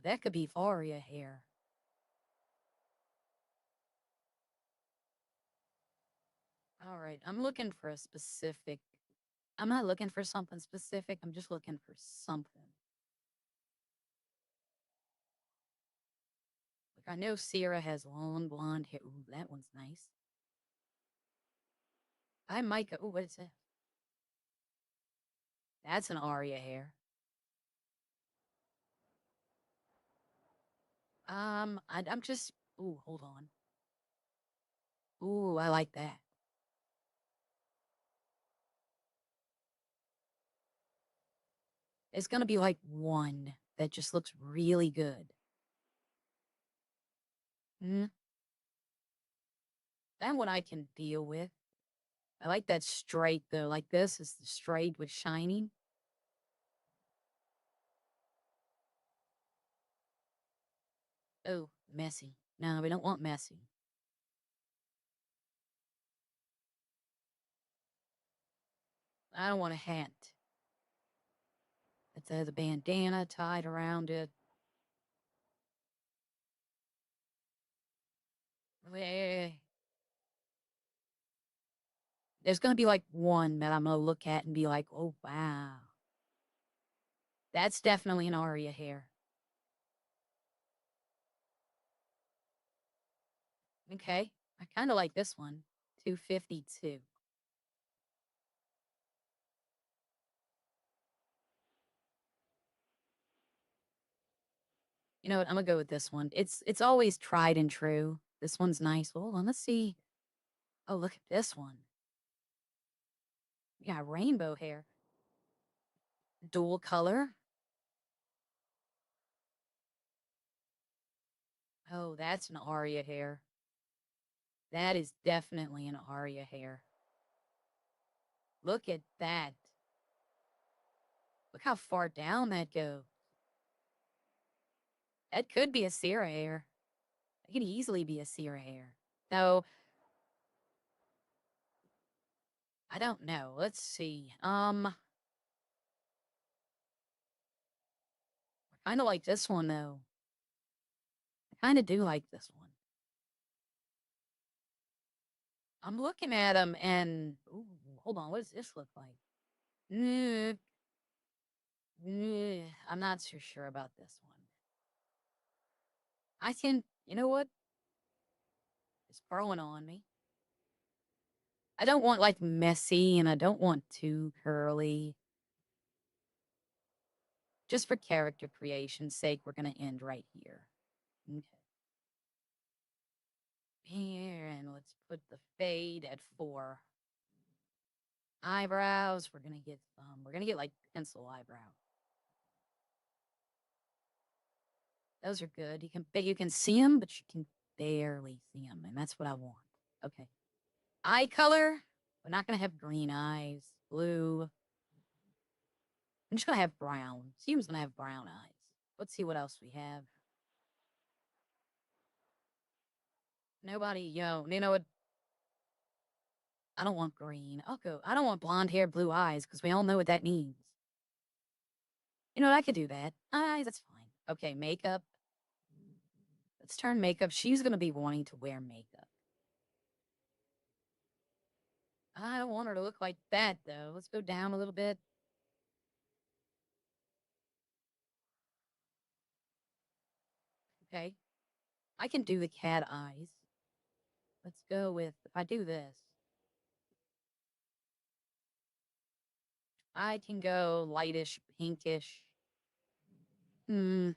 That could be Varia hair. All right, I'm looking for a specific. I'm not looking for something specific. I'm just looking for something. Like I know Sierra has long blonde hair. Ooh, that one's nice. I might go. Ooh, what is that? That's an Aria hair. I'm just. Ooh, hold on. Ooh, I like that. It's gonna be like one that just looks really good. Hmm. That one I can deal with. I like that straight though. Like this is the straight with shining. Oh, messy. No, we don't want messy. I don't want a hat. It has a bandana tied around it. There's going to be like one that I'm going to look at and be like, oh, wow. That's definitely an Aria hair. Okay. I kind of like this one. 252. You know what? I'm going to go with this one. It's always tried and true. This one's nice. Well, hold on. Let's see. Oh, look at this one. Yeah, rainbow hair. Dual color. Oh, that's an Aria hair. That is definitely an Aria hair. Look at that. Look how far down that goes. That could be a Sierra hair. It could easily be a Sierra hair. So, I don't know. Let's see. I kind of like this one, though. I kind of do like this one. I'm looking at them and... Ooh, hold on. What does this look like? I'm not so sure about this one. I can... You know what? It's growing on me. I don't want, like, messy, and I don't want too curly. Just for character creation's sake, we're going to end right here. Okay. Here, and let's put the fade at 4. Eyebrows, we're going to get like pencil eyebrow. Those are good. You can see them, but you can barely see them, and that's what I want. Okay. Eye color, we're not going to have green eyes, blue. I'm just going to have brown. Seems going to have brown eyes. Let's see what else we have. Nobody, you know what? I don't want green. I don't want blonde hair, blue eyes, because we all know what that means. You know what? I could do that. Eyes, that's fine. Okay, makeup. Let's turn makeup. She's going to be wanting to wear makeup. I don't want her to look like that, though. Let's go down a little bit. Okay. I can do the cat eyes. Let's go with, if I do this, I can go lightish, pinkish. I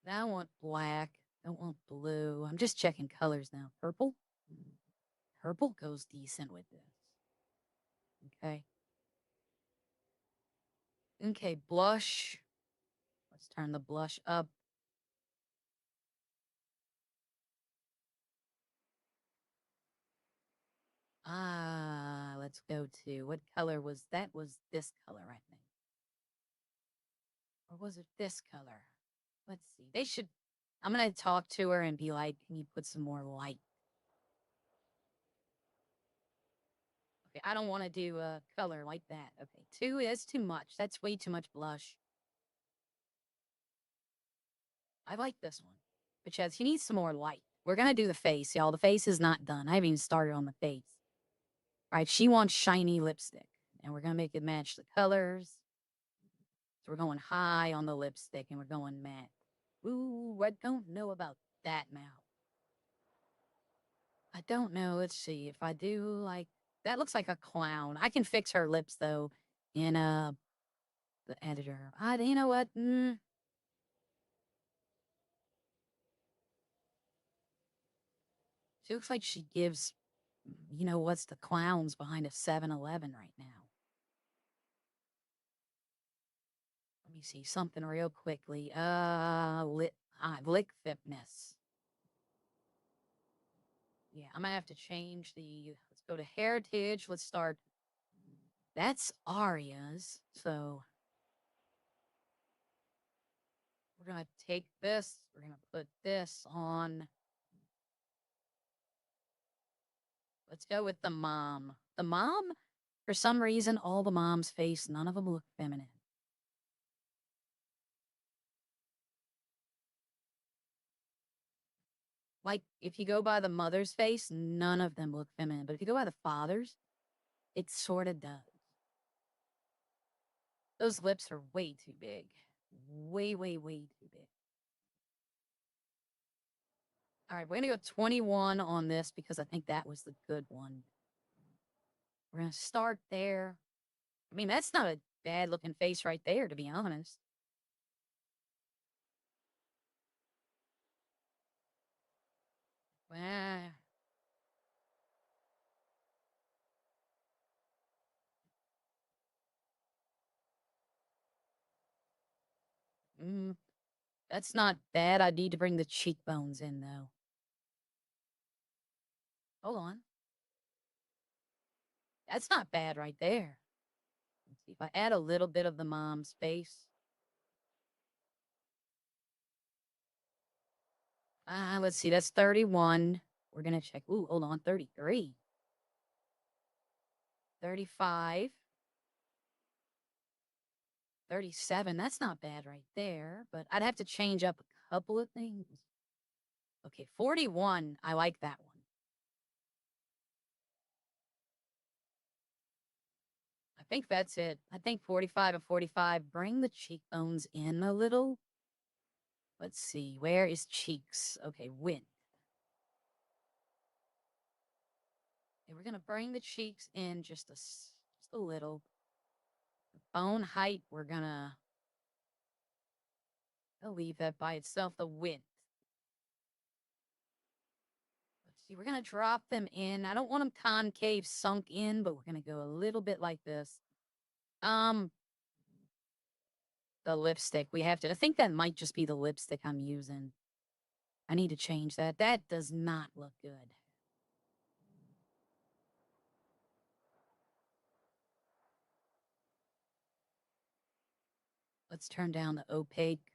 don't want black. I don't want blue. I'm just checking colors now. Purple? Purple goes decent with this. Okay. Okay, blush. Let's turn the blush up. Let's go to, what color was that? Was this color, I think. Or was it this color? Let's see. I'm going to talk to her and be like, can you put some more light? Okay, I don't want to do a color like that. Okay, 2, that's too much. That's way too much blush. I like this one. But Chaz, he needs some more light. We're going to do the face, y'all. The face is not done. I haven't even started on the face. All right, she wants shiny lipstick. And we're going to make it match the colors. So we're going high on the lipstick and we're going matte. Ooh, I don't know about that now. I don't know. Let's see. If I do like, that looks like a clown. I can fix her lips though in the editor. You know what? She looks like she gives, what's the clowns behind a 7-Eleven right now. Let me see something real quickly. Lick thickness. Yeah, I'm gonna have to change let's go to heritage. Let's start. That's Aria's. So we're gonna take this. We're gonna put this on. Let's go with the mom. The mom, for some reason, all the mom's face, none of them look feminine. Like, if you go by the mother's face, none of them look feminine. But if you go by the father's, it sort of does. Those lips are way too big. Way, way, way too big. All right, we're going to go 21 on this because I think that was the good one. We're going to start there. I mean, that's not a bad looking face right there, to be honest. Well, that's not bad. I need to bring the cheekbones in, though. Hold on. That's not bad right there. Let's see if I add a little bit of the mom's face. Let's see. That's 31. We're going to check. Ooh, hold on. 33. 35. 37. That's not bad right there, but I'd have to change up a couple of things. Okay, 41. I like that one. I think that's it. I think 45 and 45. Bring the cheekbones in a little. Let's see. Where is cheeks? Okay, win. Okay, we're going to bring the cheeks in just a little. Bone height, we're going to leave that by itself. The width. Let's see. We're going to drop them in. I don't want them concave sunk in, but we're going to go a little bit like this. The lipstick. We have to. I think that might just be the lipstick I'm using. I need to change that. That does not look good. Let's turn down the opaque.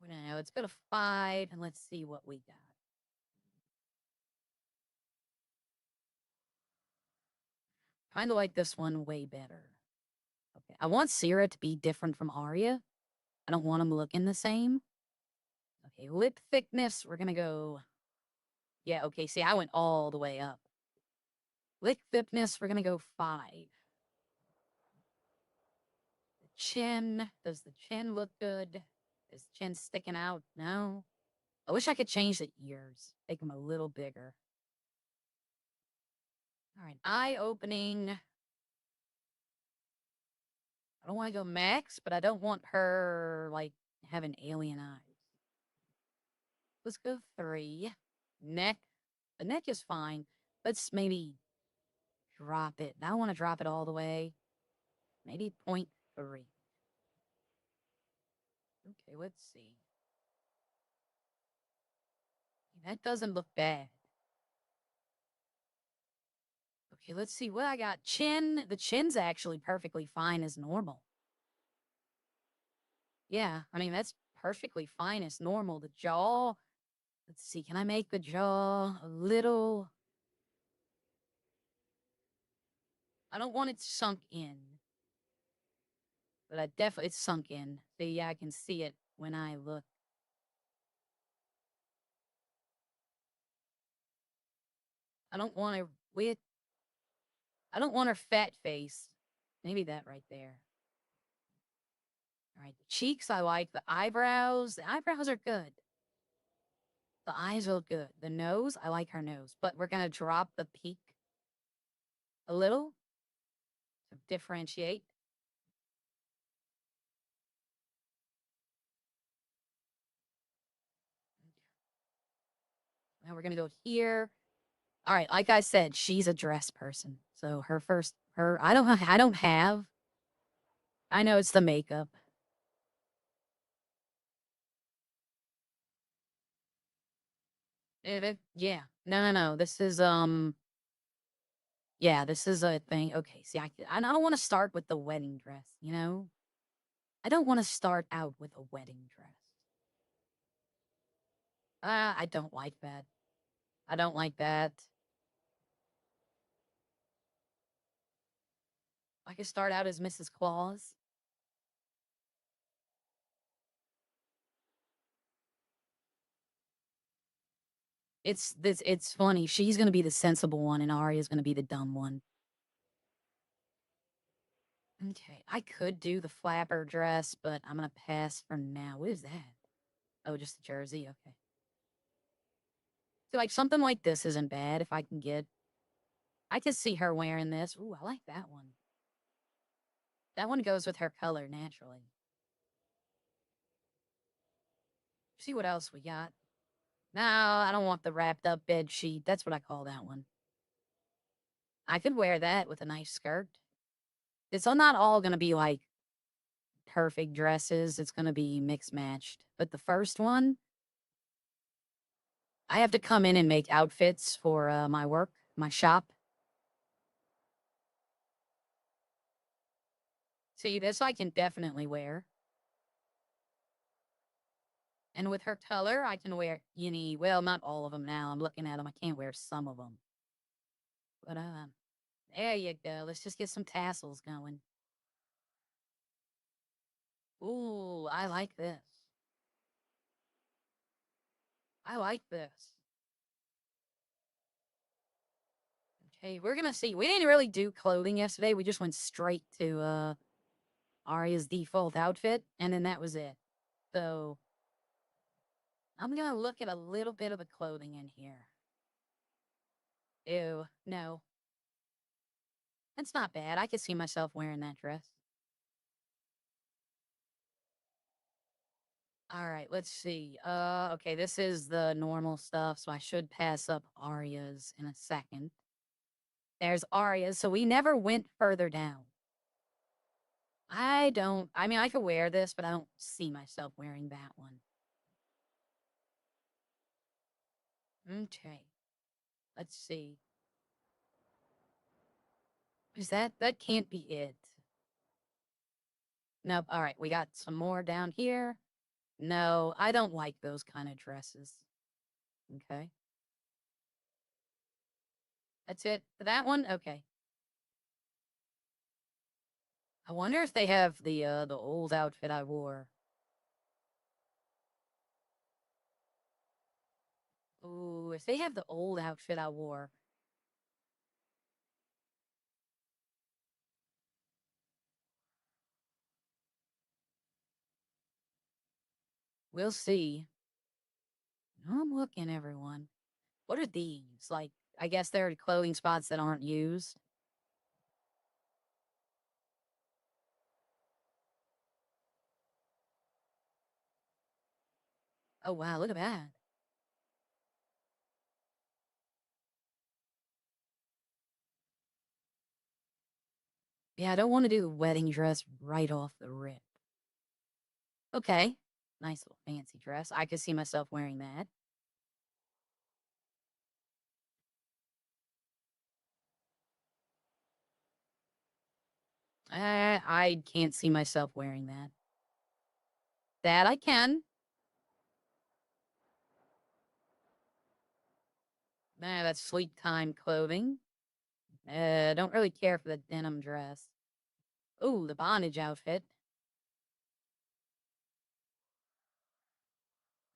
No, let's go to 5 and let's see what we got. Kind of like this one way better. Okay, I want Sierra to be different from Aria. I don't want them looking the same. Okay, lip thickness, we're gonna go. Yeah, okay, see, I went all the way up. Lip thickness, we're gonna go 5. The chin, does the chin look good? Is the chin sticking out? No. I wish I could change the ears, make them a little bigger. All right, eye opening. I don't want to go max, but I don't want her, like, having alien eyes. Let's go 3. Neck. The neck is fine. Let's maybe drop it. I don't want to drop it all the way. Maybe 0.3. Okay, let's see. That doesn't look bad. Okay, let's see what I got. Chin. The chin's actually perfectly fine as normal. Yeah, I mean, that's perfectly fine as normal. The jaw. Let's see. Can I make the jaw a little? I don't want it sunk in. But I definitely, it's sunk in. See, yeah, I can see it when I look. I don't want her with, I don't want her fat face. Maybe that right there. All right, the cheeks I like. The eyebrows are good. The eyes look good. The nose, I like her nose. But we're going to drop the peak a little to differentiate. Now we're going to go here. All right, like I said, she's a dress person. So I don't have. I know it's the makeup. Yeah. No. This is yeah, this is a thing. Okay, see, I don't want to start with the wedding dress, you know? I don't want to start out with a wedding dress. I don't like that. I don't like that. I could start out as Mrs. Claus. It's funny. She's gonna be the sensible one and Arya's gonna be the dumb one. Okay, I could do the flapper dress, but I'm gonna pass for now. What is that? Oh, just a jersey. Okay. So like something like this isn't bad if I can get. I could see her wearing this. Ooh, I like that one. That one goes with her color naturally. See what else we got. No, I don't want the wrapped up bed sheet. That's what I call that one. I could wear that with a nice skirt. It's not all going to be like perfect dresses. It's going to be mixed matched. But the first one, I have to come in and make outfits for my work, my shop. See, this I can definitely wear. And with her color, I can wear any, well, not all of them now. I'm looking at them. I can't wear some of them. But there you go. Let's just get some tassels going. Ooh, I like this. I like this. Okay, we're gonna see. We didn't really do clothing yesterday. We just went straight to Arya's default outfit, and then that was it. So I'm gonna look at a little bit of the clothing in here. Ew, no. That's not bad. I could see myself wearing that dress. All right, let's see. Okay, this is the normal stuff, so I should pass up Arya's in a second. There's Arya's, so we never went further down. I mean, I could wear this, but I don't see myself wearing that one. Okay. Let's see. Is that can't be it. Nope. All right, we got some more down here. No, I don't like those kind of dresses. Okay. That's it for that one? Okay. I wonder if they have the old outfit I wore. Ooh, if they have the old outfit I wore. We'll see. I'm looking, everyone. What are these? Like, I guess they're clothing spots that aren't used. Oh, wow, look at that. Yeah, I don't want to do the wedding dress right off the rip. Okay. Nice little fancy dress. I could see myself wearing that. I can't see myself wearing that. That I can. That's sleep time clothing. Don't really care for the denim dress. Ooh, the bondage outfit.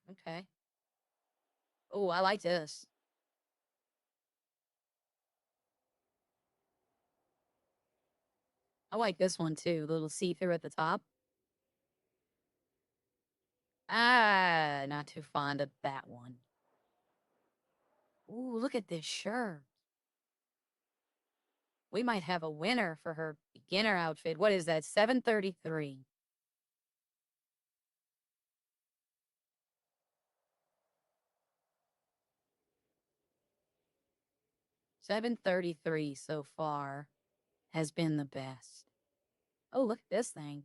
Okay. Ooh, I like this. I like this one too. The little see-through at the top. Ah, not too fond of that one. Ooh, look at this shirt. We might have a winner for her beginner outfit. What is that? 733. 733 so far has been the best. Oh, look at this thing.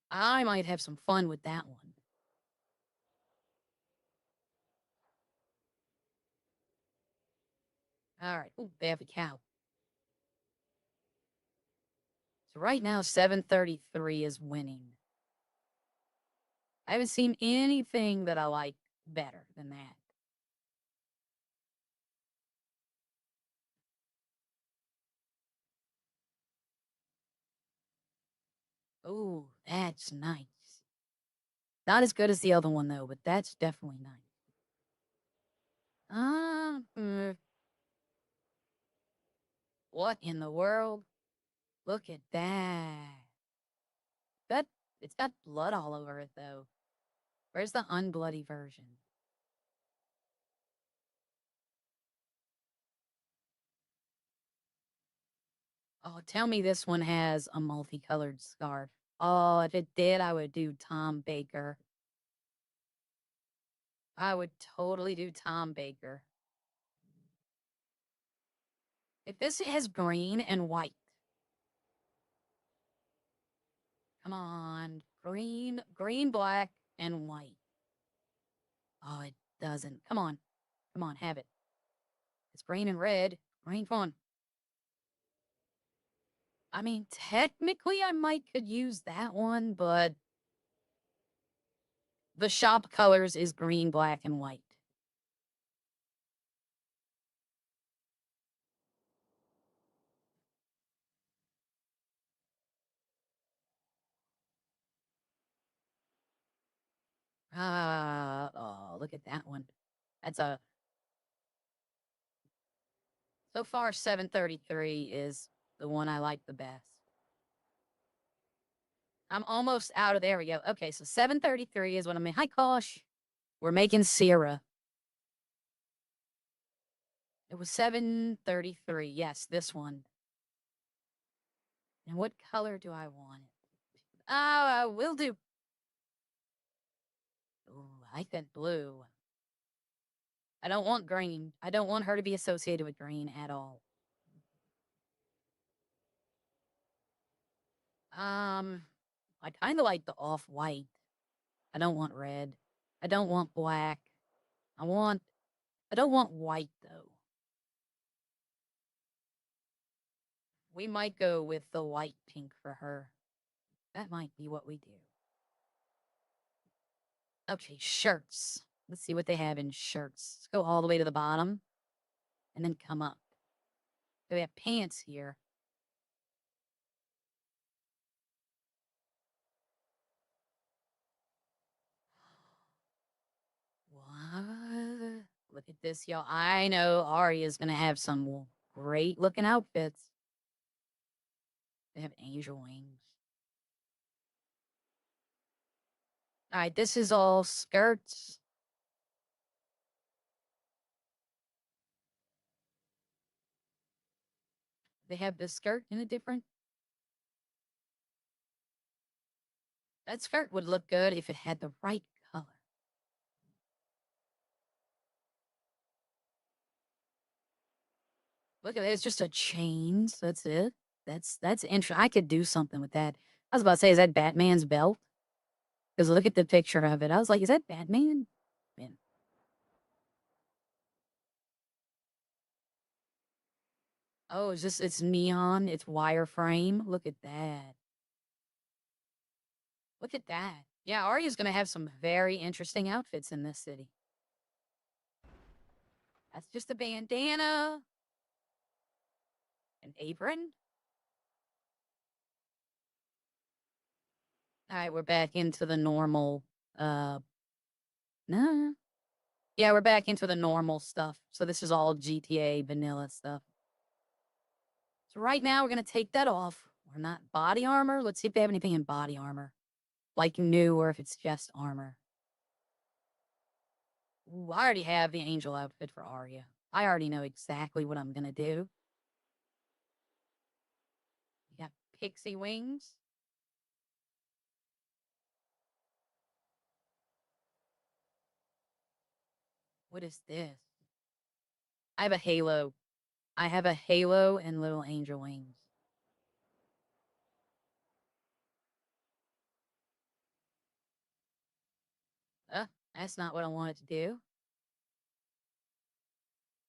I might have some fun with that one. All right. Ooh, they have a cow. So right now, 733 is winning. I haven't seen anything that I like better than that. Oh, that's nice. Not as good as the other one, though, but that's definitely nice. Mm, what in the world? Look at that. That it's got blood all over it, though. Where's the unbloody version? Oh, tell me this one has a multicolored scarf. Oh, if it did, I would do Tom Baker. I would totally do Tom Baker. If this has green and white. Come on. Green, black, and white. Oh, it doesn't. Come on. Come on, have it. It's green and red. Green fun. I mean, technically, I might could use that one, but the shop colors is green, black, and white. Oh, look at that one. That's a so far 733 is the one I like the best. I'm almost out of there. We go. Okay, so 733 is what I'm in. Hi, Kosh. We're making Sierra. It was 733. Yes, this one. And what color do I want it? Will do. Ooh, I said blue. I don't want green. I don't want her to be associated with green at all. I kind of like the off-white. I don't want red. I don't want black. I don't want white though. We might go with the white pink for her. That might be what we do. Okay, shirts. Let's see what they have in shirts. Let's go all the way to the bottom and then come up. We have pants here. What? Look at this, y'all. I know Arya's gonna have some great looking outfits. They have angel wings. All right, this is all skirts. They have this skirt in a different. That skirt would look good if it had the right color. Look at it. It's just a chain. So that's it. That's interesting. I could do something with that. I was about to say, is that Batman's belt? Because look at the picture of it. I was like, is that Batman? Man. Oh, it's neon. It's wireframe. Look at that. Look at that. Yeah, Arya's going to have some very interesting outfits in this city. That's just a bandana. An apron. All right, we're back into the normal. Nah. Yeah, we're back into the normal stuff. So this is all GTA vanilla stuff. So right now we're gonna take that off. We're not body armor. Let's see if they have anything in body armor, like new, or if it's just armor. Ooh, I already have the angel outfit for Arya. I already know exactly what I'm gonna do. We got pixie wings. What is this? I have a halo. I have a halo and little angel wings. That's not what I wanted to do.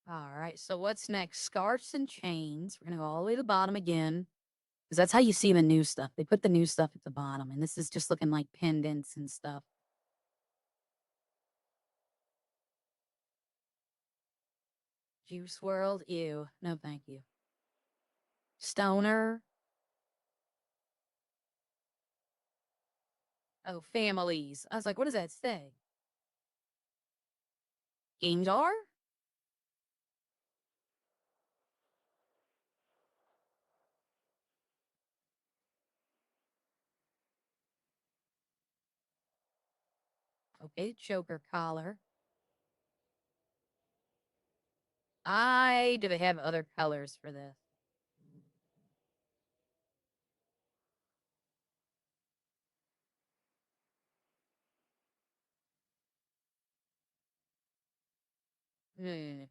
All right, so what's next? Scarves and chains. We're gonna go all the way to the bottom again, because that's how you see the new stuff. They put the new stuff at the bottom, and this is just looking like pendants and stuff. Juice World, ew. No, thank you. Stoner. Oh, families. I was like, what does that say? Game jar? Okay, choker collar. Do they have other colors for this? Hmm.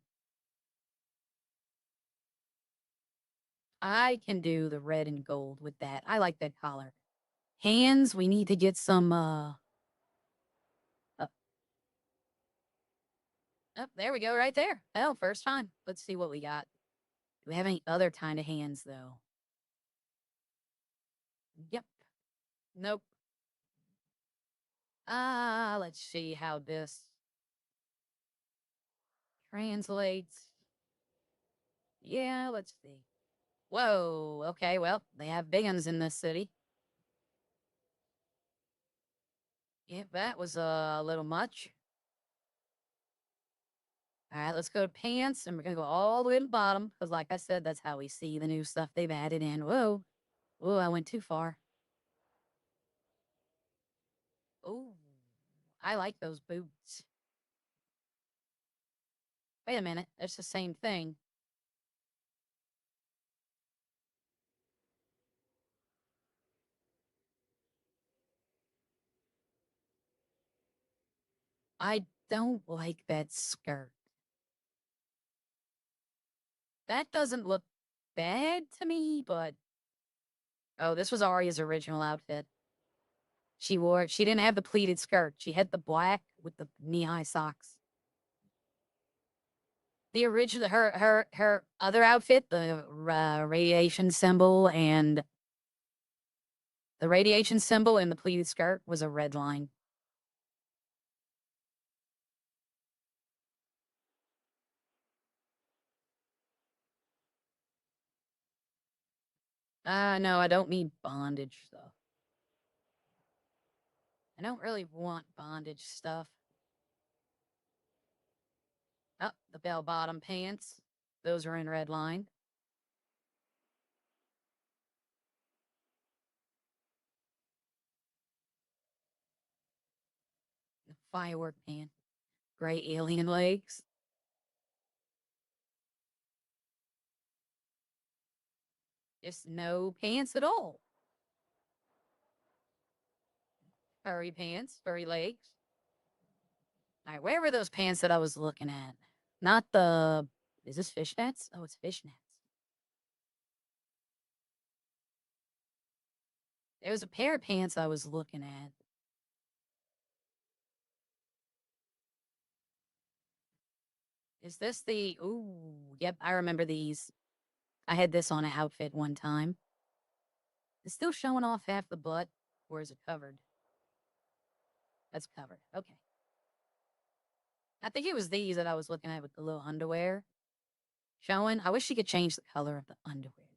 I can do the red and gold with that. I like that collar. Hands, we need to get some, oh, there we go, right there. Hell, first time. Let's see what we got. Do we have any other kind of hands, though? Yep. Nope. Let's see how this translates. Yeah, let's see. Whoa, okay, well, they have big ones in this city. Yeah, that was a little much. All right, let's go to pants, and we're gonna go all the way to the bottom, because like I said, that's how we see the new stuff they've added in. Whoa. Whoa, I went too far. Oh, I like those boots. Wait a minute, it's the same thing. I don't like that skirt. That doesn't look bad to me, but... Oh, this was Arya's original outfit. She didn't have the pleated skirt. She had the black with the knee-high socks. The original, her other outfit, the radiation symbol and the pleated skirt was a red line. No, I don't need bondage stuff. I don't really want bondage stuff. Oh, the bell-bottom pants. Those are in red line. The firework pant. Gray alien legs. Just no pants at all. Furry pants, furry legs. All right, where were those pants that I was looking at? Not the... Is this fishnets? Oh, it's fishnets. There was a pair of pants I was looking at. Is this the... Ooh, yep, I remember these. I had this on an outfit one time. It's still showing off half the butt. Or is it covered? That's covered. Okay. I think it was these that I was looking at with the little underwear showing. I wish she could change the color of the underwear.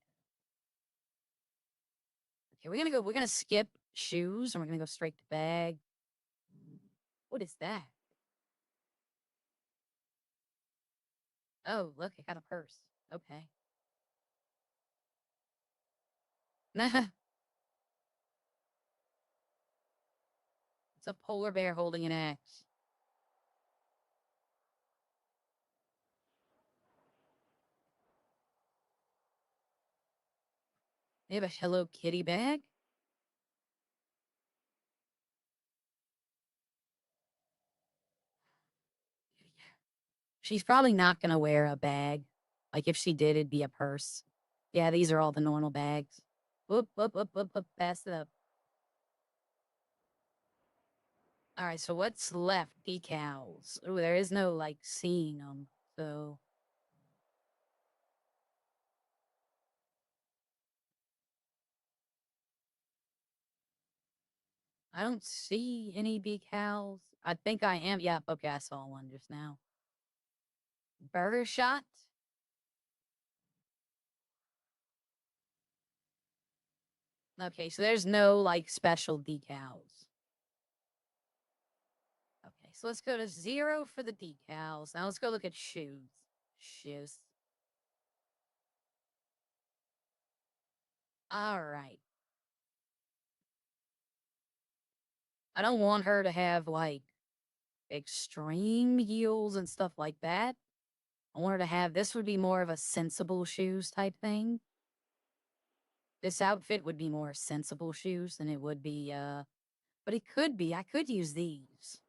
Okay, we're gonna skip shoes and we're gonna go straight to bag. What is that? Oh, look, I got a purse. Okay. It's a polar bear holding an axe. They have a Hello Kitty bag. She's probably not gonna wear a bag. Like if she did, it'd be a purse. Yeah, these are all the normal bags. Whoop, whoop, whoop, whoop, whoop, pass it up. All right, so what's left? Decals. Oh, there is no like seeing them. So I don't see any decals. I think I am. Yeah, okay, I saw one just now. Burger shot. Okay, so there's no like special decals. Okay, so let's go to 0 for the decals. Now let's go look at shoes. Shoes. All right. I don't want her to have like extreme heels and stuff like that. I want her to have this would be more of a sensible shoes type thing. This outfit would be more sensible shoes than it would be but it could be. I could use these.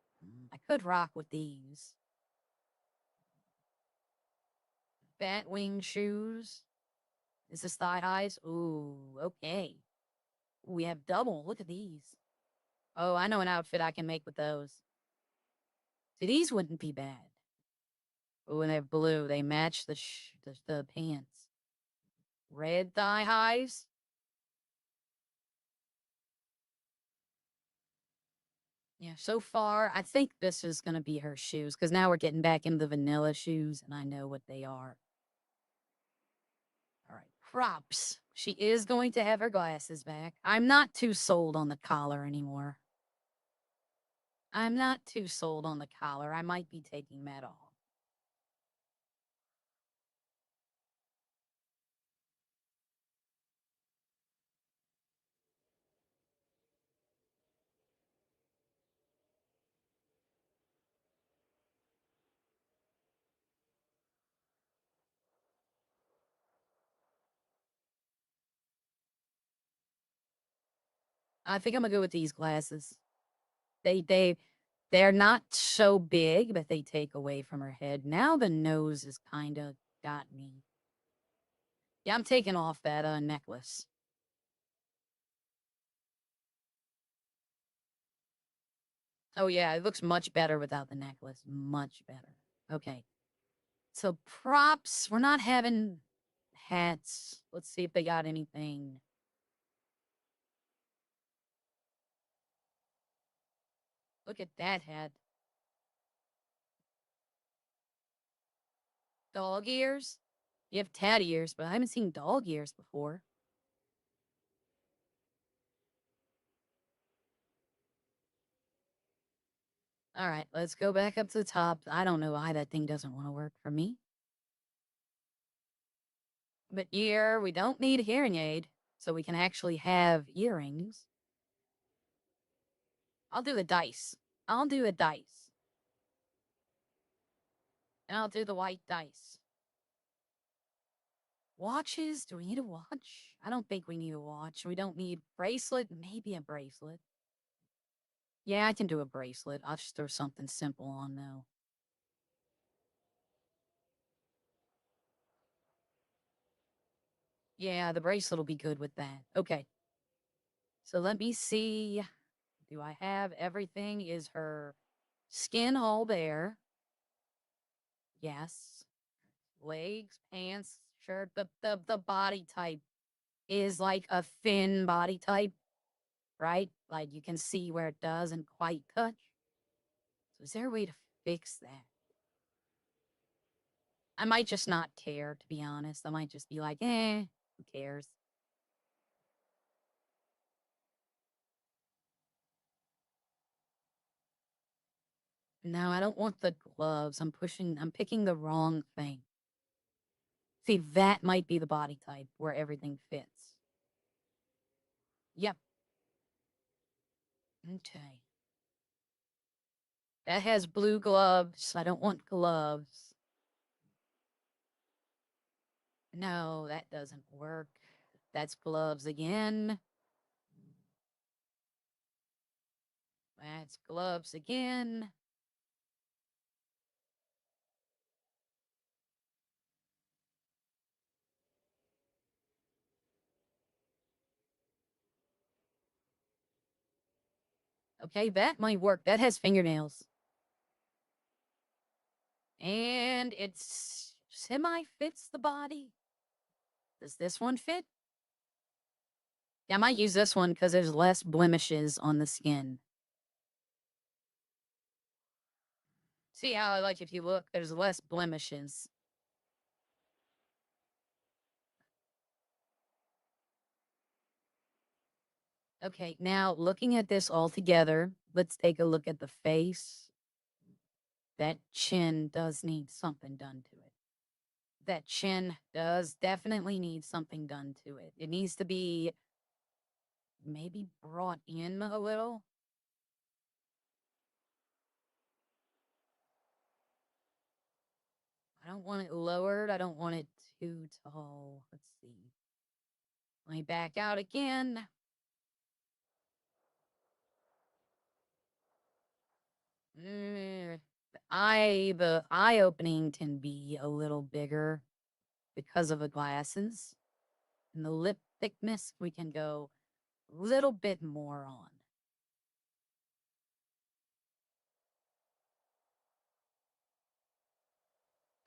I could rock with these. Batwing shoes. Is this thigh highs? Ooh, okay. We have double. Look at these. Oh, I know an outfit I can make with those. See, these wouldn't be bad. Oh, and they have blue. They match the pants. Red thigh highs. Yeah, so far, I think this is going to be her shoes because now we're getting back into the vanilla shoes and I know what they are. All right, props. She is going to have her glasses back. I'm not too sold on the collar anymore. I'm not too sold on the collar. I might be taking that off. I think I'm gonna go with these glasses. They're not so big, but they take away from her head. Now the nose is kind of got me. Yeah, I'm taking off that necklace. Oh yeah, it looks much better without the necklace. Much better. Okay. So props, we're not having hats. Let's see if they got anything. Look at that hat. Dog ears? You have tat ears, but I haven't seen dog ears before. All right, let's go back up to the top. I don't know why that thing doesn't want to work for me. But ear, we don't need a hearing aid, so we can actually have earrings. I'll do the dice. I'll do a dice. And I'll do the white dice. Watches? Do we need a watch? I don't think we need a watch. We don't need bracelet. Maybe a bracelet. Yeah, I can do a bracelet. I'll just throw something simple on though. Yeah, the bracelet will be good with that. Okay. So let me see. Do I have everything? Is her skin all bare? Yes. Legs, pants, shirt. The body type is like a thin body type, right? Like you can see where it doesn't quite touch. So is there a way to fix that? I might just not care, to be honest. I might just be like, who cares? No, I don't want the gloves. I'm picking the wrong thing. See, that might be the body type where everything fits. Yep. Okay. That has blue gloves. I don't want gloves. No, that doesn't work. That's gloves again. That's gloves again. Okay, that might work. That has fingernails. And it's semi-fits the body. Does this one fit? Yeah, I might use this one because there's less blemishes on the skin. See how, like, if you look, there's less blemishes. Okay, now looking at this all together, let's take a look at the face. That chin does need something done to it. That chin does definitely need something done to it. It needs to be maybe brought in a little. I don't want it lowered. I don't want it too tall. Let's see. Let me back out again. The eye opening can be a little bigger because of the glasses. And the lip thickness, we can go a little bit more on.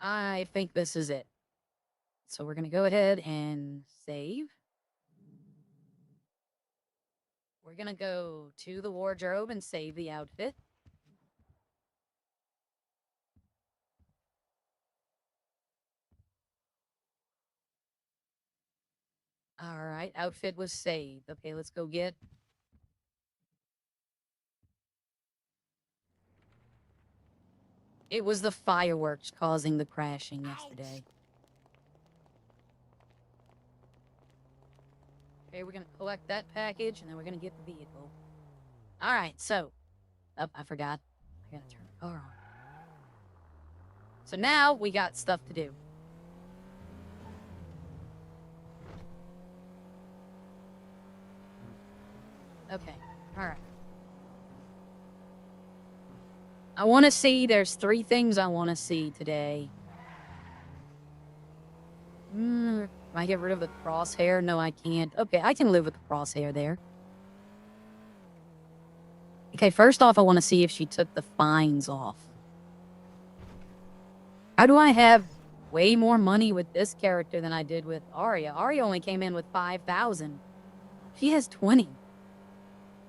I think this is it. So we're going to go ahead and save. We're going to go to the wardrobe and save the outfit. All right, outfit was saved. Okay, let's go get. It was the fireworks causing the crashing yesterday. Okay, we're going to collect that package, and then we're going to get the vehicle. All right, so. Oh, I forgot. I got to turn the car on. So now we got stuff to do. Okay, all right. I want to see, there's 3 things I want to see today. Can I get rid of the crosshair? No, I can't. Okay, I can live with the crosshair there. Okay, first off, I want to see if she took the fines off. How do I have way more money with this character than I did with Arya? Arya only came in with 5,000. She has 20.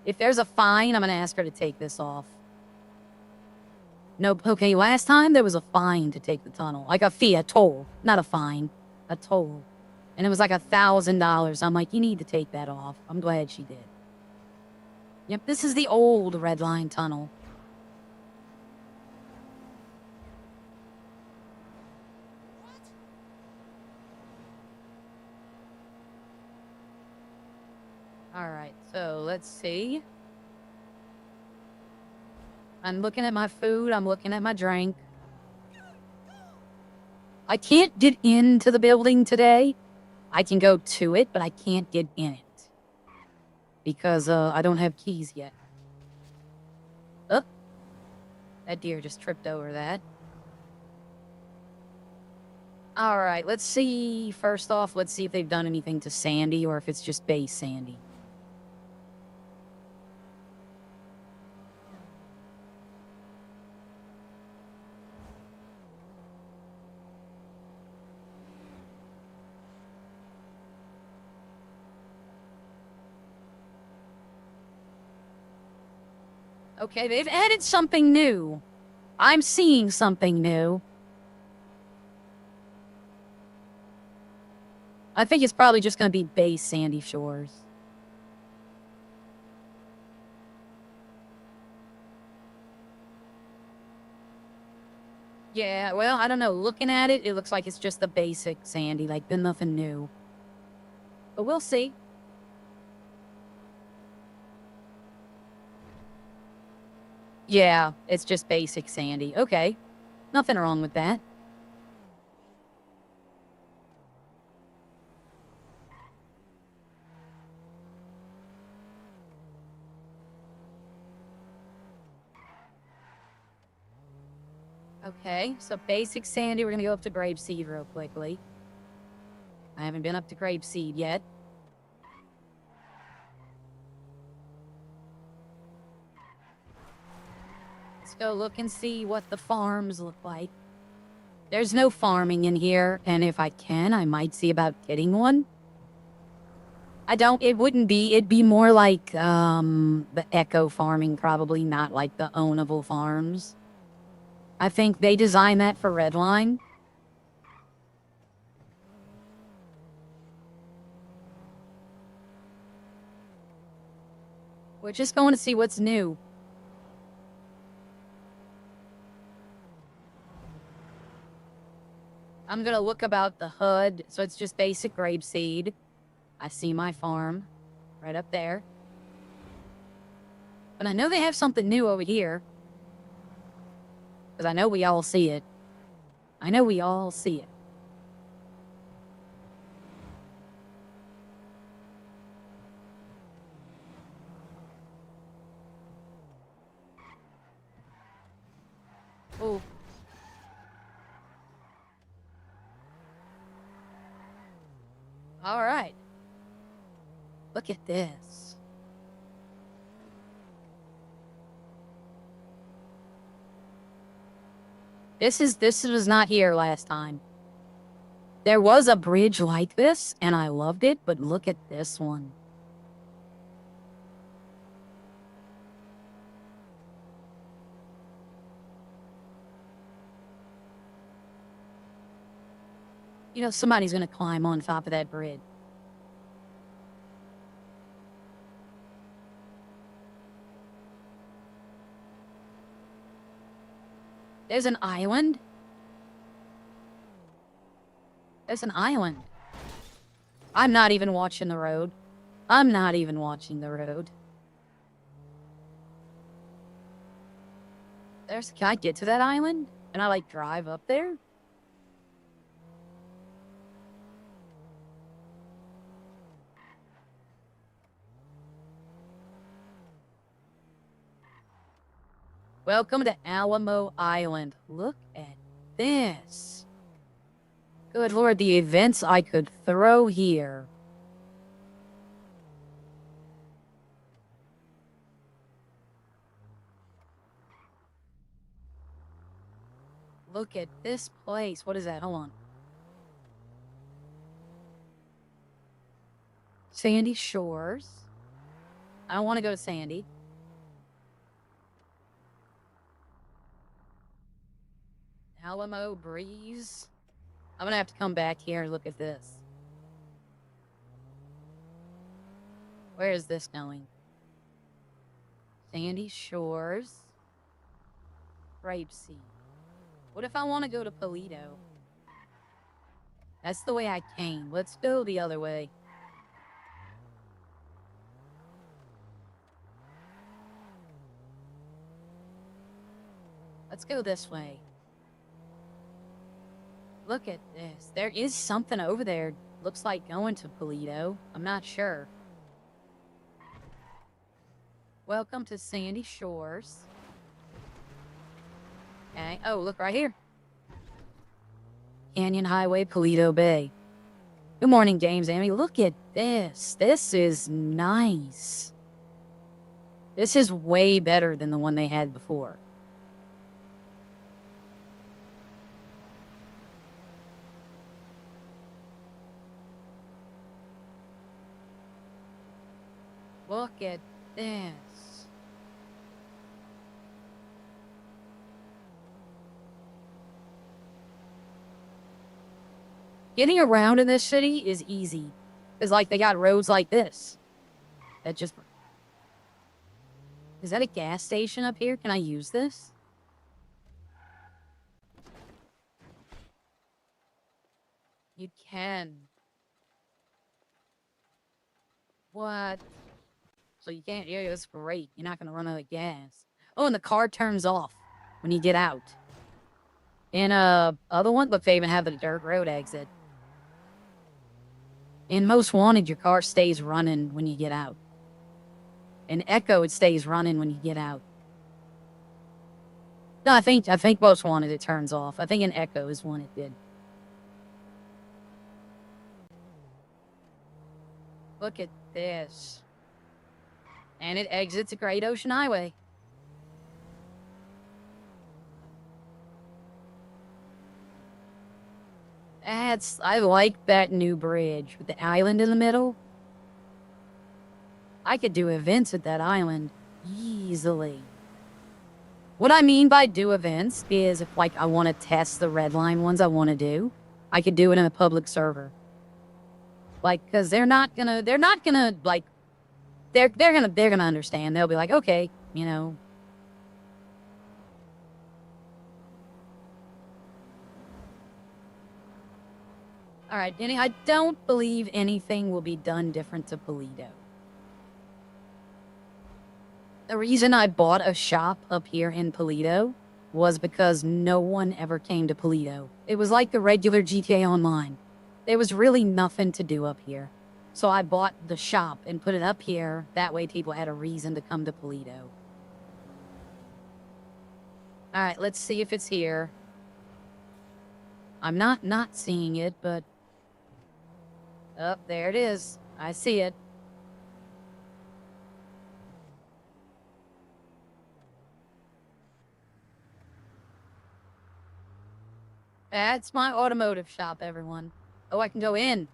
If there's a fine, I'm going to ask her to take this off. Nope. Okay, last time there was a fine to take the tunnel. Like a fee, a toll. Not a fine. A toll. And it was like $1,000. I'm like, you need to take that off. I'm glad she did. Yep, this is the old Red Line tunnel. Alright, so let's see. I'm looking at my food. I'm looking at my drink. I can't get into the building today. I can go to it, but I can't get in it. Because I don't have keys yet. Oh, that deer just tripped over that. Alright, let's see. First off, let's see if they've done anything to Sandy or if it's just base Sandy. Okay, they've added something new. I'm seeing something new. I think it's probably just going to be base sandy shores. Yeah, well, I don't know. Looking at it, it looks like it's just the basic sandy, like been nothing new. But we'll see. Yeah, it's just basic sandy. Okay. Nothing wrong with that. Okay, so basic sandy, we're gonna go up to grapeseed real quickly. I haven't been up to grapeseed yet. Let's go look and see what the farms look like. There's no farming in here, and if I can, I might see about getting one. It'd be more like, the eco farming, probably not like the ownable farms. I think they designed that for Redline. We're just going to see what's new. I'm gonna look about the HUD, so it's just basic grapeseed. I see my farm right up there. But I know they have something new over here. Because I know we all see it. I know we all see it. Oh. All right. Look at this. This was not here last time. There was a bridge like this, and I loved it, but look at this one. You know, somebody's gonna climb on top of that bridge. There's an island. There's an island. I'm not even watching the road. I'm not even watching the road. Can I get to that island? Can I, like, drive up there? Welcome to Alamo Island. Look at this. Good lord, the events I could throw here. Look at this place. What is that? Hold on. Sandy Shores. I don't want to go to Sandy. Alamo Breeze. I'm gonna have to come back here and look at this. Where is this going? Sandy Shores. Grapeseed. What if I want to go to Polito? That's the way I came. Let's go the other way. Let's go this way. Look at this. There is something over there. Looks like going to Polito. I'm not sure. Welcome to Sandy Shores. Okay. Oh, look right here. Canyon Highway, Polito Bay. Good morning, James Amy. Look at this. This is nice. This is way better than the one they had before. Look at this. Getting around in this city is easy. It's like they got roads like this. That just... Is that a gas station up here? Can I use this? You can. What? So you can't... Yeah, that's great. You're not going to run out of gas. Oh, and the car turns off when you get out. In other one, look, they even have the dirt road exit. In Most Wanted, your car stays running when you get out. In Echo, it stays running when you get out. No, I think Most Wanted it turns off. I think in Echo is when it did. Look at this. And it exits a Great Ocean Highway. I like that new bridge with the island in the middle. I could do events at that island easily. What I mean by do events is if, like, I want to test the Redline ones I want to do, I could do it in a public server. Like, because they're not gonna, like, they're gonna understand. They'll be like, okay, you know. All right, Denny, I don't believe anything will be done different to Polito. The reason I bought a shop up here in Polito was because no one ever came to Polito. It was like the regular GTA Online. There was really nothing to do up here. So I bought the shop and put it up here. That way people had a reason to come to Polito. Alright, let's see if it's here. I'm not seeing it, but... Oh, there it is. I see it. That's my automotive shop, everyone. Oh, I can go in.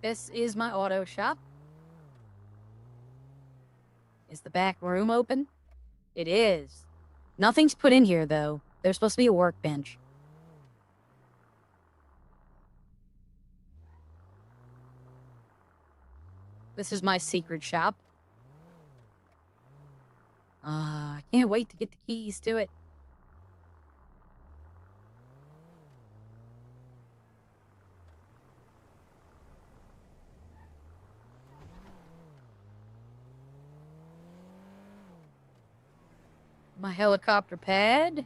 This is my auto shop. Is the back room open? It is. Nothing's put in here, though. There's supposed to be a workbench. This is my secret shop. I can't wait to get the keys to it. My helicopter pad.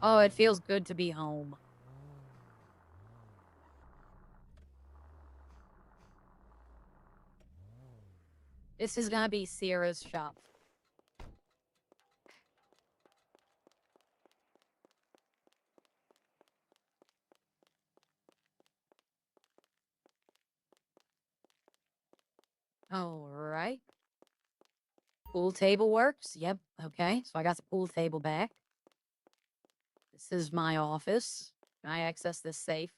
Oh, it feels good to be home. This is gonna be Sierra's shop. Alright. Pool table works. Yep, okay. So I got the pool table back. This is my office. Can I access this safe?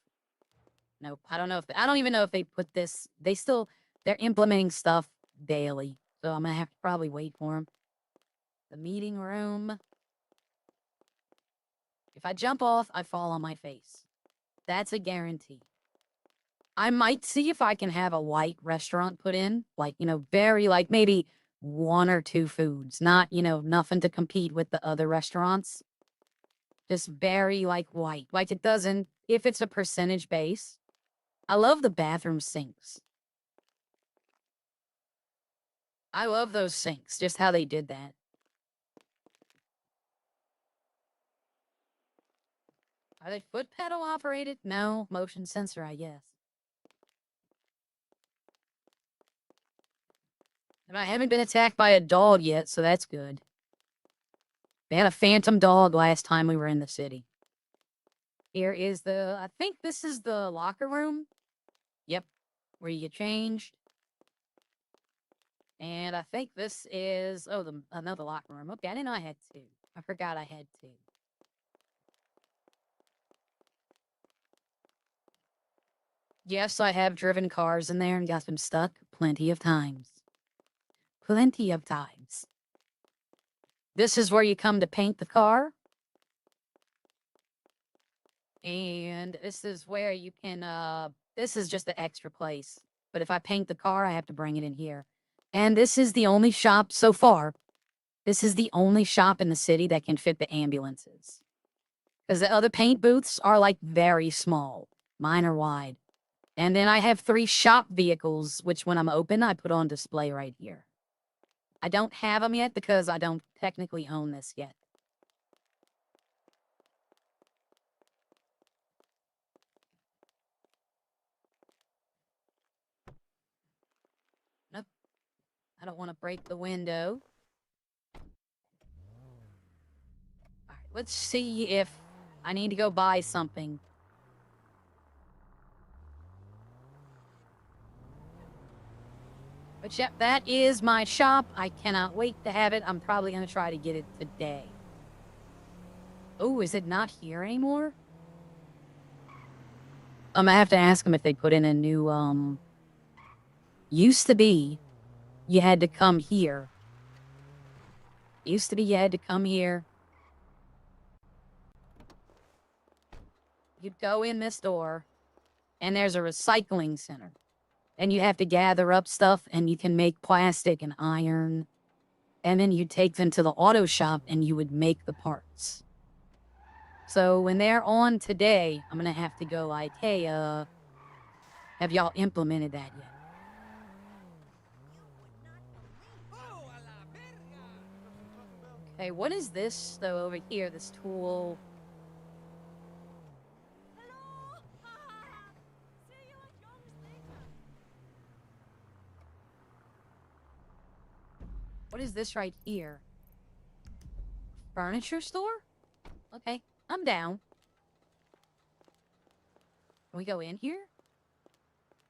Nope. I don't know if I don't even know if they put this. They're implementing stuff daily. So I'm gonna have to probably wait for them. The meeting room. If I jump off, I fall on my face. That's a guarantee. I might see if I can have a white restaurant put in. Like, very, like, maybe 1 or 2 foods. Not, nothing to compete with the other restaurants. Just very, like, white. Like, it doesn't, if it's a percentage base. I love the bathroom sinks. I love those sinks, just how they did that. Are they foot pedal operated? No, motion sensor, I guess. And I haven't been attacked by a dog yet, so that's good. They had a phantom dog last time we were in the city. Here is I think this is the locker room. Yep, where you get changed. And I think this is, another locker room. Okay, I didn't know I had 2. I forgot I had to. Yes, I have driven cars in there and got them stuck plenty of times. Plenty of times. This is where you come to paint the car. And this is where you can, this is just the extra place. But if I paint the car, I have to bring it in here. And this is the only shop so far. This is the only shop in the city that can fit the ambulances. Because the other paint booths are like very small. Mine are wide. And then I have 3 shop vehicles, which when I'm open, I put on display right here. I don't have them yet because I don't technically own this yet. Nope. I don't want to break the window. All right, let's see if I need to go buy something. But yep, that is my shop. I cannot wait to have it. I'm probably going to try to get it today. Oh, is it not here anymore? I'm going to have to ask them if they put in a new, used to be, you had to come here. Used to be you had to come here. You'd go in this door, and there's a recycling center. And you have to gather up stuff, and you can make plastic and iron. And then you'd take them to the auto shop, and you would make the parts. So when they're on today, I'm going to have to go like, hey, have y'all implemented that yet? Okay, what is this, though, over here, this tool? What is this right here? Furniture store? Okay, I'm down. Can we go in here?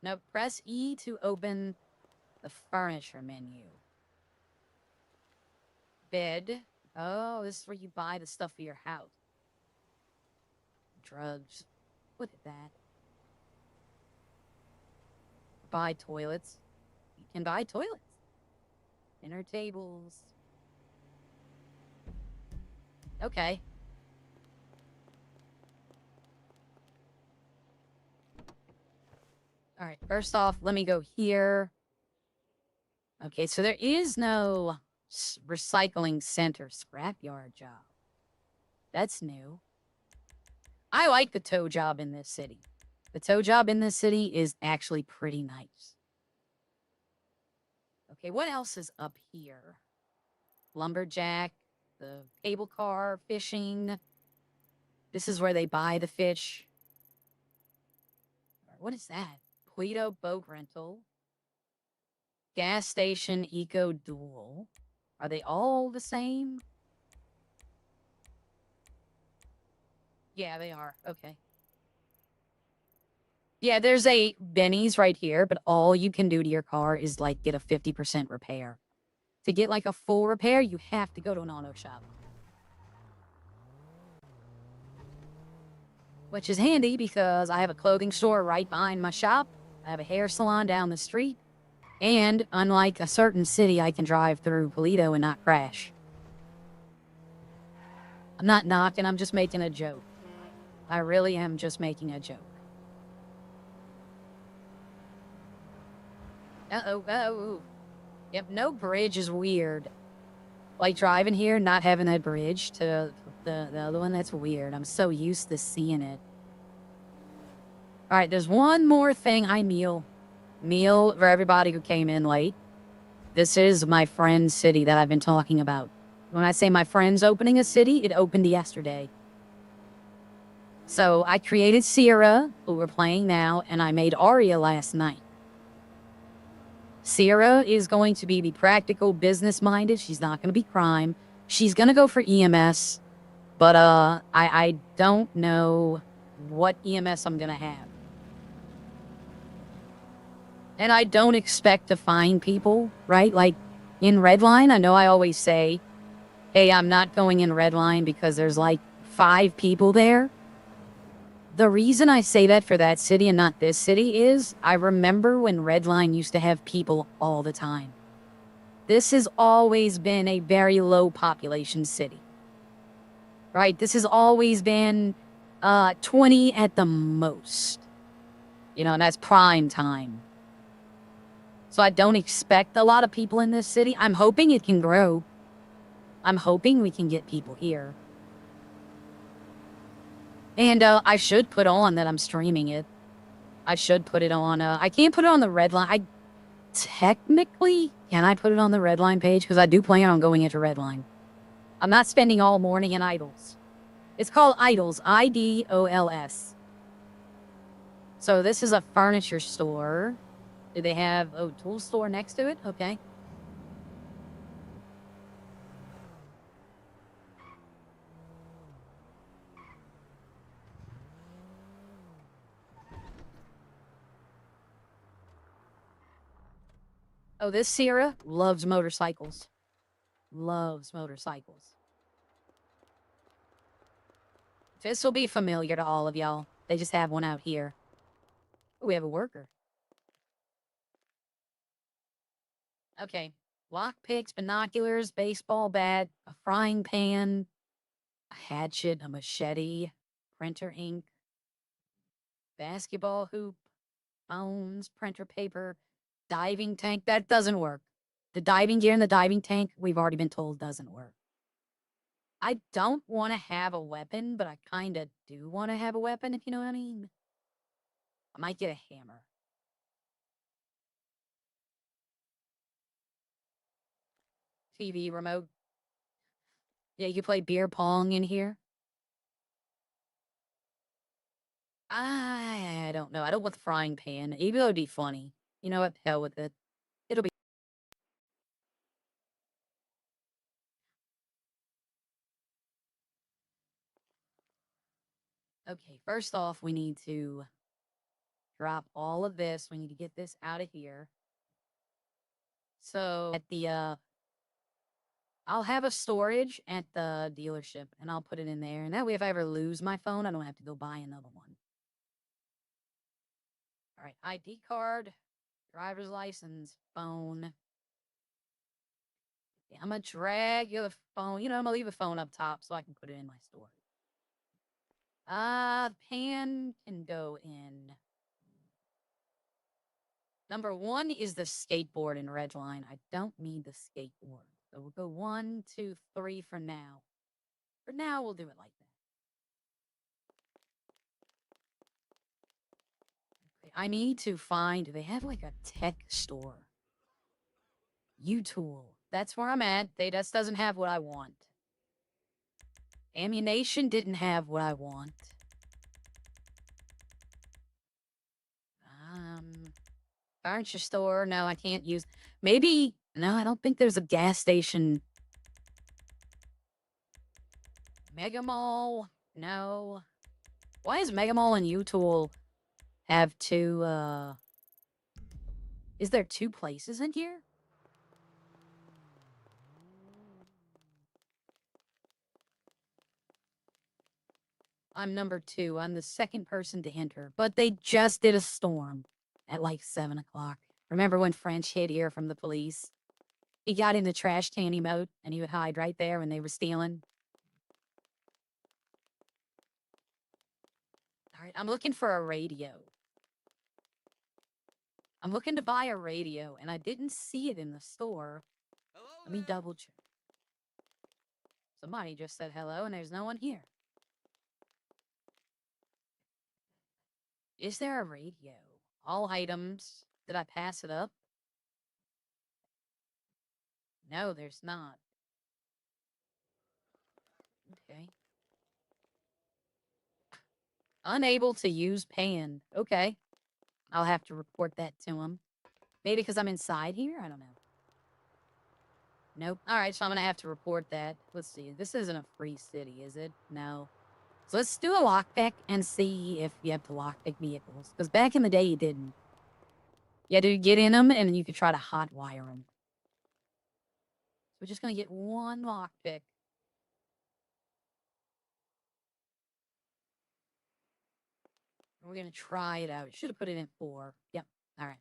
No, press E to open the furniture menu. Bed. Oh, this is where you buy the stuff for your house. Drugs. Look at that. Buy toilets. You can buy toilets. Dinner tables. Okay. All right, first off, let me go here. Okay, so there is no recycling center scrapyard job. That's new. I like the tow job in this city. The tow job in this city is actually pretty nice. Okay, what else is up here? Lumberjack, the cable car, fishing. This is where they buy the fish. What is that? Pluto boat rental. Gas station eco duel. Are they all the same? Yeah, they are. Okay. Yeah, there's a Benny's right here, but all you can do to your car is like get a 50% repair. To get like a full repair, you have to go to an auto shop. Which is handy because I have a clothing store right behind my shop. I have a hair salon down the street. And unlike a certain city, I can drive through Polito and not crash. I'm not knocking, I'm just making a joke. I really am just making a joke. Uh-oh, uh-oh. Yep, no bridge is weird. Like driving here, not having that bridge to the other one, that's weird. I'm so used to seeing it. Alright, there's one more thing I meal for everybody who came in late. This is my friend's city that I've been talking about. When I say my friend's opening a city, it opened yesterday. So I created Sierra, who we're playing now, and I made Aria last night. Sierra is going to be the practical, business-minded. She's not going to be crime. She's going to go for EMS, but I don't know what EMS I'm going to have. And I don't expect to find people, right? Like, in Redline, I know I always say, Hey, I'm not going in Redline because there's like 5 people there. The reason I say that for that city and not this city is I remember when Redline used to have people all the time. This has always been a very low population city. Right? This has always been 20 at the most. You know, and that's prime time. So I don't expect a lot of people in this city. I'm hoping it can grow. I'm hoping we can get people here. And I should put on that I'm streaming it. I should put it on. I can't put it on the Redline. Technically, can I put it on the Redline page? Because I do plan on going into Redline. I'm not spending all morning in Idols. It's called Idols. IDOLS. So this is a furniture store. Do they have a tool store next to it? Okay. Oh, this Sierra loves motorcycles. Loves motorcycles. This will be familiar to all of y'all. They just have one out here. Ooh, we have a worker. Okay. Lockpicks, binoculars, baseball bat, a frying pan, a hatchet, a machete, printer ink, basketball hoop, phones, printer paper, diving tank. That doesn't work. The diving gear in the diving tank, we've already been told doesn't work. I don't want to have a weapon, but I kind of do want to have a weapon, if you know what I mean. I might get a hammer. TV remote. Yeah, you can play beer pong in here. I don't know. I don't want the frying pan. Even though it'd be funny. You know what? Hell with it. It'll be... Okay, first off, we need to drop all of this. We need to get this out of here. So, at the, I'll have a storage at the dealership, and I'll put it in there. And that way, if I ever lose my phone, I don't have to go buy another one. All right, ID card, driver's license, phone. Yeah, I'm gonna drag the phone. You know, I'm gonna leave the phone up top so I can put it in my storage. Pan can go in. Number 1 is the skateboard in Redline. I don't need the skateboard. So we'll go 1, 2, 3 for now. For now, we'll do it like that. Okay, I need to find, they have like a tech store. U-Tool. That's where I'm at. They just doesn't have what I want. Ammunition didn't have what I want. Furniture store. No, I can't use. Maybe. No, I don't think there's a gas station. Mega Mall. No. Why is Mega Mall and U-Tool have two, Is there 2 places in here? I'm number 2. I'm the second person to enter. But they just did a storm at like 7 o'clock. Remember when French hid here from the police? He got in the trash can emote and he would hide right there when they were stealing. All right, I'm looking for a radio. I'm looking to buy a radio, and I didn't see it in the store. Hello, let me double check. Somebody just said hello, and there's no one here. Is there a radio? All items. Did I pass it up? No, there's not. Okay. Unable to use pan. Okay. I'll have to report that to him. Maybe because I'm inside here? I don't know. Nope. All right, so I'm going to have to report that. Let's see. This isn't a free city, is it? No. So let's do a lockpick and see if you have to lockpick vehicles. Because back in the day, you didn't. You had to get in them, and you could try to hotwire them. So we're just going to get one lockpick. We're gonna try it out. Should have put it in 4. Yep. All right.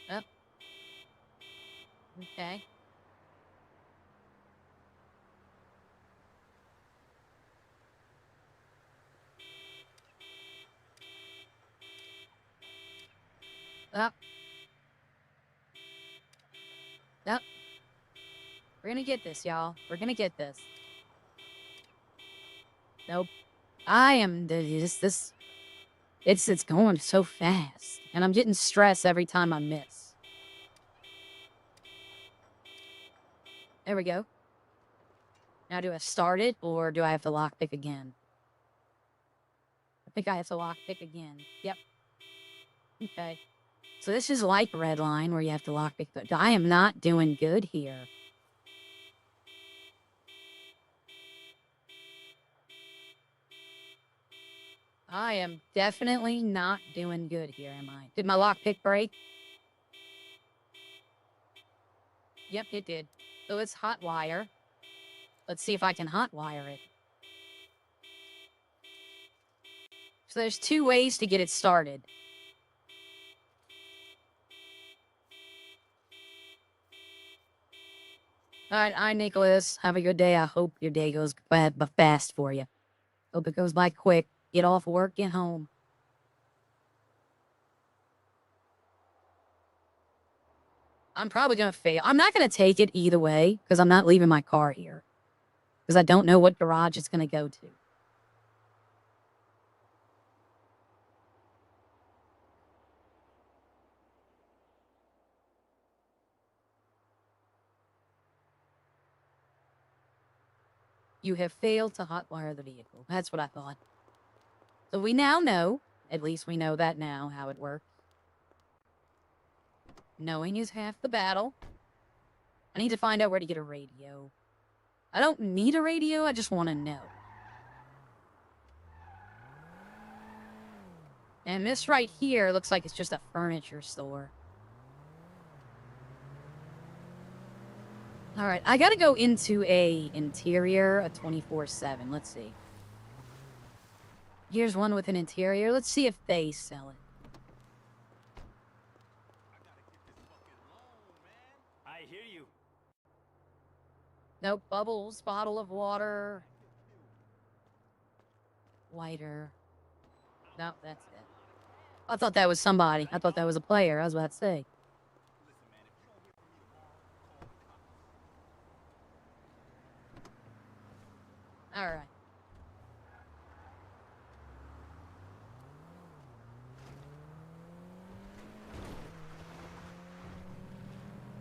Yep. Okay. Up. Yep. We're gonna get this, y'all. We're gonna get this. Nope. I am this. It's going so fast, and I'm getting stressed every time I miss. There we go. Now, do I start it, or do I have to lockpick again? I think I have to lockpick again. Yep. Okay. So this is like Redline, where you have to lockpick. I am not doing good here. I am definitely not doing good here, am I? Did my lockpick break? Yep, it did. So it's hot wire. Let's see if I can hot wire it. So there's 2 ways to get it started. All right, hi, Nicholas. Have a good day. I hope your day goes fast for you. Hope it goes by quick. Get off work, get home. I'm probably going to fail. I'm not going to take it either way, because I'm not leaving my car here. Because I don't know what garage it's going to go to. You have failed to hotwire the vehicle. That's what I thought. So we now know, at least we know that now, how it works. Knowing is half the battle. I need to find out where to get a radio. I don't need a radio, I just want to know. And this right here looks like it's just a furniture store. All right, I gotta go into a interior, a 24/7. Let's see. Here's one with an interior. Let's see if they sell it. I hear you. Nope, bubbles, bottle of water. Lighter. No, that's it. I thought that was somebody. I thought that was a player. I was about to say. All right.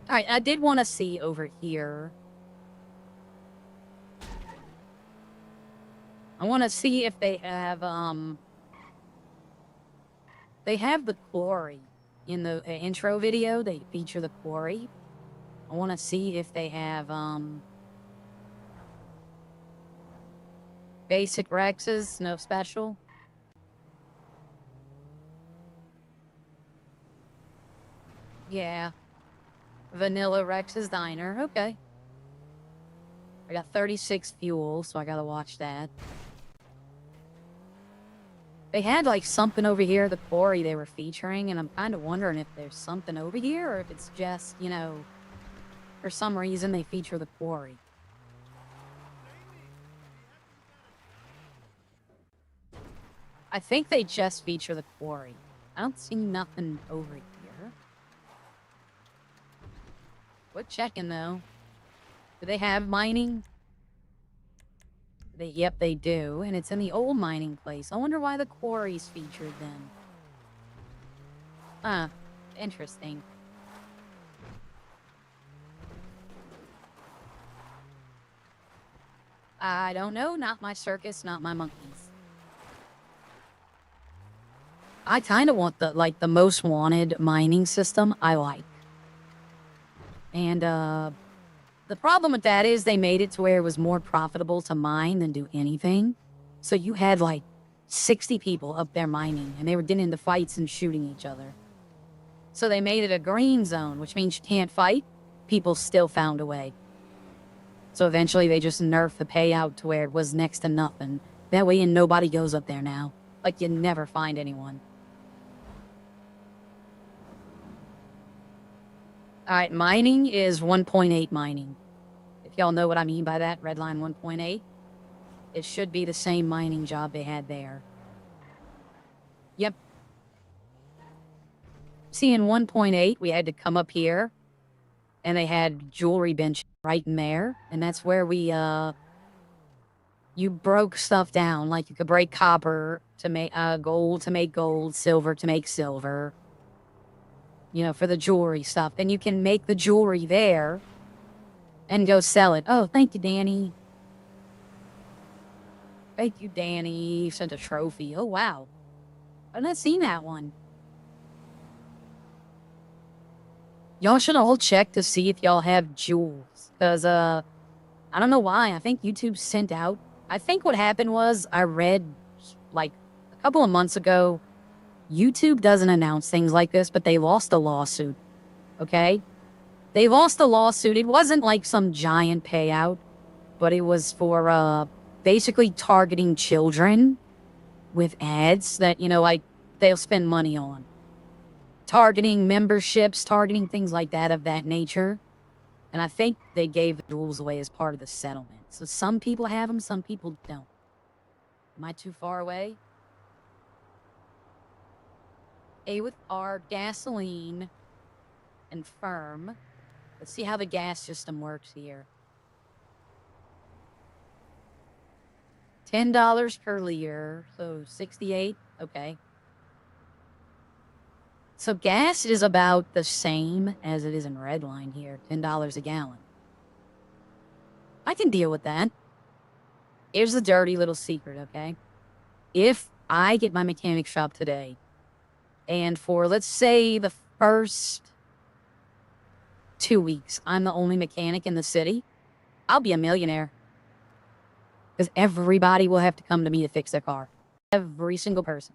All right, I did want to see over here. I want to see if they have, they have the quarry. In the intro video, they feature the quarry. I want to see if they have, basic Rexes, no special. Yeah. Vanilla Rex's Diner, okay. I got 36 fuel, so I gotta watch that. They had, like, something over here, the quarry they were featuring, and I'm kind of wondering if there's something over here, or if it's just, you know, for some reason they feature the quarry. I think they just feature the quarry. I don't see nothing over here. We're checking, though. Do they have mining? Yep, they do, and it's in the old mining place. I wonder why the quarry's featured then. Huh. Interesting. I don't know. Not my circus, not my monkeys. I kind of want the most wanted mining system I like. And, the problem with that is they made it to where it was more profitable to mine than do anything. So you had, like, 60 people up there mining, and they were getting into fights and shooting each other. So they made it a green zone, which means you can't fight. People still found a way. So eventually they just nerfed the payout to where it was next to nothing. That way nobody goes up there now. Like, you never find anyone. Alright, mining is 1.8 mining. If y'all know what I mean by that, Redline 1.8. It should be the same mining job they had there. Yep. See, in 1.8, we had to come up here. And they had jewelry bench right in there. And that's where we, you broke stuff down. Like, you could break copper to make, gold to make gold, silver to make silver. You know, for the jewelry stuff. And you can make the jewelry there and go sell it. Oh, thank you, Danny. Thank you, Danny. You sent a trophy. Oh, wow. I've not seen that one. Y'all should all check to see if y'all have jewels. Because, I don't know why. I think YouTube sent out. I think what happened was I read, like, a couple of months ago, YouTube doesn't announce things like this, but they lost a lawsuit. Okay? They lost a lawsuit. It wasn't like some giant payout, but it was for, basically targeting children with ads that, you know, like, they'll spend money on. Targeting memberships, targeting things like that of that nature. And I think they gave the rules away as part of the settlement. So some people have them, some people don't. Am I too far away? A with R, gasoline, and firm. Let's see how the gas system works here. $10 per liter, so 68, okay. So gas is about the same as it is in Redline here, $10 a gallon. I can deal with that. Here's the dirty little secret, okay? If I get my mechanic shop today, and for, let's say, the first 2 weeks, I'm the only mechanic in the city, I'll be a millionaire. Because everybody will have to come to me to fix their car. Every single person.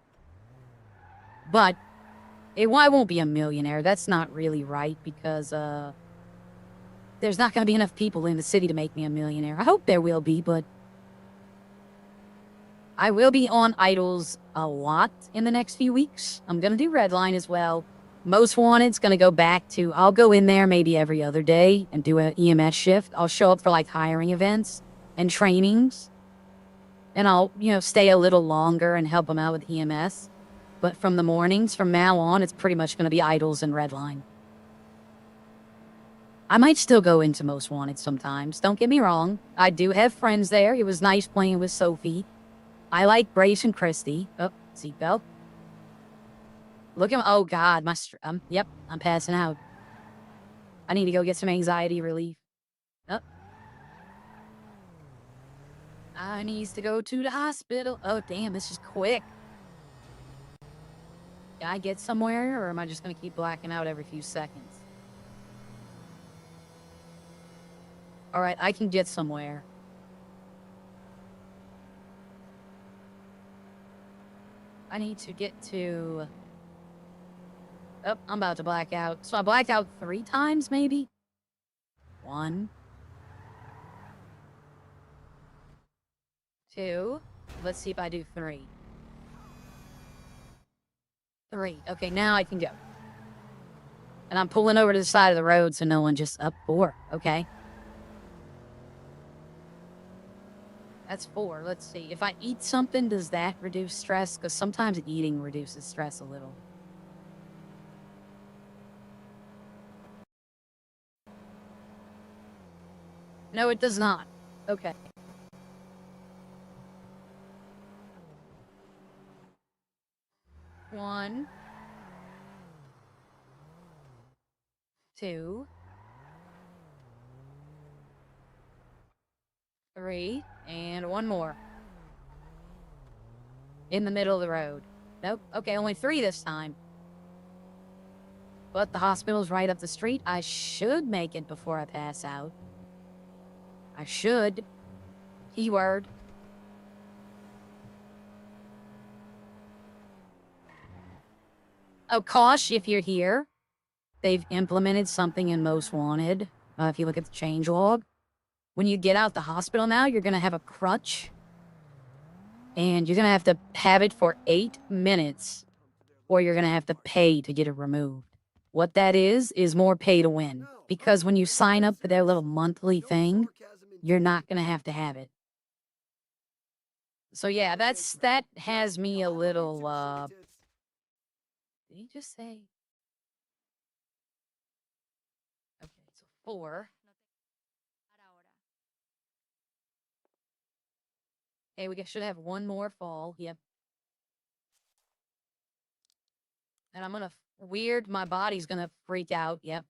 But I won't be a millionaire. That's not really right because, there's not going to be enough people in the city to make me a millionaire. I hope there will be, but I will be on Idols a lot in the next few weeks. I'm going to do Redline as well. Most Wanted's going to go back to, I'll go in there maybe every other day and do an EMS shift. I'll show up for, like, hiring events and trainings. And I'll, you know, stay a little longer and help them out with EMS. But from the mornings, from now on, it's pretty much going to be Idols and Redline. I might still go into Most Wanted sometimes. Don't get me wrong. I do have friends there. It was nice playing with Sophie. I like Brace and Christy. Oh, seatbelt. Look at, oh God, yep, I'm passing out. I need to go get some anxiety relief. Oh. I needs to go to the hospital. Oh, damn, this is quick. Can I get somewhere, or am I just gonna keep blacking out every few seconds? Alright, I can get somewhere. I need to get to... Oh, I'm about to black out. So I blacked out 3 times, maybe? 1. 2. Let's see if I do 3. 3. Okay, now I can go. And I'm pulling over to the side of the road so no one just... 4. Okay. That's 4. Let's see. If I eat something, does that reduce stress? Because sometimes eating reduces stress a little. No, it does not. Okay. One. 2. 3. And 1 more. In the middle of the road. Nope. Okay, only 3 this time. But the hospital's right up the street. I should make it before I pass out. I should. Keyword. Oh, Kosh, if you're here, they've implemented something in Most Wanted. If you look at the changelog, when you get out the hospital now, you're going to have a crutch. And you're going to have it for 8 minutes, or you're going to have to pay to get it removed. What that is more pay to win. Because when you sign up for their little monthly thing, you're not going to have it. So yeah, that has me a little, did he just say? Okay, so 4. Hey, we should have one more fall. Yep. And I'm gonna my body's gonna freak out. Yep.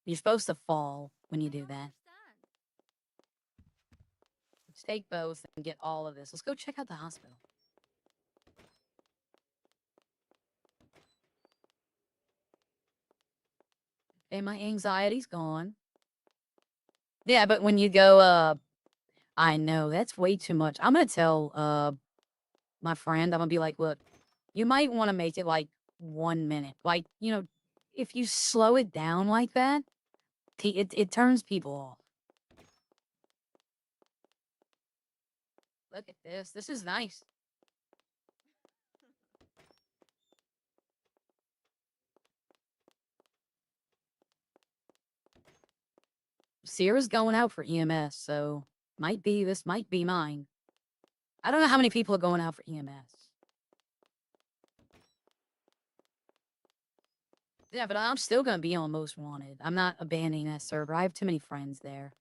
You're supposed to fall when you do that. Let's take both and get all of this. Let's go check out the hospital. Okay, my anxiety's gone. Yeah, but when you go, I know, that's way too much. I'm gonna tell, my friend, I'm gonna be like, look, you might want to make it like 1 minute. Like, if you slow it down like that, it turns people off. Look at this. This is nice. Sierra's going out for EMS, so this might be mine. I don't know how many people are going out for EMS. Yeah, but I'm still gonna be on Most Wanted. I'm not abandoning that server. I have too many friends there.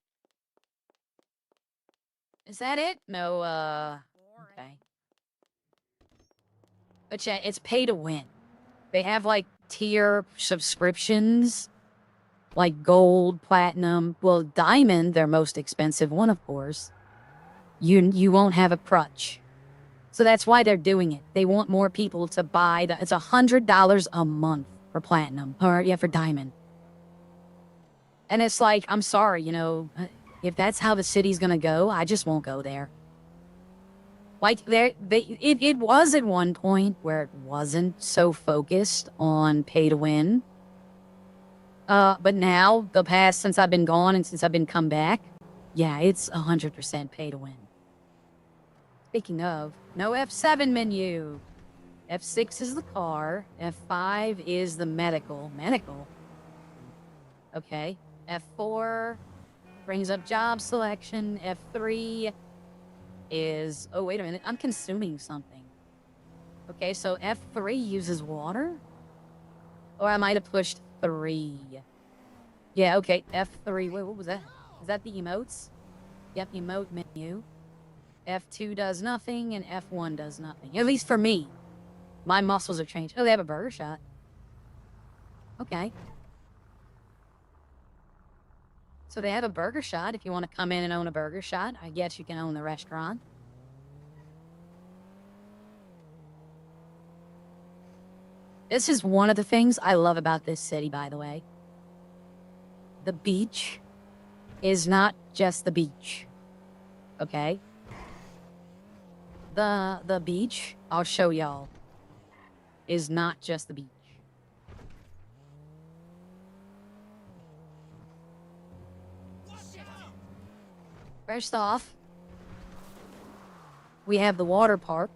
Is that it? No, okay. But yeah, it's pay to win. They have like tier subscriptions, like gold, platinum, well, diamond, their most expensive one, of course. You won't have a crutch. So that's why they're doing it. They want more people to buy it's $100 a month for platinum, or yeah, for diamond. And it's like, I'm sorry, if that's how the city's gonna go, I just won't go there. Like it was at one point where it wasn't so focused on pay to win. But now, since I've been gone and since I've been come back, yeah, it's 100% pay to win. Speaking of, no F7 menu. F6 is the car. F5 is the medical. Medical? Okay. F4 brings up job selection. F3 is... Oh, wait a minute. I'm consuming something. Okay, so F3 uses water? Or I might have pushed 3. Yeah, okay. F3. Wait, what was that? Is that the emotes? Yep, emote menu. F2 does nothing, and F1 does nothing. At least for me. My muscles have changed. Oh, they have a burger shot. Okay. So they have a burger shot. If you want to come in and own a burger shot, I guess you can own the restaurant. This is one of the things I love about this city, by the way. The beach is not just the beach. Okay? The beach, I'll show y'all, is not just the beach. First off, we have the water park.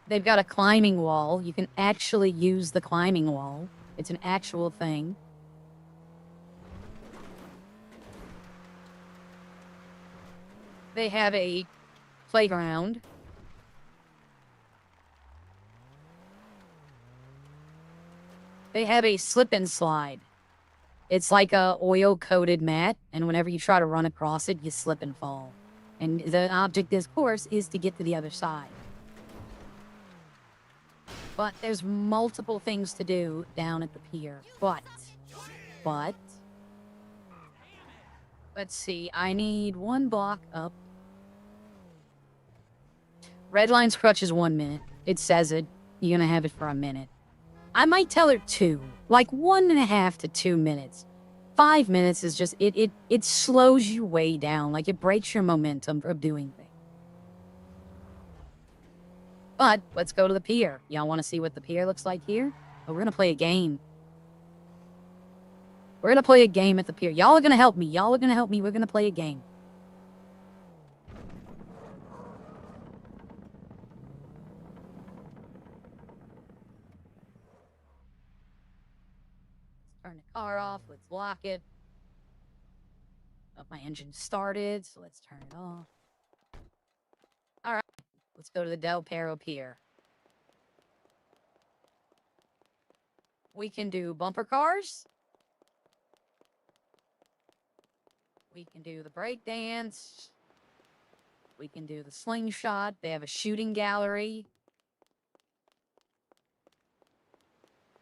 They've got a climbing wall. You can actually use the climbing wall. It's an actual thing. They have a playground. They have a slip and slide. It's like a oil-coated mat, and whenever you try to run across it, you slip and fall. And the object of this course is to get to the other side. But there's multiple things to do down at the pier. But, let's see, I need 1 block up. Redline's crutch is 1 minute. It says it. You're gonna have it for a minute. I might tell her 2. like 1.5 to 2 minutes. 5 minutes is just, it slows you way down. Like, it breaks your momentum of doing things. But let's go to the pier. Y'all want to see what the pier looks like here? Oh, we're going to play a game. We're going to play a game at the pier. Y'all are going to help me. Y'all are going to help me. We're going to play a game. Turn the car off. Let's lock it. Oh, my engine started, so let's turn it off. All right. Let's go to the Del Perro Pier. We can do bumper cars. We can do the break dance. We can do the slingshot. They have a shooting gallery.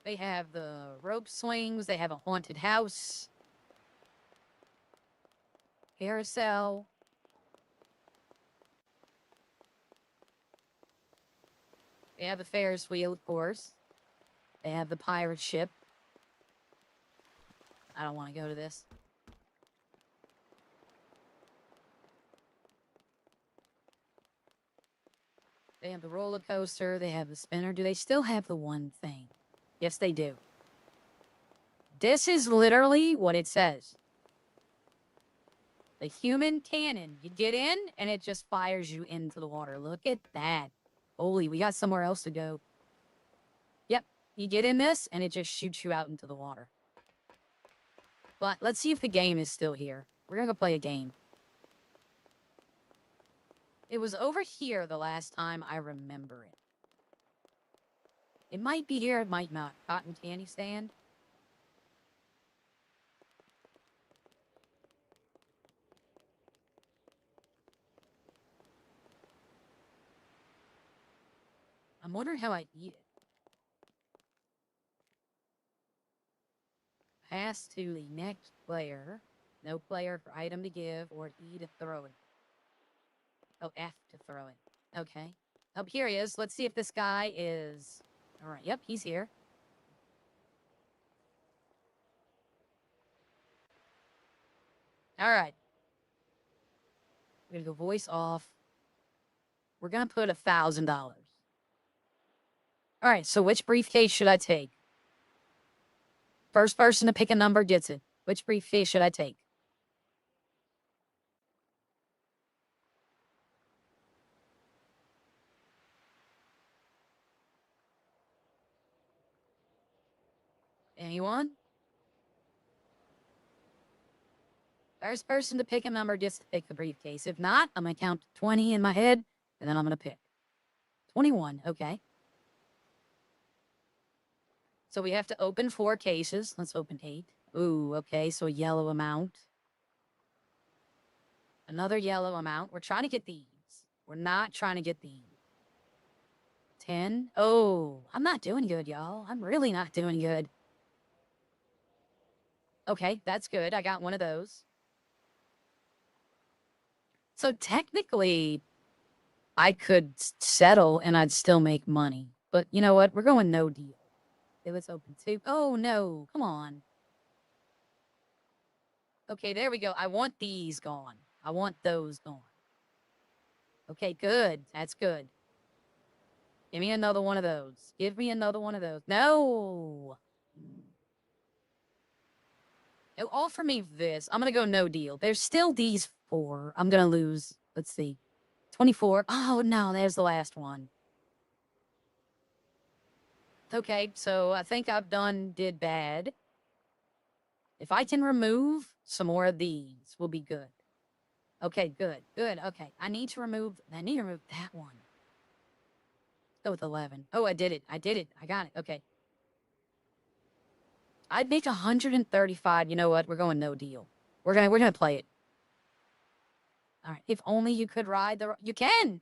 They have the rope swings. They have a haunted house. Carousel. They have the Ferris wheel, of course. They have the pirate ship. I don't want to go to this. They have the roller coaster. They have the spinner. Do they still have the one thing? Yes, they do. This is literally what it says. The human cannon. You get in, and it just fires you into the water. Look at that. Holy, we got somewhere else to go. Yep, you get in this, and it just shoots you out into the water. But let's see if the game is still here. We're going to go play a game. It was over here the last time I remember it. It might be here, it might not. Cotton candy stand. I'm wondering how I eat it. Pass to the next player. No player for item to give, or E to throw it. Oh, F to throw it. Okay. Oh, here he is. Let's see if this guy is... All right, yep, he's here. All right. We're going to go voice off. We're going to put $1,000. All right, so which briefcase should I take? First person to pick a number gets it. Which briefcase should I take? Anyone? First person to pick a number gets to pick the briefcase. If not, I'm going to count 20 in my head, and then I'm going to pick. 21, okay. So we have to open 4 cases. Let's open 8. Ooh, okay, so a yellow amount. Another yellow amount. We're trying to get these. We're not trying to get these. 10. Oh, I'm not doing good, y'all. I'm really not doing good. Okay, that's good. I got one of those. So technically, I could settle and I'd still make money. But you know what? We're going no deal. Okay, let's open 2. Oh, no. Come on. Okay, there we go. I want these gone. I want those gone. Okay, good. That's good. Give me another one of those. Give me another one of those. No! Oh, offer me this. I'm gonna go no deal. There's still these 4. I'm gonna lose. Let's see. 24. Oh, no, there's the last one. Okay, so I think I've did bad. If I can remove some more of these, we'll be good. Okay, good, good. Okay, I need to remove that one. Go with 11. Oh, I did it. I got it. Okay. I'd make 135. You know what? We're going no deal. We're gonna play it. All right. If only you could ride you can.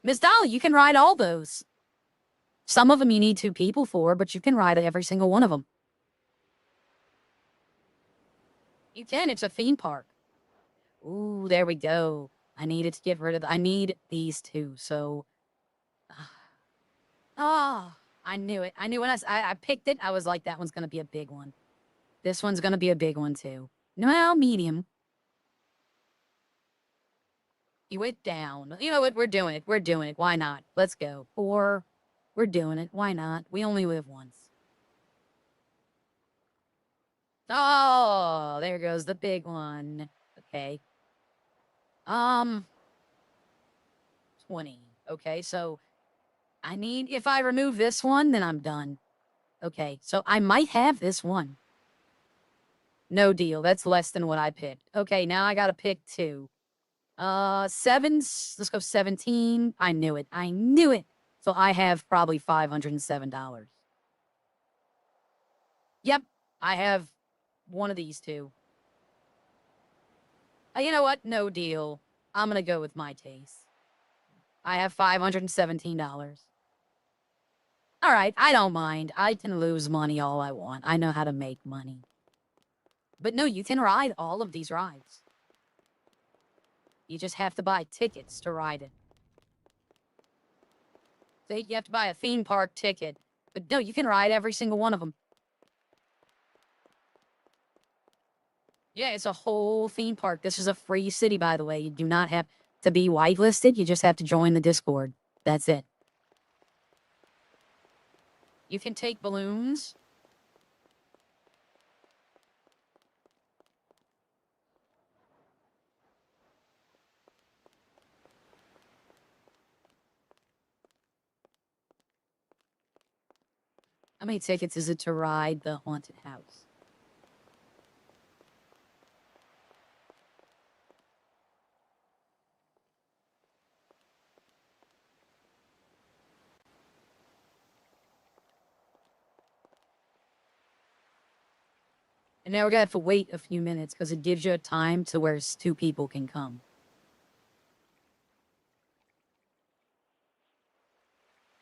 Miss Dolly, you can ride all those. Some of them you need 2 people for, but you can ride every single one of them. You can. It's a theme park. Ooh, there we go. I needed to get rid of I need these 2, so... Ah. I knew it. I knew when I picked it, I was like, that one's going to be a big one. This one's going to be a big one, too. Well, medium. You went down. You know what? We're doing it. We're doing it. Why not? Let's go. 4. We're doing it. Why not? We only live once. Oh, there goes the big one. Okay. 20. Okay, so I need, if I remove this one, then I'm done. Okay, so I might have this one. No deal. That's less than what I picked. Okay, now I gotta pick 2. 7. Let's go 17. I knew it. I knew it. So I have probably $507. Yep, I have one of these 2. You know what? No deal. I'm gonna go with my taste. I have $517. All right, I don't mind. I can lose money all I want. I know how to make money. But no, you can ride all of these rides. You just have to buy tickets to ride it. So you have to buy a theme park ticket. But no, you can ride every single one of them. Yeah, it's a whole theme park. This is a free city, by the way. You do not have to be whitelisted. You just have to join the Discord. That's it. You can take balloons. How many tickets is it to ride the haunted house? And now we're gonna have to wait a few minutes because it gives you a time to where 2 people can come.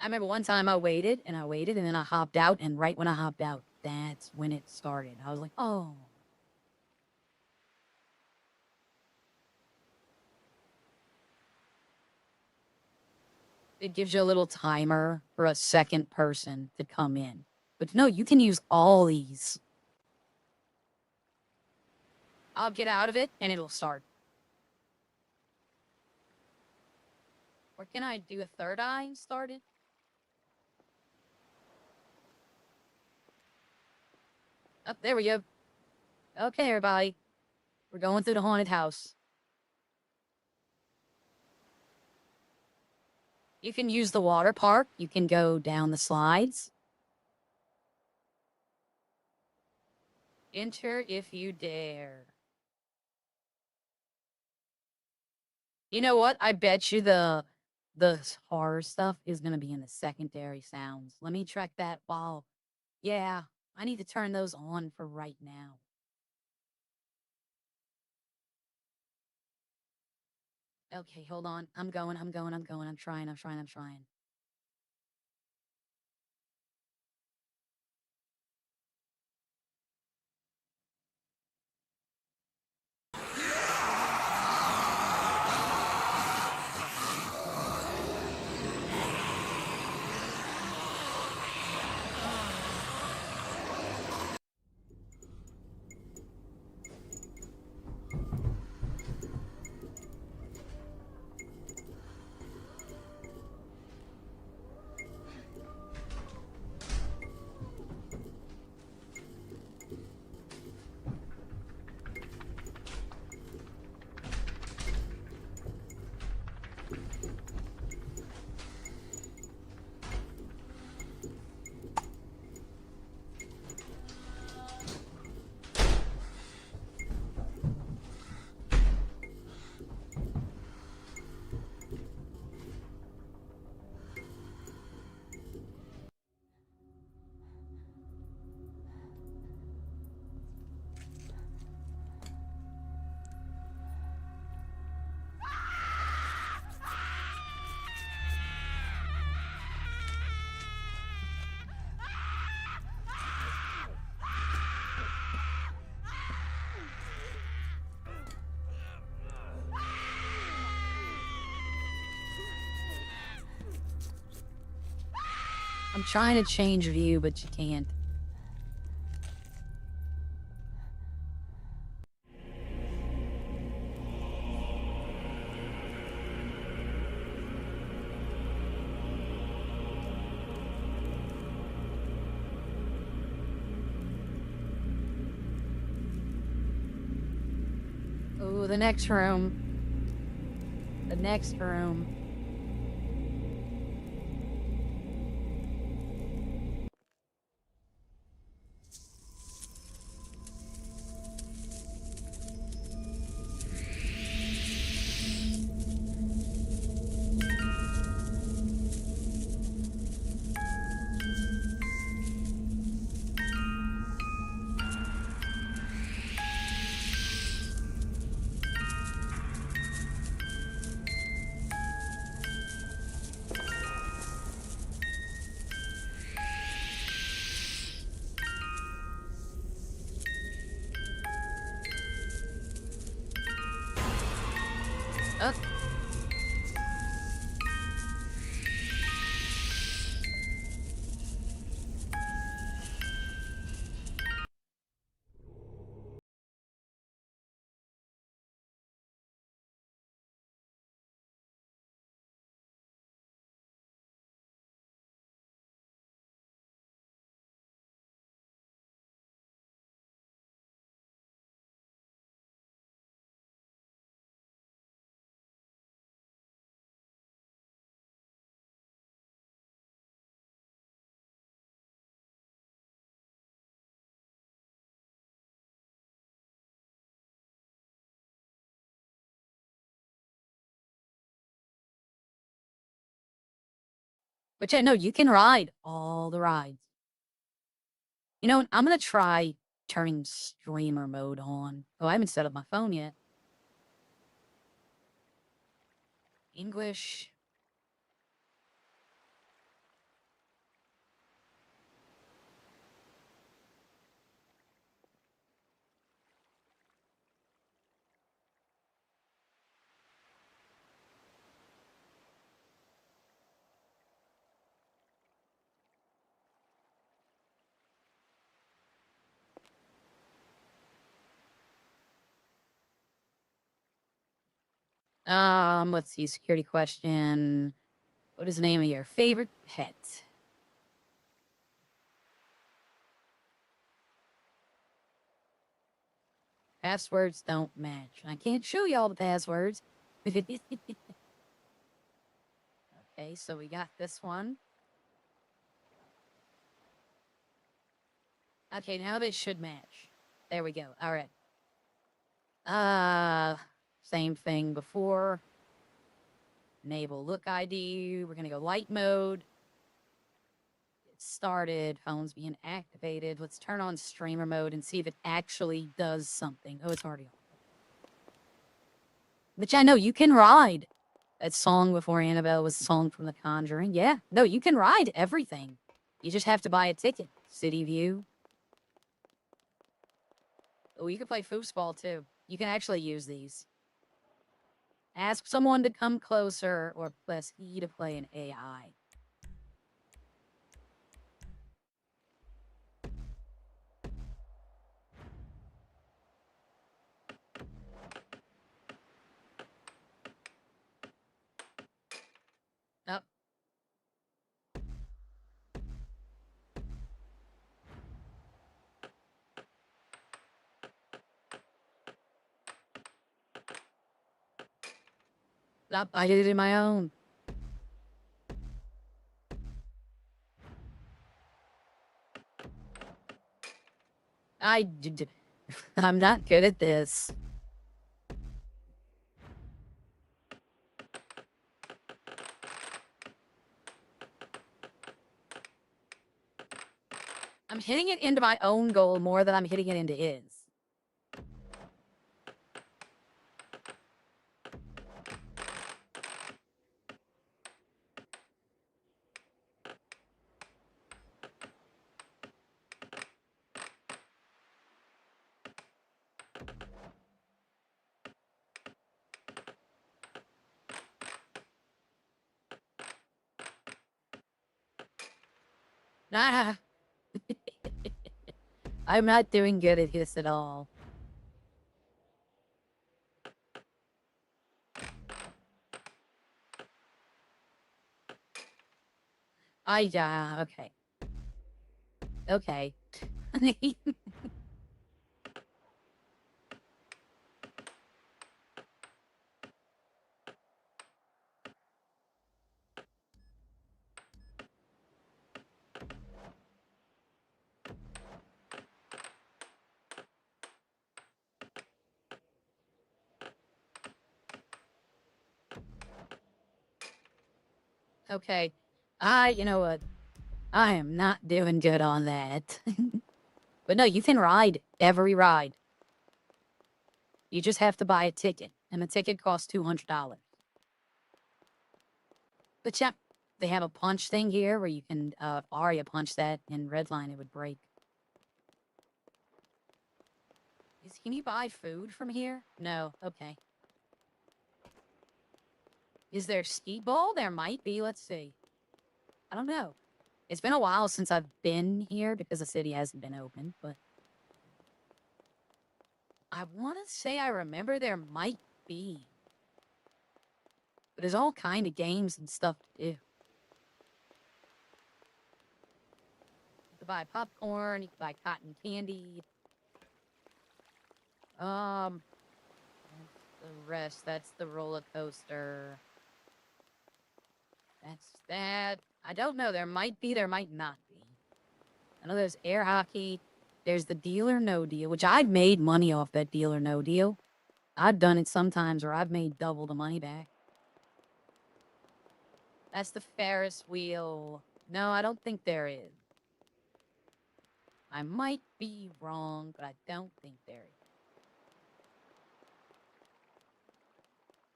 I remember one time I waited, and then I hopped out, and right when I hopped out, that's when it started. I was like, oh. It gives you a little timer for a second person to come in. But no, you can use all these. I'll get out of it, and it'll start. Or can I do a third eye started? Oh, there we go. Okay, everybody. We're going through the haunted house. You can use the water park. You can go down the slides. Enter if you dare. You know what? I bet you the horror stuff is going to be in the secondary sounds. Let me track that while... Yeah, I need to turn those on for right now. Okay, hold on. I'm going. I'm trying. I'm trying to change view, but you can't. Oh, the next room. The next room. Oh. But yeah, no, you can ride all the rides. You know, I'm gonna try turning streamer mode on. Oh, I haven't set up my phone yet. English. Let's see. Security question. What is the name of your favorite pet? Passwords don't match. I can't show you all the passwords. Okay, so we got this one. Okay, now this should match. There we go. All right. Same thing before. Enable look ID. We're gonna go light mode. Get started. Phone's being activated. Let's turn on streamer mode and see if it actually does something. Oh, it's already on. But yeah, no, you can ride. That song before Annabelle was a song from The Conjuring. Yeah, no, you can ride everything. You just have to buy a ticket. City View. Oh, you can play foosball too. You can actually use these. Ask someone to come closer or press E to play an AI. Oh. Nope, I did it in my own. I'm not good at this. I'm hitting it into my own goal more than I'm hitting it into his. Nah. I'm not doing good at this at all. Okay. Okay. Okay. You know what? I am not doing good on that. But no, you can ride every ride. You just have to buy a ticket, and the ticket costs $200. But yeah, they have a punch thing here where you can Aria punch that in Redline, it would break. Can you buy food from here? No. Okay. Is there ski ball? There might be. Let's see. I don't know. It's been a while since I've been here because the city hasn't been open, but I want to say I remember there might be. But there's all kind of games and stuff to do. You can buy popcorn, you can buy cotton candy. That's the rest. That's the roller coaster. That's that. I don't know. There might be, there might not be. I know there's air hockey. There's the Deal or No Deal, which I've made money off that Deal or No Deal. I've done it sometimes where I've made double the money back. That's the Ferris wheel. No, I don't think there is. I might be wrong, but I don't think there is.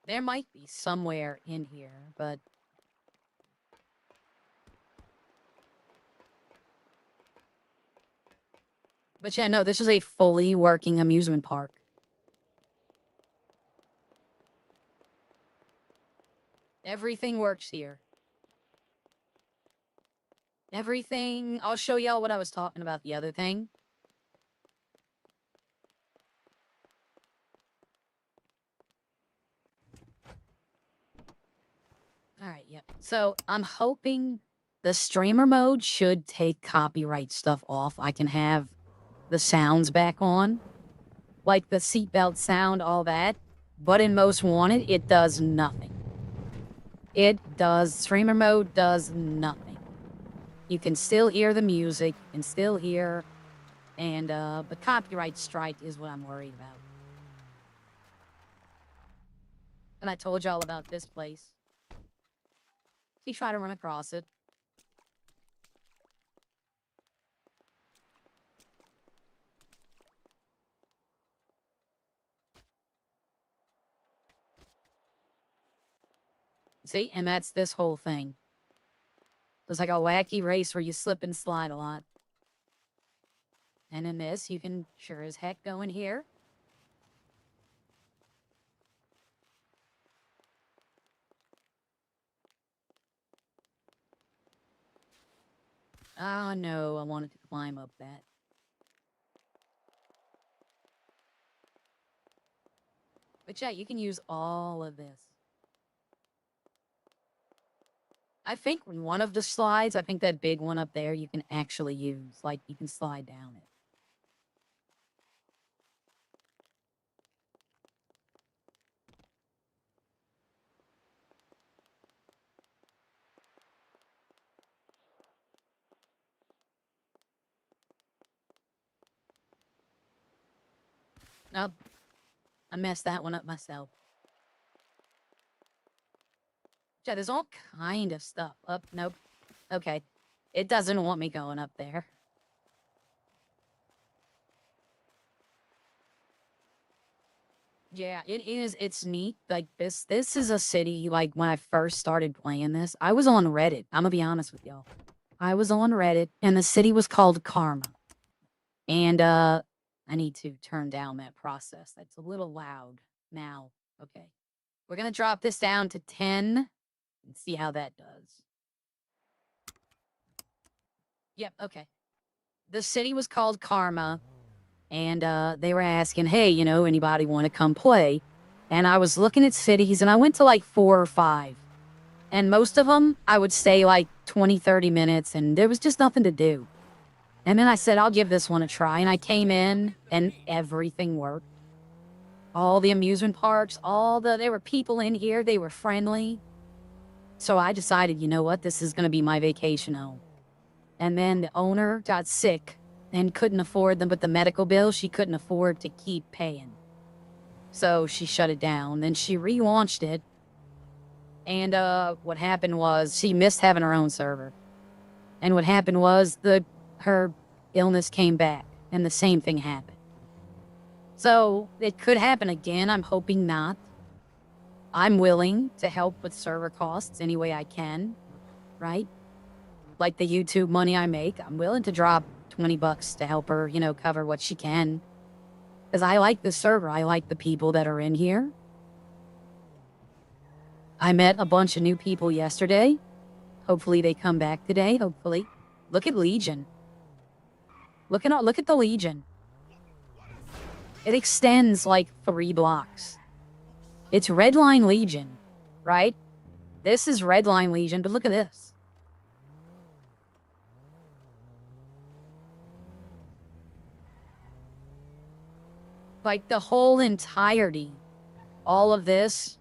There might be somewhere in here, but... But yeah, no, this is a fully working amusement park. Everything works here. Everything. I'll show y'all what I was talking about the other thing. All right, yep. So I'm hoping the streamer mode should take copyright stuff off. I can have the sounds back on, like the seatbelt sound, all that. But in Most Wanted, it does nothing. Streamer mode does nothing. You can still hear the music, you can still hear, and the copyright strike is what I'm worried about. And I told y'all about this place. He tried to run across it. See, and that's this whole thing. There's like a wacky race where you slip and slide a lot. And in this, you can sure as heck go in here. Oh no, I wanted to climb up that. But yeah, you can use all of this. I think one of the slides, I think that big one up there, you can actually use. Like, you can slide down it. Nope. I messed that one up myself. Yeah, there's all kind of stuff. Up, nope. Okay. It doesn't want me going up there. Yeah, it is. It's neat. Like this is a city, like when I first started playing this, I was on Reddit. I'm gonna be honest with y'all. I was on Reddit and the city was called Karma. And I need to turn down that process. That's a little loud now. Okay. We're gonna drop this down to 10 and see how that does. Yep, okay. The city was called Karma, and they were asking, hey, you know, anybody want to come play? And I was looking at cities, and I went to like 4 or 5. And most of them, I would stay like 20, 30 minutes, and there was just nothing to do. And then I said, I'll give this one a try. And I came in, and everything worked. All the amusement parks, there were people in here, they were friendly. So I decided, you know what, this is going to be my vacation home. And then the owner got sick and couldn't afford them, but the medical bill she couldn't afford to keep paying. So she shut it down. Then she relaunched it. And what happened was she missed having her own server. And what happened was her illness came back, and the same thing happened. So it could happen again. I'm hoping not. I'm willing to help with server costs any way I can, right? Like the YouTube money I make, I'm willing to drop $20 to help her, you know, cover what she can. Because I like the server. I like the people that are in here. I met a bunch of new people yesterday. Hopefully they come back today, hopefully. Look at Legion. Look at the Legion. It extends like 3 blocks. It's Redline Legion, right? This is Redline Legion, but look at this. Like the whole entirety, all of this.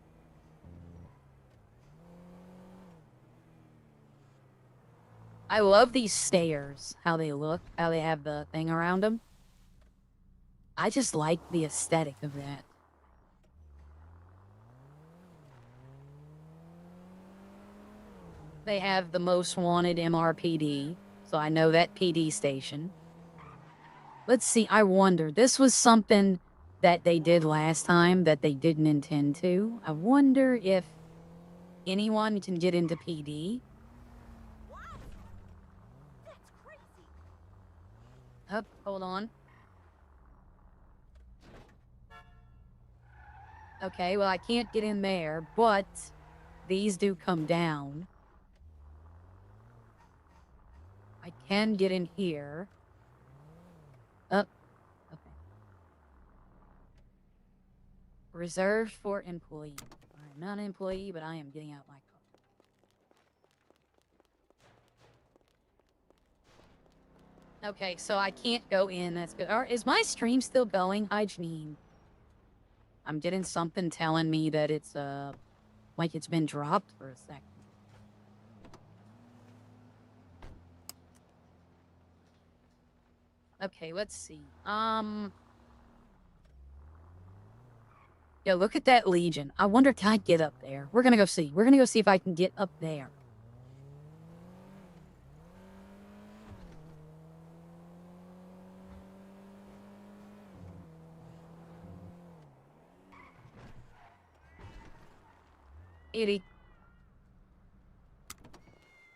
I love these stairs, how they look, how they have the thing around them. I just like the aesthetic of that. They have the most wanted MRPD, so I know that PD station. Let's see, I wonder, this was something that they did last time that they didn't intend to. I wonder if anyone can get into PD. Wow! That's crazy! Oh, hold on. Okay, well, I can't get in there, but these do come down. I can get in here. Okay. Reserved for employee. I'm not an employee, but I am getting out my car. Okay, so I can't go in. That's good. Is my stream still going? Hi, Janine. I'm getting something telling me that it's, like it's been dropped for a second. Okay, let's see. Yeah, look at that Legion. I wonder if I get up there. We're gonna go see. We're gonna go see if I can get up there.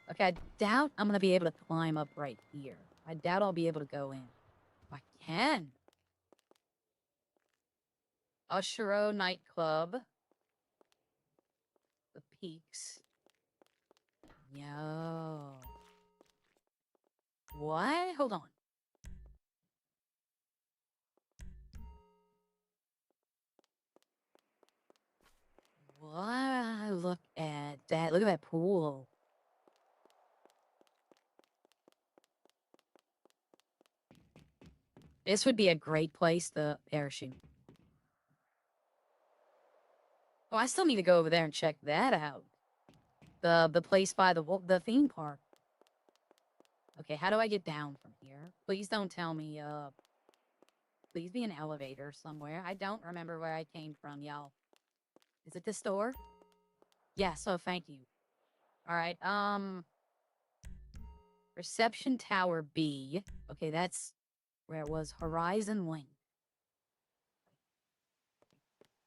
Okay, I doubt I'm gonna be able to climb up right here. I doubt I'll be able to go in. I can. Ushero nightclub. The Peaks. Yo. What? Hold on. What? Look at that. Look at that pool. This would be a great place to parachute. Oh, I still need to go over there and check that out. The place by the theme park. Okay, how do I get down from here? Please don't tell me, please be an elevator somewhere. I don't remember where I came from, y'all. Is it this door? Yeah, so thank you. Alright, Reception Tower B. Okay, that's where it was. Horizon Link.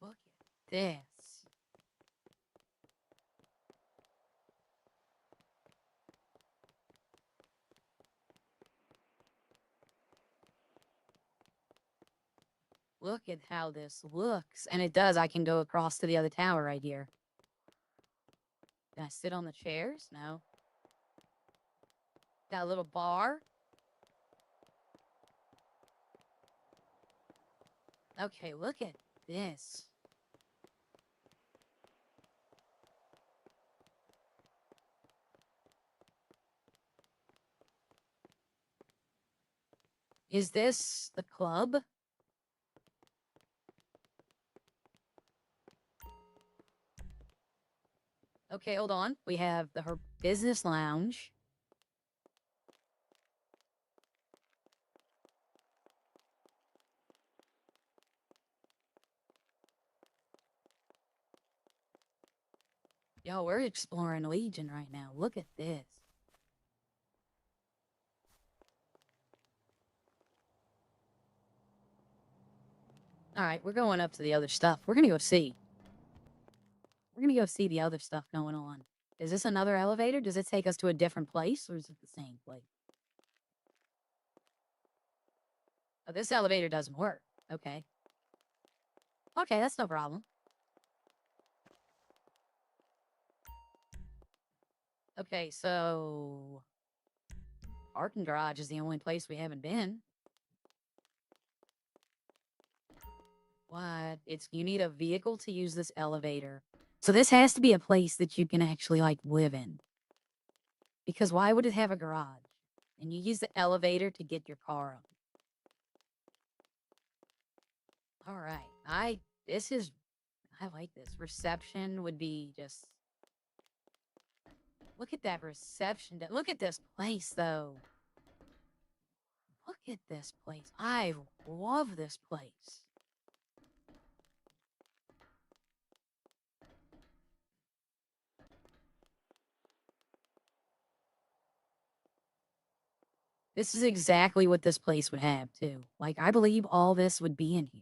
Look at this. Look at how this looks. And it does. I can go across to the other tower right here. Can I sit on the chairs? No. Got a little bar. Okay, look at this. Is this the club? Okay, hold on. We have her business lounge. Yo, we're exploring Legion right now. Look at this. All right, we're going up to the other stuff. We're going to go see. We're going to go see the other stuff going on. Is this another elevator? Does it take us to a different place, or is it the same place? Oh, this elevator doesn't work. Okay. Okay, that's no problem. Okay, so... Parking garage is the only place we haven't been. What? You need a vehicle to use this elevator. So this has to be a place that you can actually, like, live in. Because why would it have a garage? And you use the elevator to get your car up. All right. I like this. Reception would be just... Look at that reception. Look at this place, though. Look at this place. I love this place. This is exactly what this place would have, too. Like, I believe all this would be in here.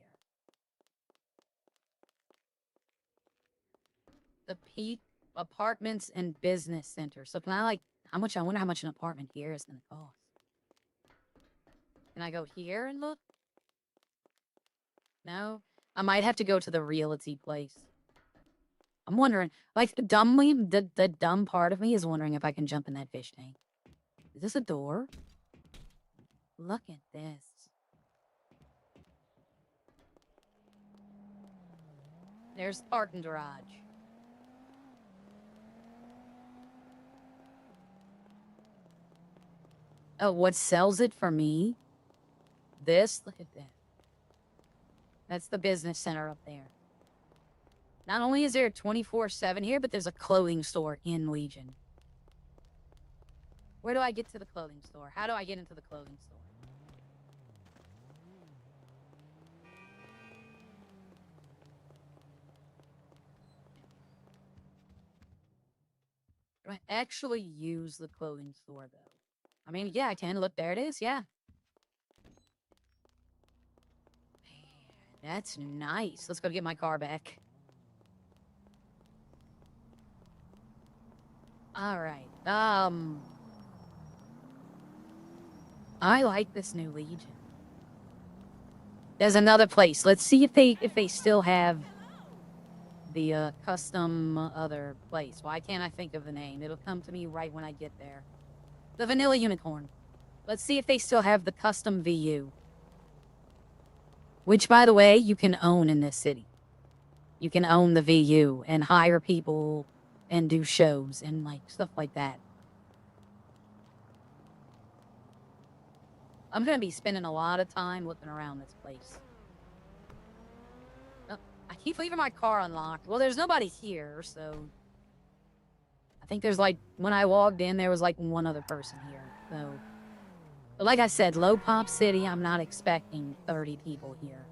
The Peak Apartments and Business Center. So can I, like, I wonder how much an apartment here is going to cost. Can I go here and look? No? I might have to go to the realty place. I'm wondering, like, the dumb part of me is wondering if I can jump in that fish tank. Is this a door? Look at this. There's parking garage. Oh, what sells it for me? This? Look at that. That's the business center up there. Not only is there a 24/7 here, but there's a clothing store in Legion. Where do I get to the clothing store? How do I get into the clothing store? Do I actually use the clothing store, though? I mean, yeah, I can. Look, there it is. Yeah. Man, that's nice. Let's go get my car back. All right. I like this new Legion. There's another place. Let's see if they still have the custom other place. Why can't I think of the name? It'll come to me right when I get there. The Vanilla Unicorn. Let's see if they still have the custom VU. Which, by the way, you can own in this city. You can own the VU and hire people and do shows and, like, stuff like that. I'm gonna be spending a lot of time looking around this place. Oh, I keep leaving my car unlocked. Well, there's nobody here, so... I think there's, like, when I logged in, there was, like, one other person here, so... But like I said, Low Pop City, I'm not expecting 30 people here.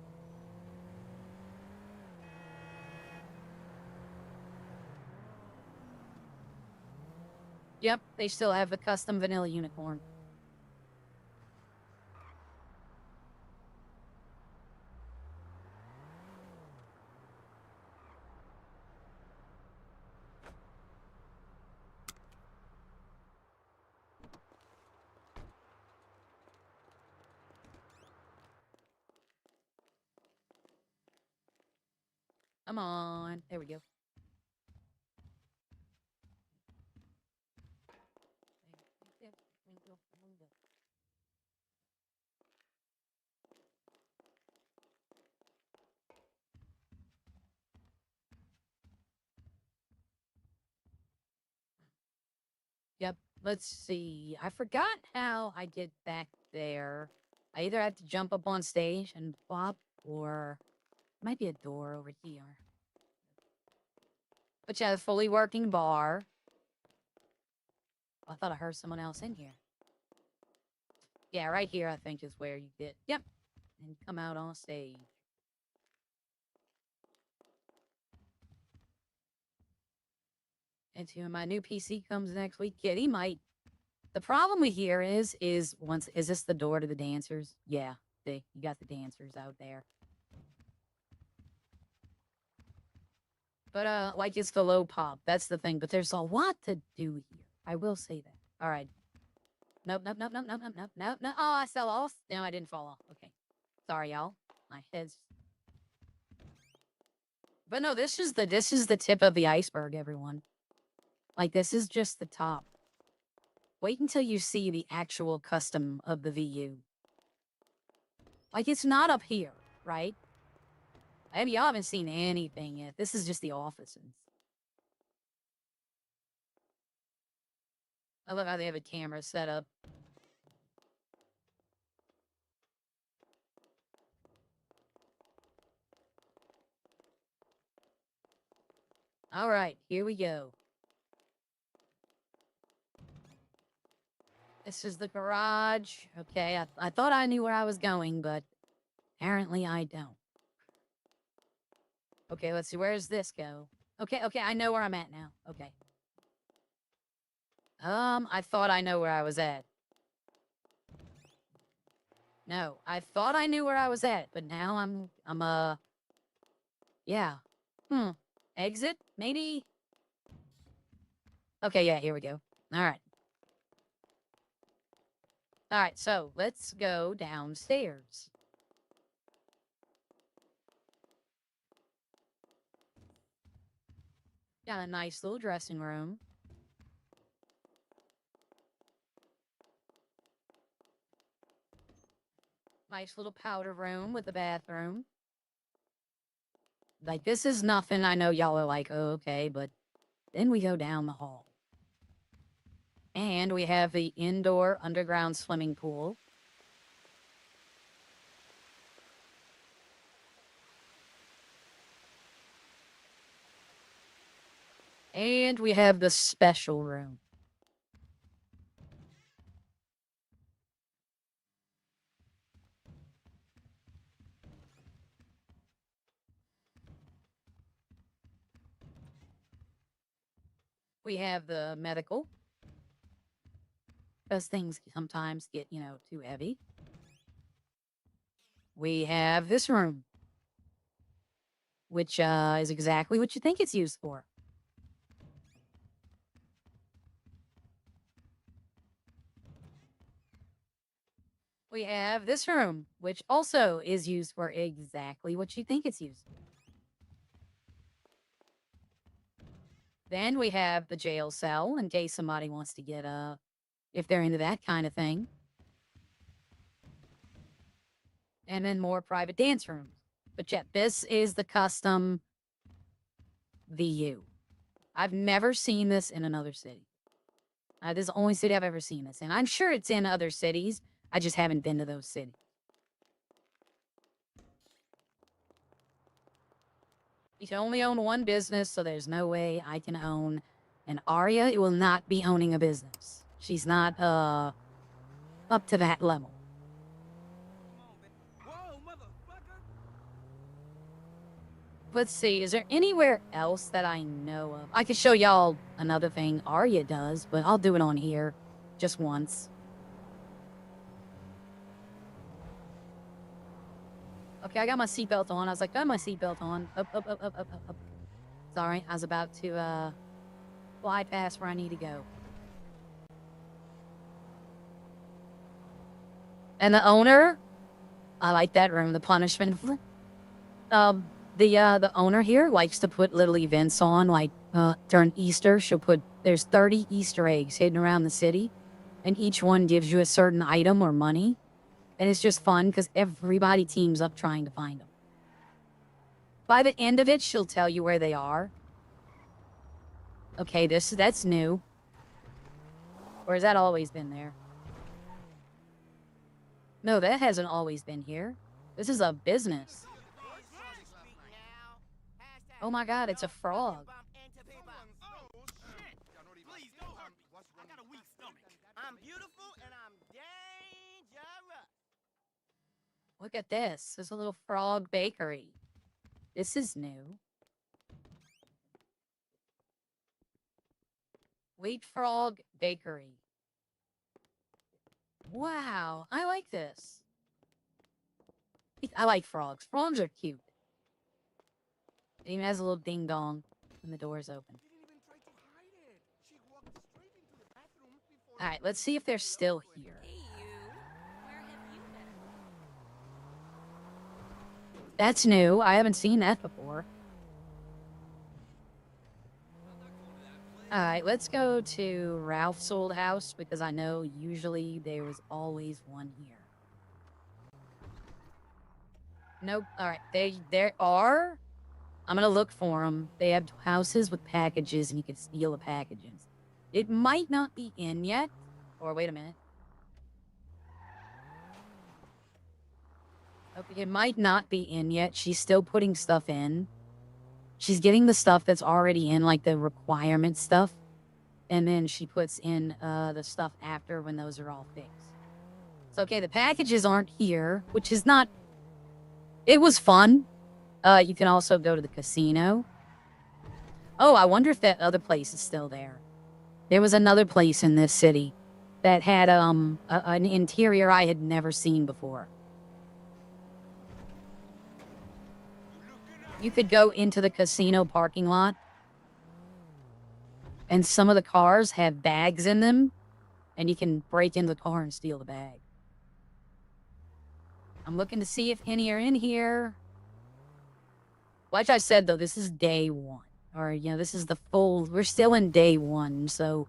Yep, they still have the custom Vanilla Unicorn. Come on. There we go. Let's see. I forgot how I get back there. I either have to jump up on stage and bop, or might be a door over here. But yeah, a fully working bar. I thought I heard someone else in here. Yeah, right here, I think, is where you get. Yep. And come out on stage. And my new PC comes next week. Kitty might. The problem we hear is once is this the door to the dancers? Yeah, you got the dancers out there. But like it's the low pop. That's the thing. But there's a lot to do here. I will say that. All right. Nope. No. Oh, I fell off. No, I didn't fall off. Okay. Sorry, y'all. My head's. But no, this is the tip of the iceberg, everyone. Like this is just the top. Wait until you see the actual custom of the VU. Like it's not up here, right? I mean, y'all haven't seen anything yet. This is just the offices. I love how they have a camera set up. All right, here we go. This is the garage. Okay, I thought I knew where I was going, but apparently I don't. Okay, let's see. Where does this go? Okay, I know where I'm at now. Okay. I thought I know where I was at. No, I thought I knew where I was at, but now yeah. Exit? Maybe? Okay, yeah, here we go. All right. All right, so let's go downstairs. Got a nice little dressing room. Nice little powder room with a bathroom. Like, this is nothing. I know y'all are like, oh, okay, but then we go down the hall. And we have the indoor underground swimming pool. And we have the special room. We have the medical. Those things sometimes get, too heavy. We have this room, which is exactly what you think it's used for. We have this room, which also is used for exactly what you think it's used for. Then we have the jail cell, in case somebody wants to get, if they're into that kind of thing. And then more private dance rooms. But yeah, this is the custom VU. I've never seen this in another city. This is the only city I've ever seen this in. I'm sure it's in other cities. I just haven't been to those cities. You can only own one business, so there's no way I can own. And Arya will not be owning a business. She's not, up to that level. Whoa, motherfucker! Let's see, is there anywhere else that I know of? I could show y'all another thing Arya does, but I'll do it on here just once. Okay, I got my seatbelt on. I was like, got my seatbelt on. Up. Sorry, I was about to, fly past where I need to go. And the owner, I like that room, the punishment. The owner here likes to put little events on, like, during Easter, there's 30 Easter eggs hidden around the city, and each one gives you a certain item or money. And it's just fun because everybody teams up trying to find them. By the end of it, she'll tell you where they are. Okay, that's new. Or has that always been there? No, that hasn't always been here. This is a business. Oh my god, it's a frog. Please don't hurt me. I got a weak stomach. I'm beautiful and I'm dangerous. Look at this. There's a little frog bakery. This is new. Wheat Frog Bakery. Wow, I like this. I like frogs. Frogs are cute. It even has a little ding dong when the door's open. Alright, let's see if they're still here. Hey, you. Where have you been? That's new. I haven't seen that before. Alright, let's go to Ralph's old house because I know usually there was always one here. Nope. Alright, there are. I'm gonna look for them. They have houses with packages and you can steal the packages. It might not be in yet. Or wait a minute. Okay, it might not be in yet. She's still putting stuff in. She's getting the stuff that's already in, like the requirement stuff. And then she puts in the stuff after when those are all fixed. So, okay, the packages aren't here, which is not... It was fun. You can also go to the casino. Oh, I wonder if that other place is still there. There was another place in this city that had an interior I had never seen before. You could go into the casino parking lot, and some of the cars have bags in them, and you can break into the car and steal the bag. I'm looking to see if any are in here. Like I said, though, this is day one. Or, you know, this is the full... We're still in day one, so...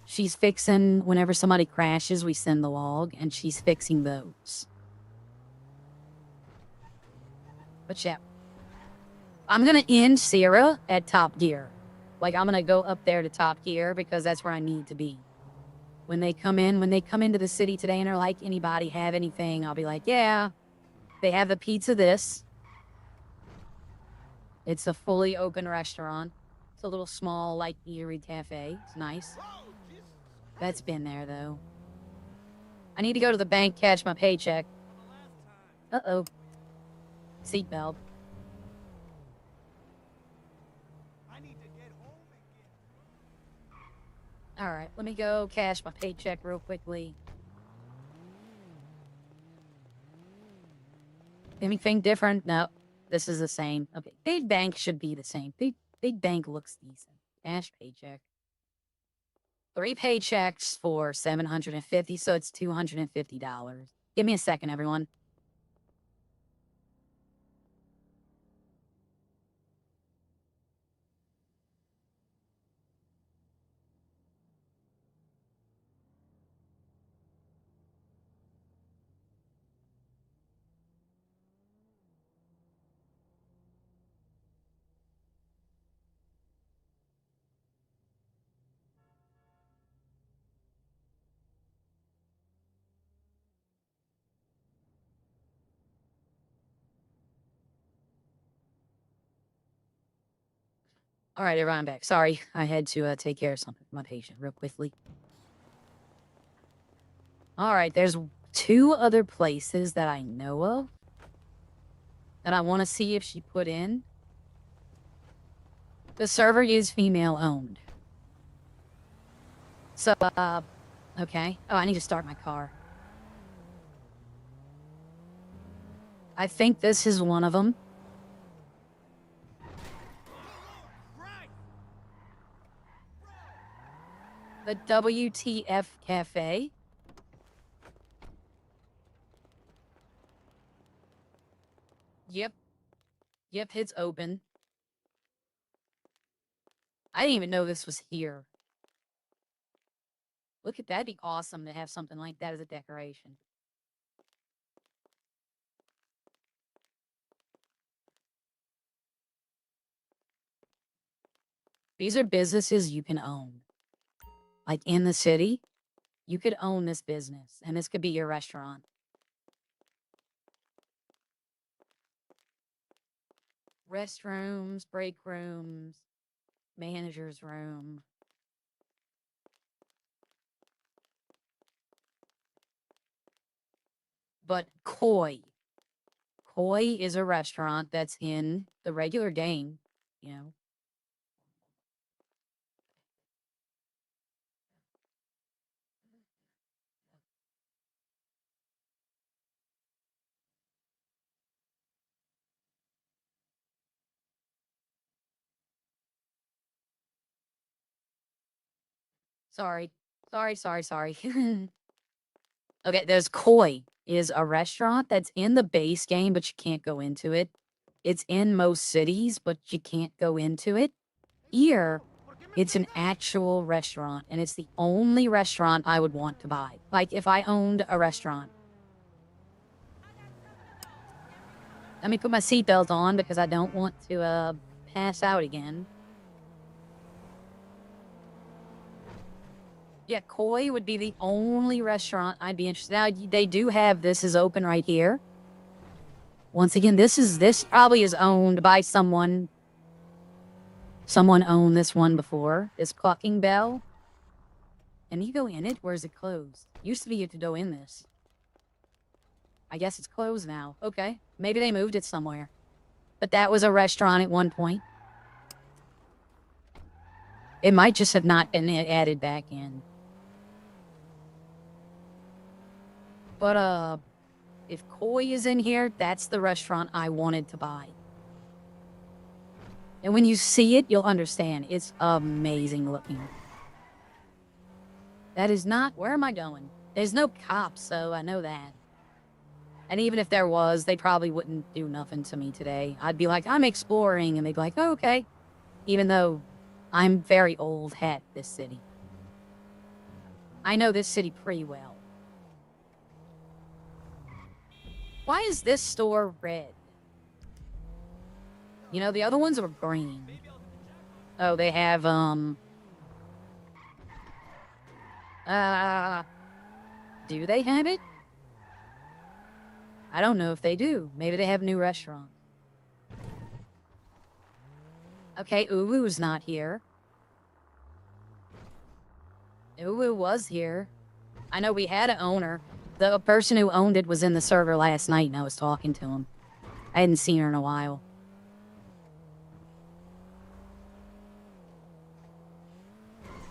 She's fixing... Whenever somebody crashes, we send the log, and she's fixing those. But yeah. I'm gonna end Sarah at top gear. Like, I'm gonna go up there to top gear, because that's where I need to be. When they come into the city today and are like, anybody have anything, I'll be like, yeah. They have the pizza this. It's a fully open restaurant. It's a little small, like, eerie cafe. It's nice. That's been there, though. I need to go to the bank, catch my paycheck. Uh-oh. Seatbelt. Alright, let me go cash my paycheck real quickly. Anything different? No. This is the same. Okay, Big Bank should be the same. Big Bank looks decent. Cash paycheck. 3 paychecks for $750, so it's $250. Give me a second, everyone. All right, everyone, I'm back. Sorry, I had to take care of something for my patient real quickly. All right, there's 2 other places that I know of that I want to see if she put in. The server is female-owned. So, okay. Oh, I need to start my car. I think this is one of them. The WTF Cafe. Yep. Yep, it's open. I didn't even know this was here. Look at that'd be awesome to have something like that as a decoration. These are businesses you can own. Like in the city. You could own this business, and this could be your restaurant. Restrooms, break rooms, manager's room. But Koi is a restaurant that's in the regular Dane, you know. Sorry. Okay, there's Koi is a restaurant that's in the base game, but you can't go into it. It's in most cities, but you can't go into it. Here, it's an actual restaurant, and it's the only restaurant I would want to buy. Like, if I owned a restaurant. Let me put my seatbelt on because I don't want to pass out again. Yeah, Koi would be the only restaurant I'd be interested in. Now, they do have this is open right here. Once again, this probably is owned by someone. Someone owned this one before. This clucking bell. And you go in it, or is it closed? Used to be you to go in this. I guess it's closed now. Okay. Maybe they moved it somewhere. But that was a restaurant at one point. It might just have not been added back in. But, if Koi is in here, that's the restaurant I wanted to buy. And when you see it, you'll understand. It's amazing looking. That is not... Where am I going? There's no cops, so I know that. And even if there was, they probably wouldn't do nothing to me today. I'd be like, I'm exploring, and they'd be like, oh, okay. Even though I'm very old at this city. I know this city pretty well. Why is this store red? You know, the other ones were green. Oh, they have, do they have it? I don't know if they do. Maybe they have new restaurants. Okay, Uwu's not here. Uwu was here. I know we had an owner. The person who owned it was in the server last night, and I was talking to him. I hadn't seen her in a while.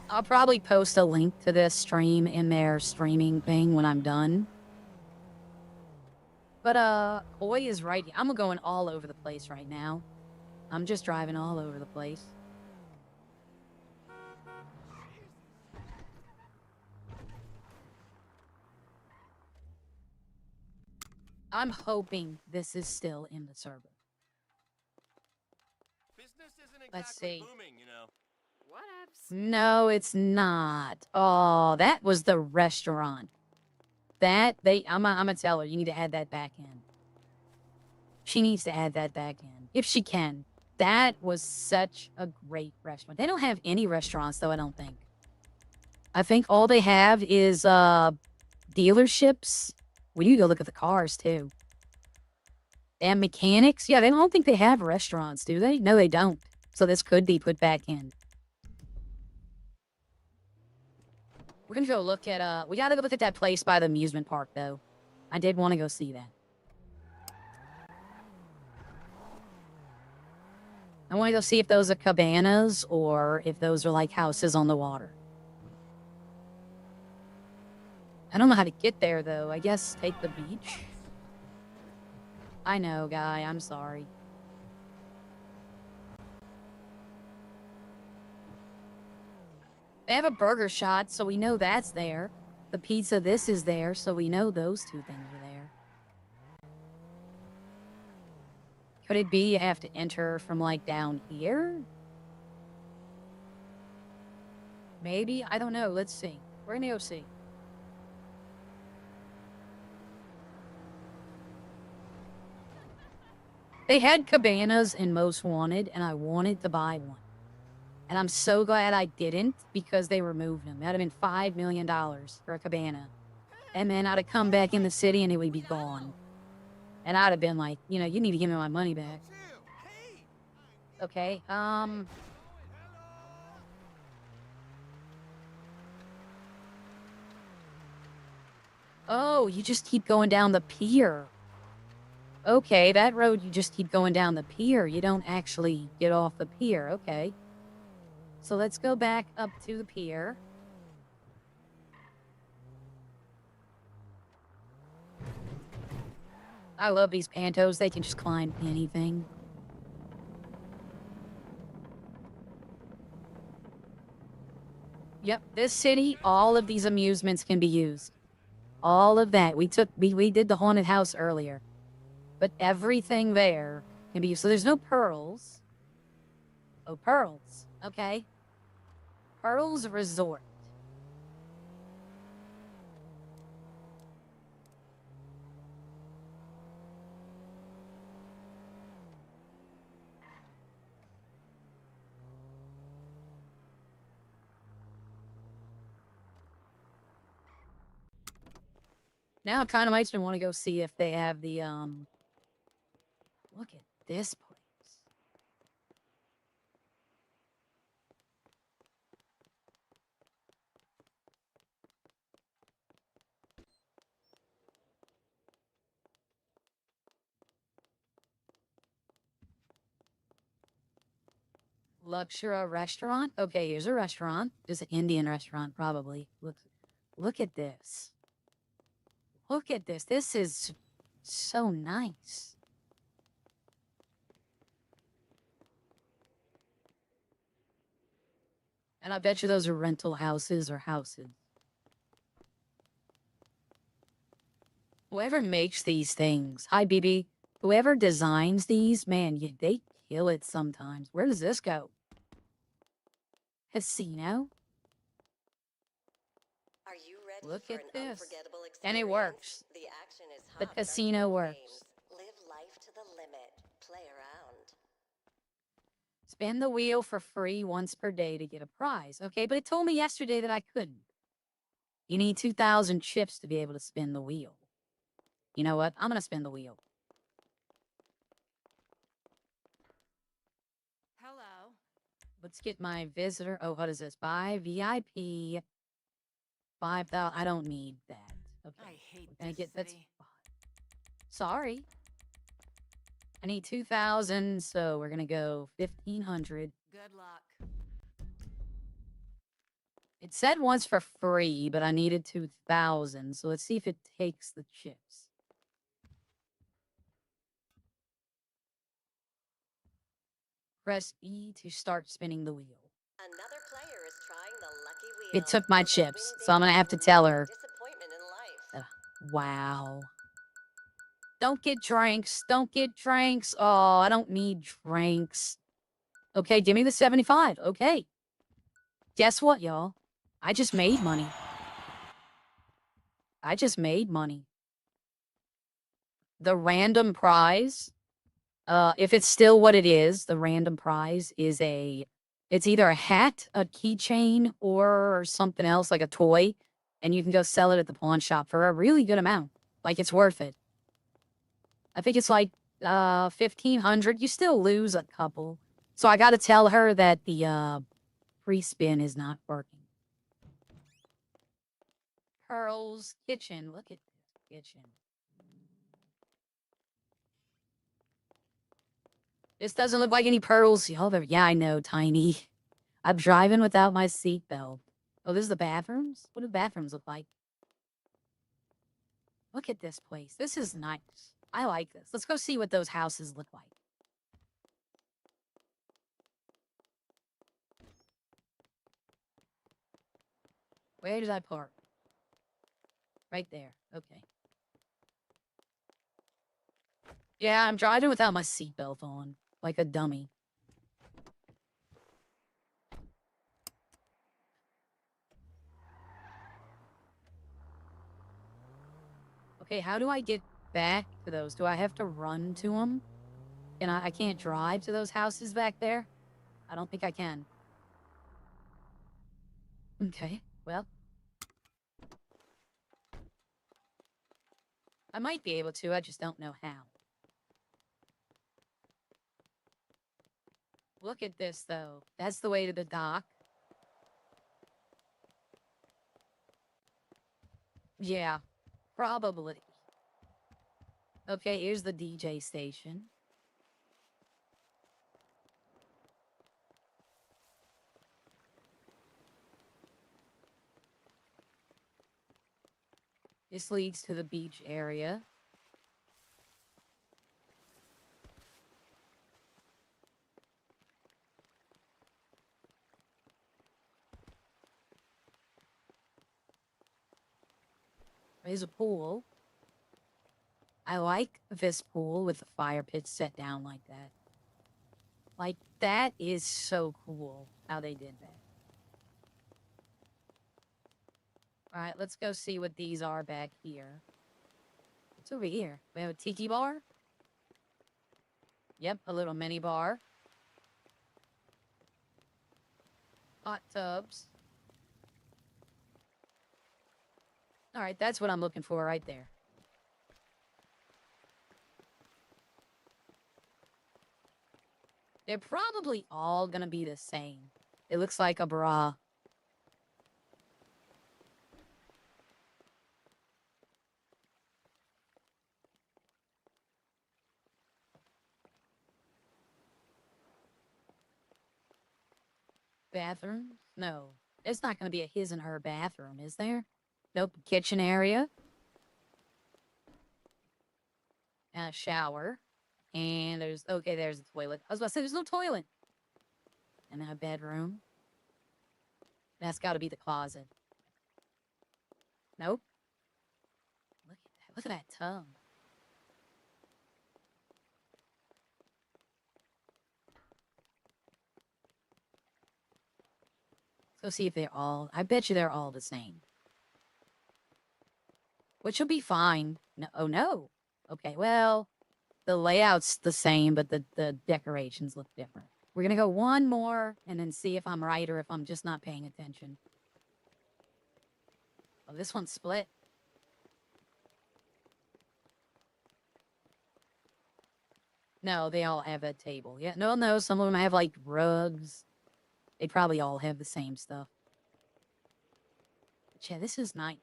I'll probably post a link to this stream in their streaming thing when I'm done. But, Koi is right here. I'm going all over the place right now. I'm just driving all over the place. I'm hoping this is still in the server. Business isn't Let's exactly see. booming, you know. No, it's not. Oh, that was the restaurant. I'm gonna tell her, you need to add that back in. She needs to add that back in. If she can. That was such a great restaurant. They don't have any restaurants, though, I don't think. I think all they have is, dealerships. We need to go look at the cars, too. And mechanics. Yeah, I don't think they have restaurants, do they? No, they don't. So this could be put back in. We're gonna go look at, we gotta go look at that place by the amusement park, though. I did want to go see that. I want to go see if those are cabanas or if those are, like, houses on the water. I don't know how to get there, though. I guess take the beach. I know, guy. I'm sorry. They have a burger shot, so we know that's there. The pizza this is there, so we know those two things are there. Could it be you have to enter from, like, down here? Maybe? I don't know. Let's see. We're gonna go see. They had cabanas in Most Wanted, and I wanted to buy one. And I'm so glad I didn't, because they removed him. That'd have been $5 million for a cabana. And then I'd have come back in the city and it would be gone. And I'd have been like, you know, you need to give me my money back. Okay, oh, you just keep going down the pier. Okay, that road, you just keep going down the pier. You don't actually get off the pier. Okay. So let's go back up to the pier. I love these pantos. They can just climb anything. Yep, this city, all of these amusements can be used. All of that. We did the haunted house earlier. But everything there can be used. So there's no pearls. Oh, pearls. Okay. Pearls Resort. Now I kind of might want to go see if they have the, look at this place. Luxury restaurant? Okay, here's a restaurant. It's an Indian restaurant, probably. Look at this. Look at this. This is so nice. And I bet you those are rental houses or houses. Whoever makes these things, hi, BB. Whoever designs these, man, they kill it sometimes. Where does this go? Casino? Are you ready Look for at an this. unforgettable experience? And it works. The action is The hot. casino works. Live life to the limit. Play around. Spin the wheel for free once per day to get a prize. Okay, but it told me yesterday that I couldn't. You need 2,000 chips to be able to spin the wheel. You know what? I'm going to spin the wheel. Hello. Let's get my visitor. Oh, what is this? Buy VIP 5,000. I don't need that. Okay. I hate We're gonna this get that's city. sorry. I need 2,000, so we're gonna go 1,500. Good luck. It said once for free, but I needed 2,000, so let's see if it takes the chips. Press E to start spinning the wheel. Another player is trying the lucky wheel. It took my Will they chips, win so I'm gonna big have to or tell meet her. disappointment in life? Wow. Don't get drinks. Don't get drinks. Oh, I don't need drinks. Okay, give me the 75. Okay. Guess what, y'all? I just made money. I just made money. The random prize, if it's still what it is, the random prize is it's either a hat, a keychain, or something else like a toy, and you can go sell it at the pawn shop for a really good amount. Like, it's worth it. I think it's like 1,500. You still lose a couple. So I got to tell her that the pre-spin is not working. Pearl's Kitchen. Look at this kitchen. This doesn't look like any pearls. Yeah, I know, Tiny. I'm driving without my seatbelt. Oh, this is the bathrooms? What do bathrooms look like? Look at this place. This is nice. I like this. Let's go see what those houses look like. Where did I park? Right there. Okay. Yeah, I'm driving without my seatbelt on. Like a dummy. Okay, how do I get back to those? Do I have to run to them? And I can't drive to those houses back there? I don't think I can. Okay, well. I might be able to, I just don't know how. Look at this, though. That's the way to the dock. Yeah, probably. Okay, here's the DJ station. This leads to the beach area. There's a pool. I like this pool with the fire pit set down like that. Like, that is so cool how they did that. Alright, let's go see what these are back here. What's over here? We have a tiki bar? Yep, a little mini bar. Hot tubs. Alright, that's what I'm looking for right there. They're probably all gonna be the same. It looks like a bra. Bathroom? No. It's not gonna be a his and her bathroom, is there? Nope. Kitchen area. And a shower. And there's, okay, there's a toilet. I was about to say, there's no toilet. And then a bedroom. That's gotta be the closet. Nope. Look at that. Look at that tub. Let's go see if they're all, I bet you they're all the same. Which will be fine. No, oh no. Okay, well, the layout's the same, but the decorations look different. We're gonna go one more and then see if I'm right or if I'm just not paying attention. Oh, this one's split. No, they all have a table. Yeah, no, some of them have like rugs. They probably all have the same stuff. But yeah, this is nice.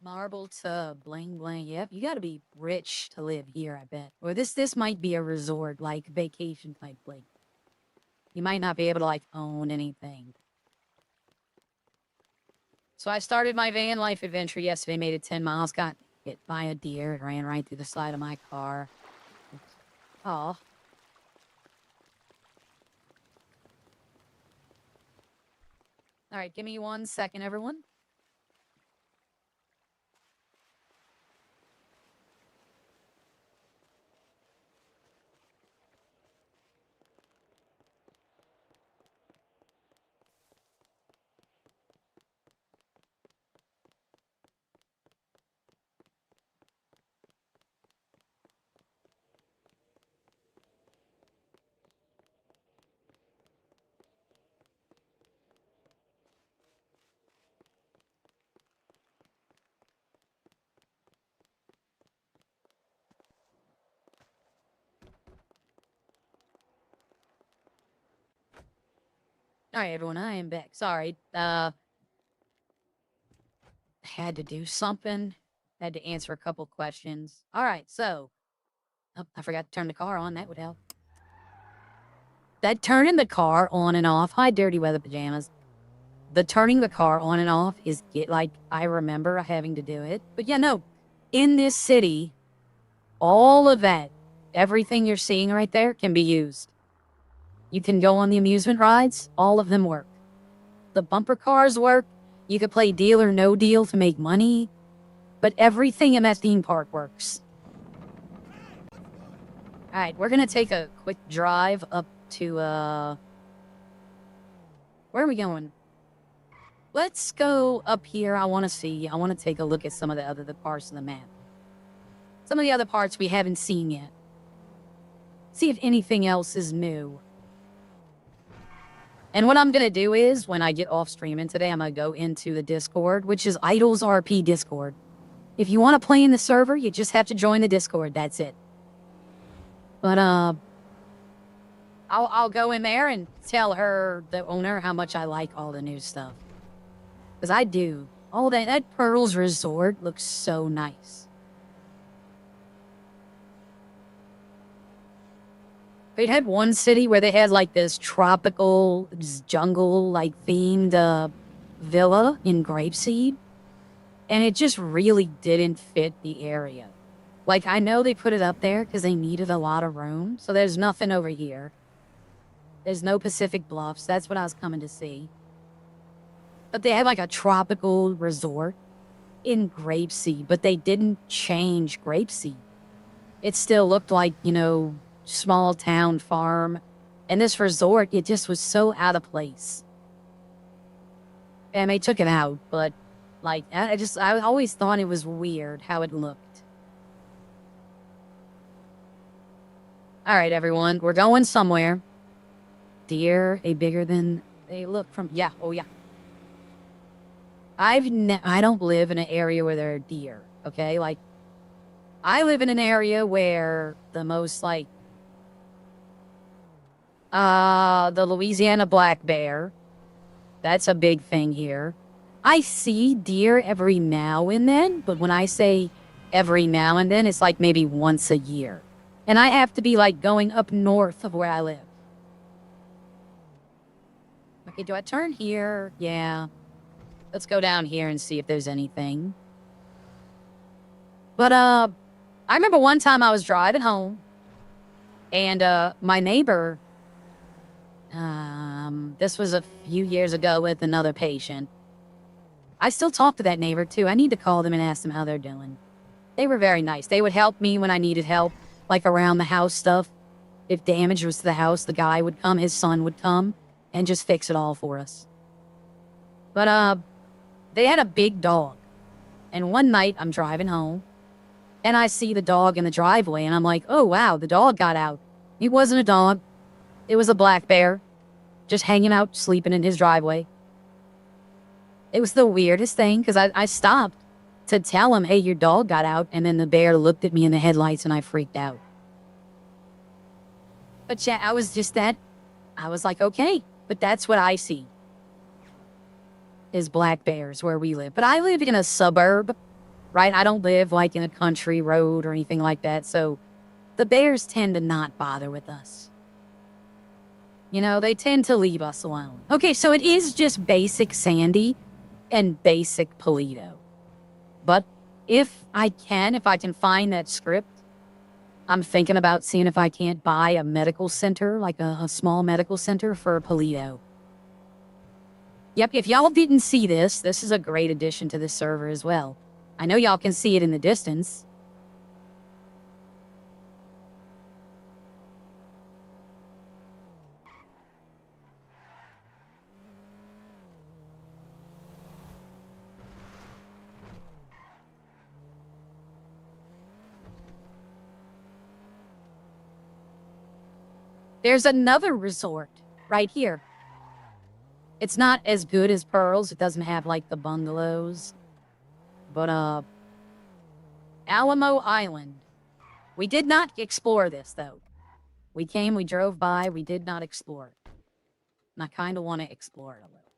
Marble tub, bling bling. Yep, you gotta be rich to live here, I bet. Or this might be a resort, like vacation type place. You might not be able to like own anything. So I started my van life adventure yesterday, made it 10 miles, got hit by a deer. It ran right through the side of my car. Oh. All right, give me 1 second, everyone. All right, everyone, I am back. Sorry, had to do something. Had to answer a couple questions. All right, so oh, I forgot to turn the car on. That would help. That turning the car on and off. Hi, dirty weather pajamas. The turning the car on and off is like I remember having to do it. But yeah, no. In this city, all of that, everything you're seeing right there can be used. You can go on the amusement rides. All of them work. The bumper cars work. You could play deal or no deal to make money. But everything in that theme park works. Alright, we're gonna take a quick drive up to, where are we going? Let's go up here. I want to take a look at some of the other parts of the map. Some of the other parts we haven't seen yet. See if anything else is new. And what I'm going to do is, when I get off streaming today, I'm going to go into the Discord, which is IDOLSrp Discord. If you want to play in the server, you just have to join the Discord. That's it. But, I'll go in there and tell her, the owner, how much I like all the new stuff. Because I do. All that Pearls Resort looks so nice. They had one city where they had like this tropical jungle like themed villa in Grapeseed, and it just really didn't fit the area. Like, I know they put it up there because they needed a lot of room, so there's nothing over here. There's no Pacific Bluffs. That's what I was coming to see. But they had like a tropical resort in Grapeseed, but they didn't change Grapeseed. It still looked like, you know, small town farm. And this resort, it just was so out of place. And they took it out, but like, I always thought it was weird how it looked. All right, everyone, we're going somewhere. Deer, bigger than they look from, yeah, oh yeah. I don't live in an area where there are deer, okay? Like, I live in an area where the most, like, the Louisiana black bear. That's a big thing here. I see deer every now and then, but when I say every now and then, it's like maybe once a year. And I have to be, like, going up north of where I live. Okay, do I turn here? Yeah. Let's go down here and see if there's anything. But, I remember one time I was driving home, and, my neighbor, this was a few years ago with another patient. I still talk to that neighbor, too. I need to call them and ask them how they're doing. They were very nice. They would help me when I needed help, like around the house stuff. If damage was to the house, the guy would come, his son would come, and just fix it all for us. But, they had a big dog. And one night, I'm driving home, and I see the dog in the driveway, and I'm like, oh, wow, the dog got out. It wasn't a dog. It was a black bear, just hanging out, sleeping in his driveway. It was the weirdest thing, because I stopped to tell him, hey, your dog got out, and then the bear looked at me in the headlights, and I freaked out. But yeah, I was like, okay, but that's what I see. Is black bears where we live. But I live in a suburb, right? I don't live like in a country road or anything like that, so the bears tend to not bother with us. You know, they tend to leave us alone. Okay, so it is just basic Sandy and basic Polito. But if I can find that script, I'm thinking about seeing if I can't buy a medical center, like a small medical center for Polito. Yep, if y'all didn't see this is a great addition to this server as well. I know y'all can see it in the distance. There's another resort right here. It's not as good as Pearls. It doesn't have, like, the bungalows. But, Alamo Island. We did not explore this, though. We came, we drove by, we did not explore it. And I kind of want to explore it a little.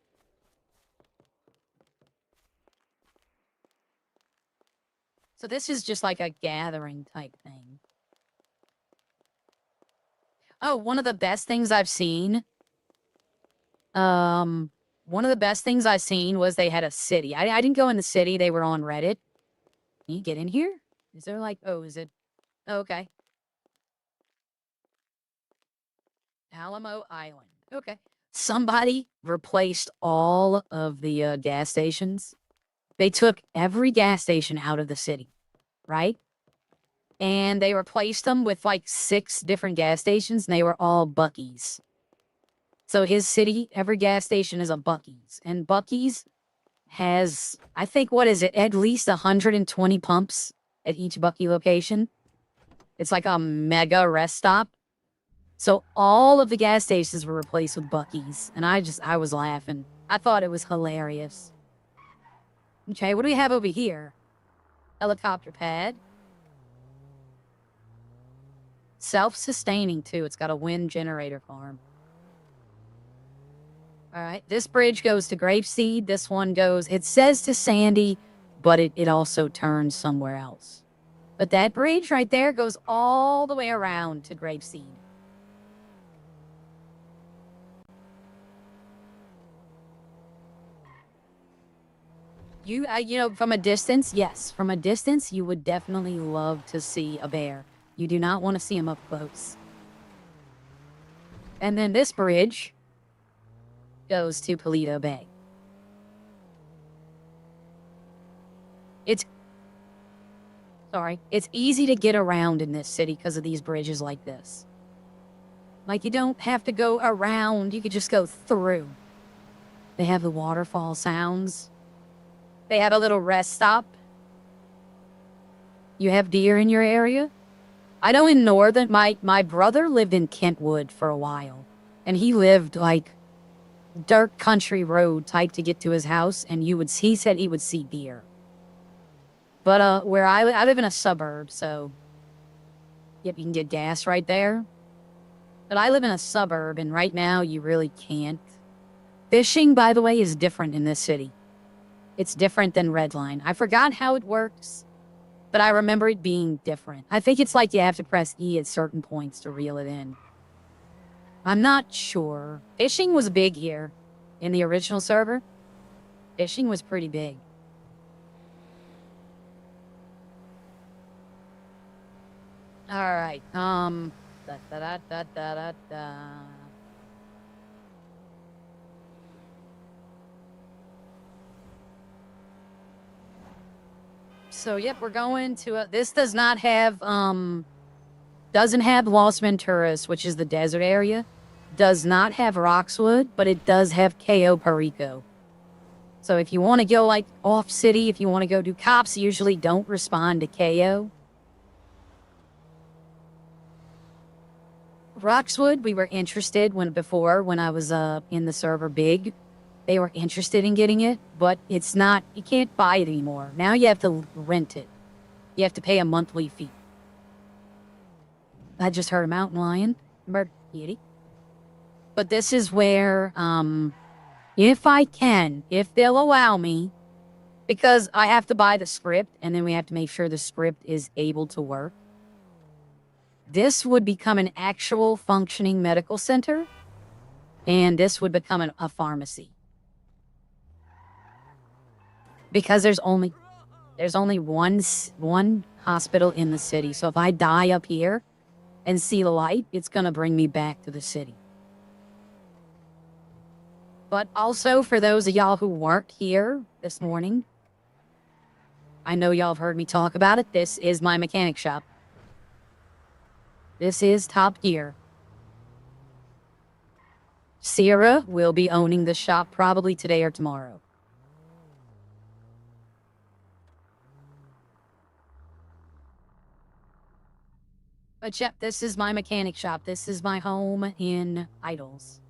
So this is just like a gathering type thing. Oh, one of the best things I've seen... one of the best things I seen was they had a city. I didn't go in the city. They were on Reddit. Can you get in here? Is there like, oh, is it? Oh, okay. Alamo Island. Okay. Somebody replaced all of the gas stations. They took every gas station out of the city, right? And they replaced them with like 6 different gas stations, and they were all Buc-ee's. So his city, every gas station is a Buc-ee's. And Buc-ee's has, I think, what is it, at least 120 pumps at each Buc-ee location. It's like a mega rest stop. So all of the gas stations were replaced with Buc-ee's, and I was laughing. I thought it was hilarious. Okay, what do we have over here? Helicopter pad. Self-sustaining, too. It's got a wind generator farm. All right, this bridge goes to Grapeseed. This one goes, it says to Sandy, but it also turns somewhere else. But that bridge right there goes all the way around to Grapeseed. You know, from a distance, yes. From a distance, you would definitely love to see a bear. You do not want to see him up close. And then this bridge goes to Paleto Bay. It's easy to get around in this city because of these bridges like this. Like, you don't have to go around. You could just go through. They have the waterfall sounds. They have a little rest stop. You have deer in your area. I know in Northern, my brother lived in Kentwood for a while. And he lived, like, dirt country road type to get to his house. And he said he would see deer. But where I live in a suburb, so yep, you can get gas right there. But I live in a suburb, and right now you really can't. Fishing, by the way, is different in this city. It's different than Redline. I forgot how it works, but I remember it being different. I think it's like you have to press E at certain points to reel it in. I'm not sure. Fishing was big here in the original server. Fishing was pretty big. All right. So, yep, we're going to this doesn't have Los Venturas, which is the desert area. Does not have Roxwood, but it does have Cayo Perico. So if you want to go, like, off city, if you want to go do cops, usually don't respond to Cayo. Roxwood, we were interested before when I was in the server big. They were interested in getting it, but it's not, you can't buy it anymore. Now you have to rent it. You have to pay a monthly fee. I just heard a mountain lion. Murder kitty. But this is where, if they'll allow me, because I have to buy the script, and then we have to make sure the script is able to work. This would become an actual functioning medical center, and this would become a pharmacy. Because there's only one hospital in the city. So if I die up here and see the light, it's going to bring me back to the city. But also, for those of y'all who weren't here this morning, I know y'all have heard me talk about it. This is my mechanic shop. This is Top Gear. Sierra will be owning the shop probably today or tomorrow. But yep, this is my mechanic shop. This is my home in Idols.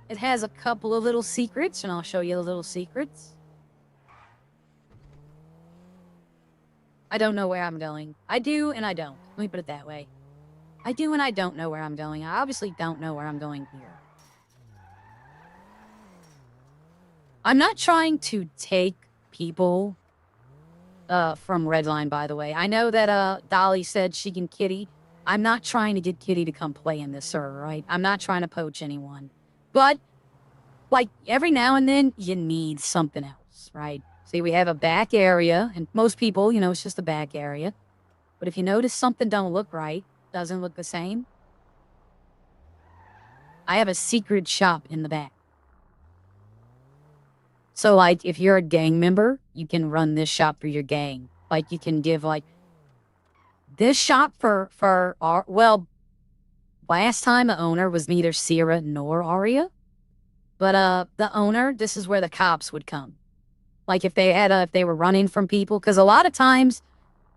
It has a couple of little secrets, and I'll show you the little secrets. I don't know where I'm going. I do and I don't. Let me put it that way. I do and I don't know where I'm going. I obviously don't know where I'm going here. I'm not trying to take people from Redline, by the way. I know that Dolly said she can Kitty. I'm not trying to get Kitty to come play in this server, right? I'm not trying to poach anyone. But, like, every now and then, you need something else, right? See, we have a back area, and most people, you know, it's just a back area. But if you notice something don't look right, doesn't look the same, I have a secret shop in the back. So, like, if you're a gang member, you can run this shop for your gang. Like, you can give, like, this shop for our, well, last time the owner was neither Sierra nor Aria. But, the owner, this is where the cops would come. Like, if they were running from people, because a lot of times,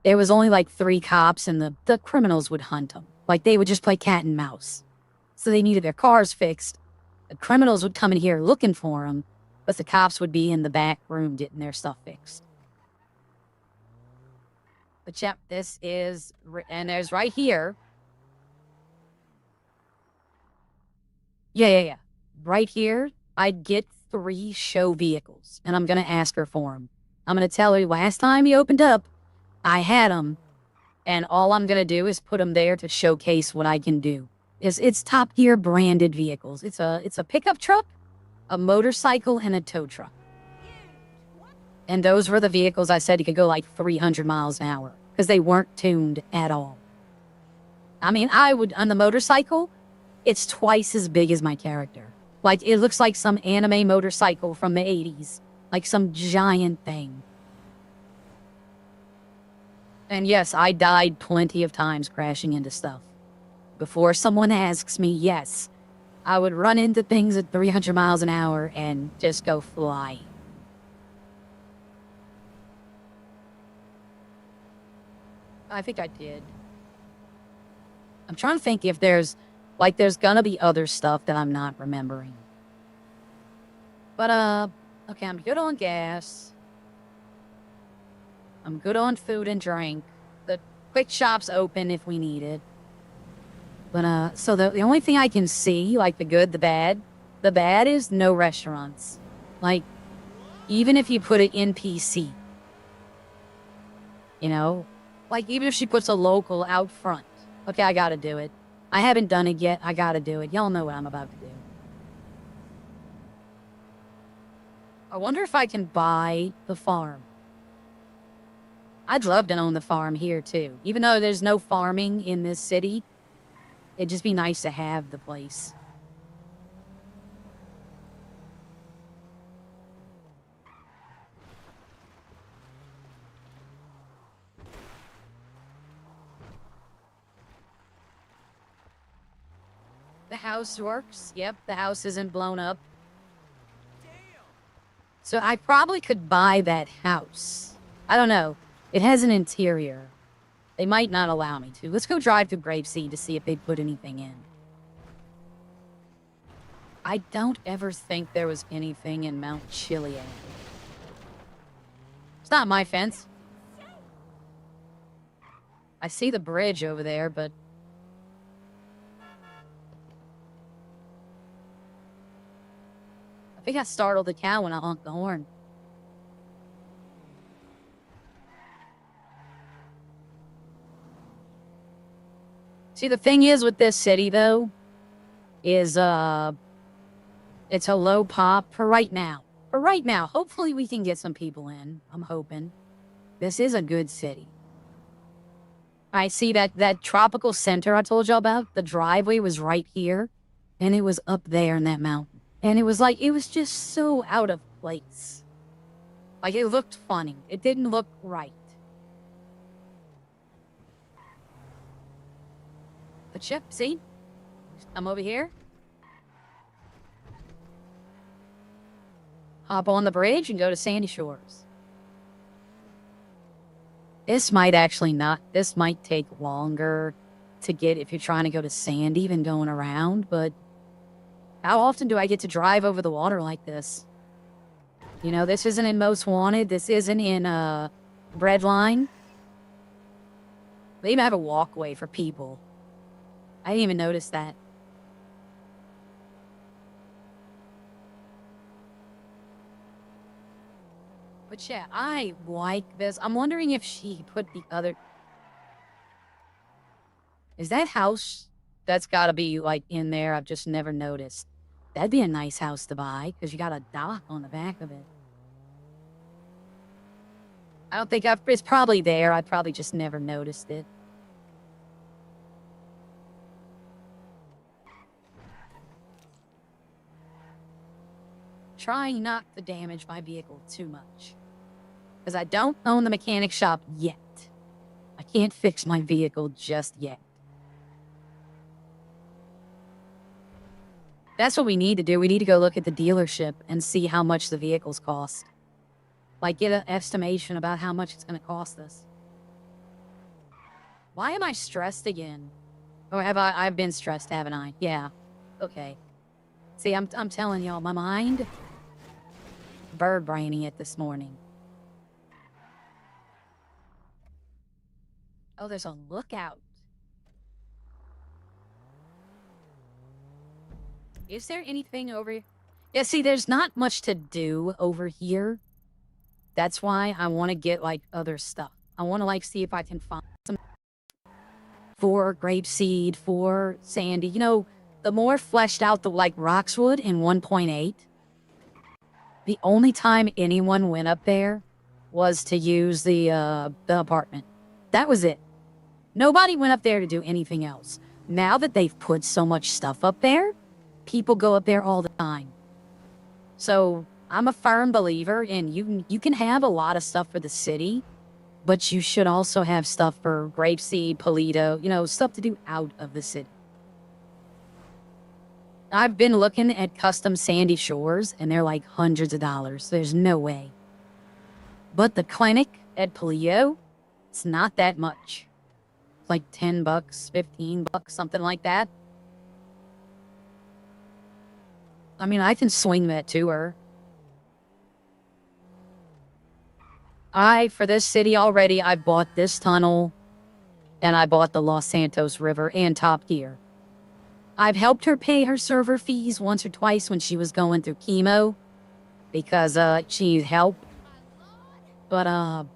there was only like 3 cops and the criminals would hunt them. Like they would just play cat and mouse. So they needed their cars fixed. The criminals would come in here looking for them, but the cops would be in the back room getting their stuff fixed. But yep, this is, and there's right here. Yeah. Right here, I'd get 3 show vehicles, and I'm going to ask her for them. I'm going to tell her last time he opened up, I had them, and all I'm going to do is put them there to showcase what I can do. It's top tier branded vehicles. It's a pickup truck, a motorcycle, and a tow truck. And those were the vehicles I said you could go like 300 miles an hour because they weren't tuned at all. I mean, on the motorcycle, it's twice as big as my character. Like, it looks like some anime motorcycle from the 80s. Like some giant thing. And yes, I died plenty of times crashing into stuff. Before someone asks me, yes, I would run into things at 300 miles an hour and just go flying. I think I did. I'm trying to think if there's gonna be other stuff that I'm not remembering. But, okay, I'm good on gas. I'm good on food and drink. The quick shop's open if we need it. But, so the only thing I can see, like the good, the bad is no restaurants. Like, even if you put it in PC. You know? Like, even if she puts a local out front. Okay, I gotta do it. I haven't done it yet. I gotta do it. Y'all know what I'm about to do. I wonder if I can buy the farm. I'd love to own the farm here, too. Even though there's no farming in this city, it'd just be nice to have the place. The house works. Yep, the house isn't blown up. So I probably could buy that house. I don't know. It has an interior. They might not allow me to. Let's go drive through Grapeseed to see if they put anything in. I don't ever think there was anything in Mount Chiliad. It's not my fence. I see the bridge over there, but... I think I startled the cow when I honked the horn. See, the thing is with this city, though, is, it's a low pop for right now. For right now. Hopefully we can get some people in. I'm hoping. This is a good city. I see that tropical center I told y'all about. The driveway was right here, and it was up there in that mountain. And it was like, it was just so out of place. Like, it looked funny. It didn't look right. But yep, see? I'm over here. Hop on the bridge and go to Sandy Shores. This might actually not, this might take longer to get if you're trying to go to Sandy than going around, but how often do I get to drive over the water like this? You know, this isn't in Most Wanted. This isn't in, Redline. They even have a walkway for people. I didn't even notice that. But yeah, I like this. I'm wondering if she put the other... Is that house? That's gotta be, like, in there. I've just never noticed. That'd be a nice house to buy, because you got a dock on the back of it. I don't think it's probably there. I probably just never noticed it. Trying not to damage my vehicle too much. Because I don't own the mechanic shop yet. I can't fix my vehicle just yet. That's what we need to do. We need to go look at the dealership and see how much the vehicles cost. Like, get an estimation about how much it's going to cost us. Why am I stressed again? Or have I've been stressed, haven't I? Yeah. Okay. See, I'm telling y'all, my mind bird braining it this morning. Oh, there's a lookout. Is there anything over here? Yeah, see, there's not much to do over here. That's why I want to get, like, other stuff. I want to, like, see if I can find some for grapeseed, for sandy. You know, the more fleshed out the, like, Roxwood in 1.8, the only time anyone went up there was to use the apartment. That was it. Nobody went up there to do anything else. Now that they've put so much stuff up there, people go up there all the time. So I'm a firm believer in you can have a lot of stuff for the city, but you should also have stuff for grapeseed, Polito, you know, stuff to do out of the city. I've been looking at custom sandy shores, and they're like hundreds of dollars. There's no way. But the clinic at Polito, it's not that much. It's like 10 bucks, 15 bucks, something like that. I mean, I can swing that to her. For this city already, I bought this tunnel, and I bought the Los Santos River and Top Gear. I've helped her pay her server fees once or twice when she was going through chemo, because she needed help. But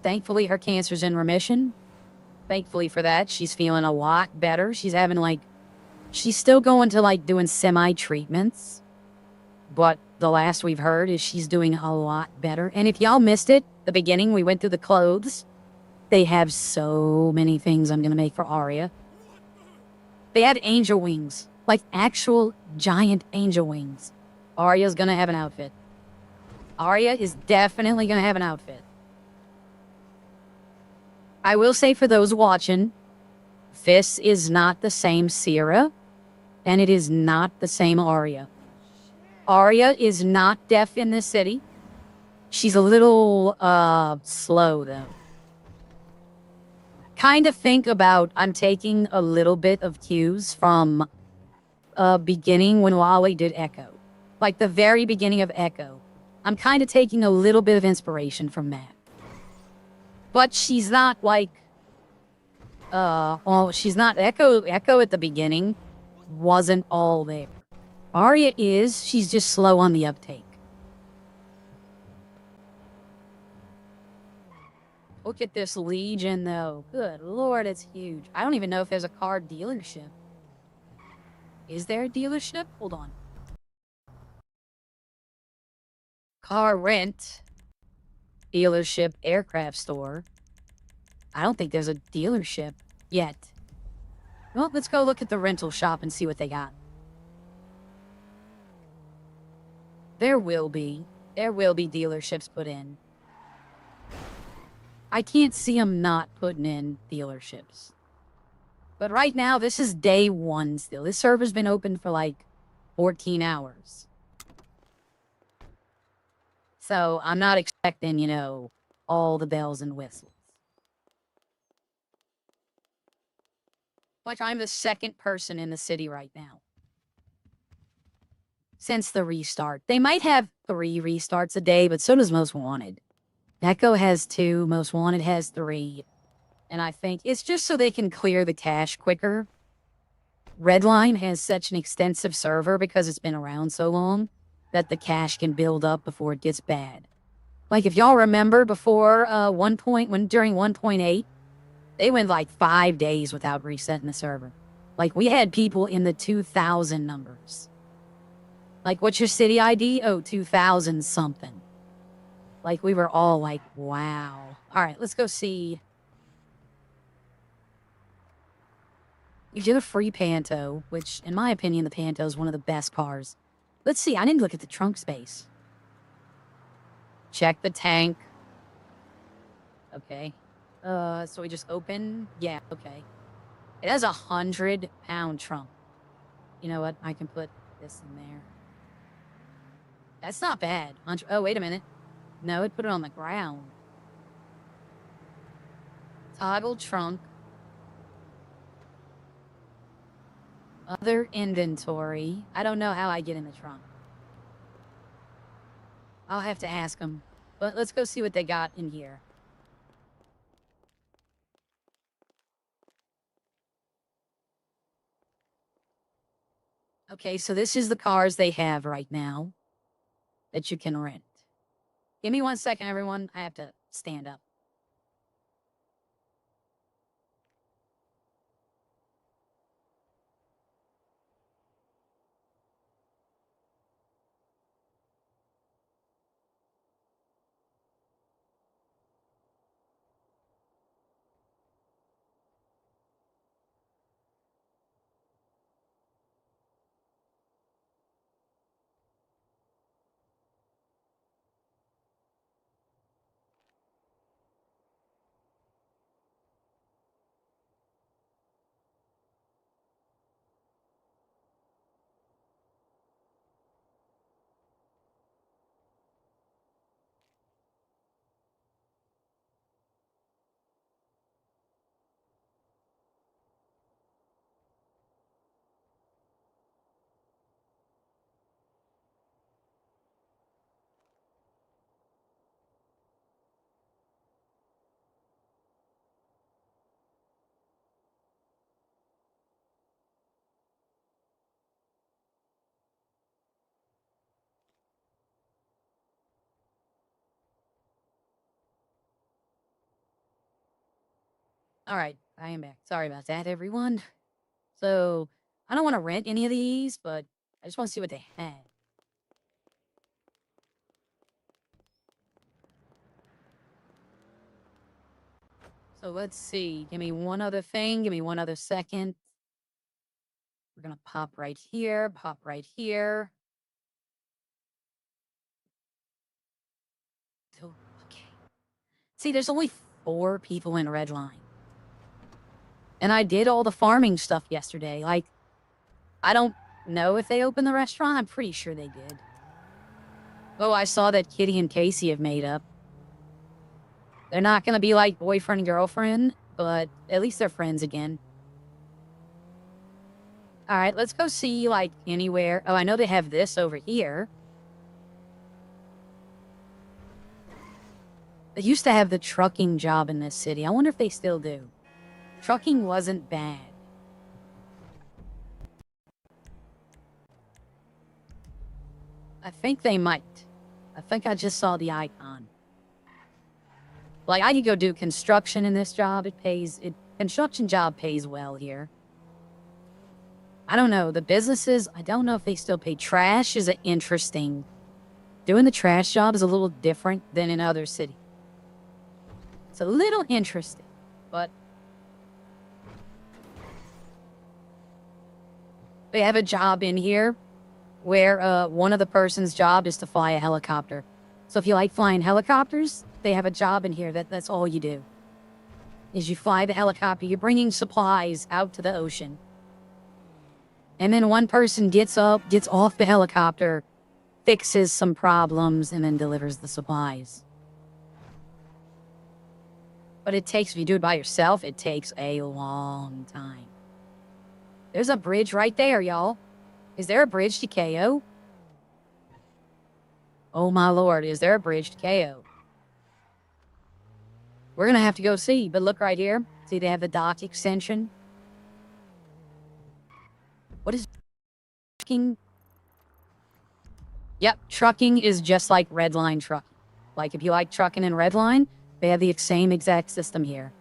thankfully her cancer's in remission. Thankfully for that, she's feeling a lot better. She's still going to, like, doing semi-treatments, but the last we've heard is she's doing a lot better. And if y'all missed it, the beginning, we went through the clothes. They have so many things I'm gonna make for Arya. They had angel wings, like actual giant angel wings. Arya's gonna have an outfit. Arya is definitely gonna have an outfit. I will say for those watching, this is not the same Sierra, and it is not the same Arya. Arya is not deaf in this city. She's a little, slow, though. Kind of think about, I'm taking a little bit of cues from, beginning when Wally did Echo. Like, the very beginning of Echo. I'm kind of taking a little bit of inspiration from that. But she's not, like, well, she's not Echo. Echo at the beginning wasn't all there. Arya is, she's just slow on the uptake. Look at this Legion, though. Good lord, it's huge. I don't even know if there's a car dealership. Is there a dealership? Hold on. Car rent. Dealership, aircraft store. I don't think there's a dealership yet. Well, let's go look at the rental shop and see what they got. There will be dealerships put in. I can't see them not putting in dealerships. But right now, this is day one still. This server's been open for like 14 hours. So I'm not expecting, you know, all the bells and whistles. Like, I'm the second person in the city right now. Since the restart. They might have 3 restarts a day, but so does Most Wanted. Echo has 2, Most Wanted has 3. And I think it's just so they can clear the cache quicker. Redline has such an extensive server because it's been around so long that the cache can build up before it gets bad. Like, if y'all remember before during 1.8, they went like 5 days without resetting the server. Like, we had people in the 2,000 numbers. Like, what's your city ID? Oh, 2,000 something. Like, we were all like, wow. All right, let's go see. You did a free Panto, which, in my opinion, the Panto is one of the best cars. Let's see, I didn't look at the trunk space. Check the tank. Okay. So we just open? Yeah, okay. It has a 100-pound trunk. You know what? I can put this in there. That's not bad. Oh, wait a minute. No, it put it on the ground. Toggle trunk. Other inventory. I don't know how I get in the trunk. I'll have to ask them. But let's go see what they got in here. Okay, so this is the cars they have right now that you can rent. Give me 1 second, everyone. I have to stand up. All right, I am back. Sorry about that, everyone. So, I don't want to rent any of these, but I just want to see what they had. So let's see. Give me one other thing. Give me 1 other second. We're going to pop right here. Pop right here. So, okay. See, there's only 4 people in Redline. And I did all the farming stuff yesterday. Like, I don't know if they opened the restaurant. I'm pretty sure they did. Oh, I saw that Kitty and Casey have made up. They're not going to be like boyfriend and girlfriend, but at least they're friends again. All right, let's go see, like, anywhere. Oh, I know they have this over here. They used to have the trucking job in this city. I wonder if they still do. Trucking wasn't bad. I think they might. I think I just saw the icon. Like, I could go do construction in this job. Construction job pays well here. I don't know. The businesses, I don't know if they still pay. Trash is interesting. Doing the trash job is a little different than in other cities. It's a little interesting, but they have a job in here where one of the person's job is to fly a helicopter. So if you like flying helicopters, they have a job in here that's all you do. Is you fly the helicopter, you're bringing supplies out to the ocean. And then one person gets off the helicopter, fixes some problems, and then delivers the supplies. But if you do it by yourself, it takes a long time. There's a bridge right there, y'all. Is there a bridge to KO? Oh my lord, is there a bridge to KO? We're gonna have to go see, but look right here. See, they have the dock extension. What is trucking? Yep, trucking is just like Redline trucking. Like, if you like trucking in Redline, they have the same exact system here.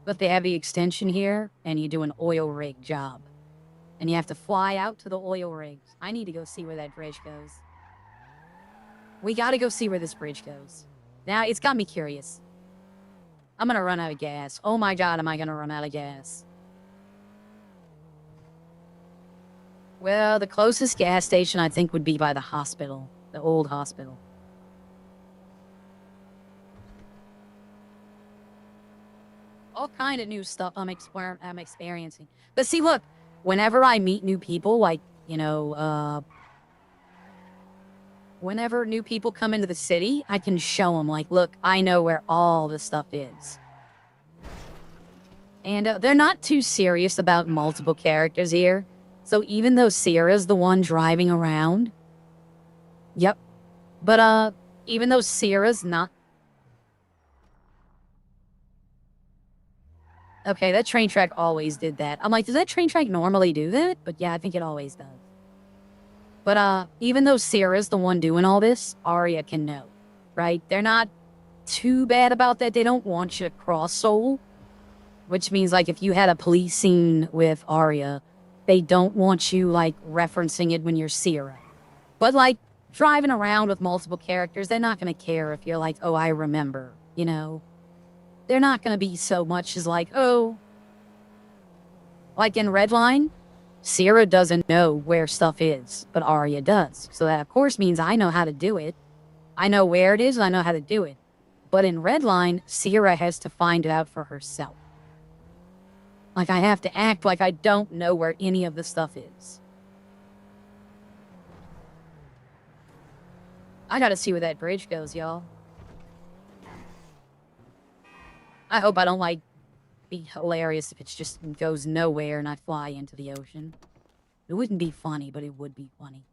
But they have the extension here, and you do an oil rig job. And you have to fly out to the oil rigs. I need to go see where that bridge goes. We gotta go see where this bridge goes. Now, it's got me curious. I'm gonna run out of gas. Oh my god, am I gonna run out of gas? Well, the closest gas station, I think, would be by the hospital. The old hospital. All kind of new stuff I'm experiencing. But see, look, whenever I meet new people, like, you know, whenever new people come into the city, I can show them, like, look, I know where all the stuff is. And they're not too serious about multiple characters here. So even though Sierra's the one driving around... Yep. But, even though Sierra's not... Okay, that train track always did that. I'm like, does that train track normally do that? But yeah, I think it always does. But, even though Sierra's the one doing all this, Arya can know, right? They're not too bad about that. They don't want you to cross soul. Which means, like, if you had a police scene with Arya, they don't want you, like, referencing it when you're Sierra. But, like, driving around with multiple characters, they're not going to care if you're like, oh, I remember, you know? They're not going to be so much as like, oh... Like in Redline, Sierra doesn't know where stuff is, but Arya does. So that, of course, means I know how to do it. I know where it is, and I know how to do it. But in Redline, Sierra has to find it out for herself. Like, I have to act like I don't know where any of the stuff is. I gotta see where that bridge goes, y'all. I hope I don't, like, be hilarious if it just goes nowhere and I fly into the ocean. It wouldn't be funny, but it would be funny.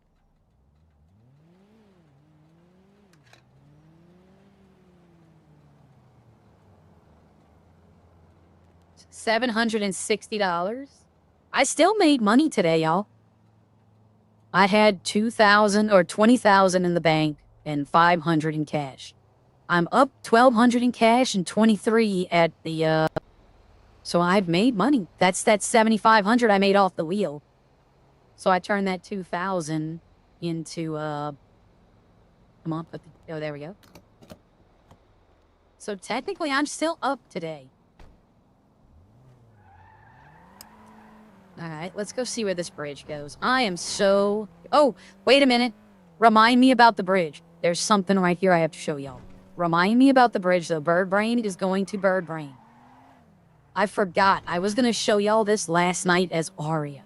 $760. I still made money today, y'all. I had 2,000 or 20,000 in the bank and 500 in cash. I'm up 1,200 in cash and 23 at the, so I've made money. That's that 7,500 I made off the wheel. So I turned that 2,000 into, come on, oh, there we go. So technically, I'm still up today. Alright, let's go see where this bridge goes. I am so... Oh, wait a minute. Remind me about the bridge. There's something right here I have to show y'all. Remind me about the bridge, though. Bird Brain is going to Bird Brain. I forgot. I was going to show y'all this last night as Arya.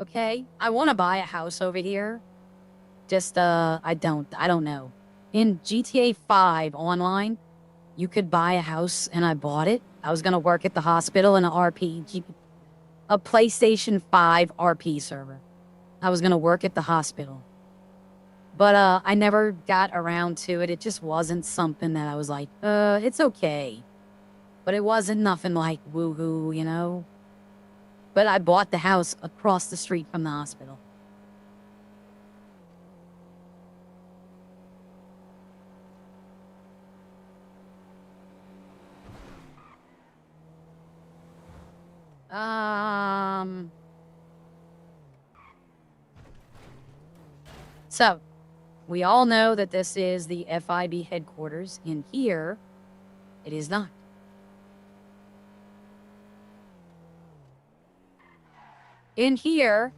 Okay? I want to buy a house over here. Just, I don't know. In GTA 5 online, you could buy a house, and I bought it. I was going to work at the hospital in a PlayStation 5 RP server. I was going to work at the hospital. But, I never got around to it. It just wasn't something that I was like, it's okay. But it wasn't nothing like woohoo, you know? But I bought the house across the street from the hospital. So, we all know that this is the FIB headquarters. In here, it is not. In here,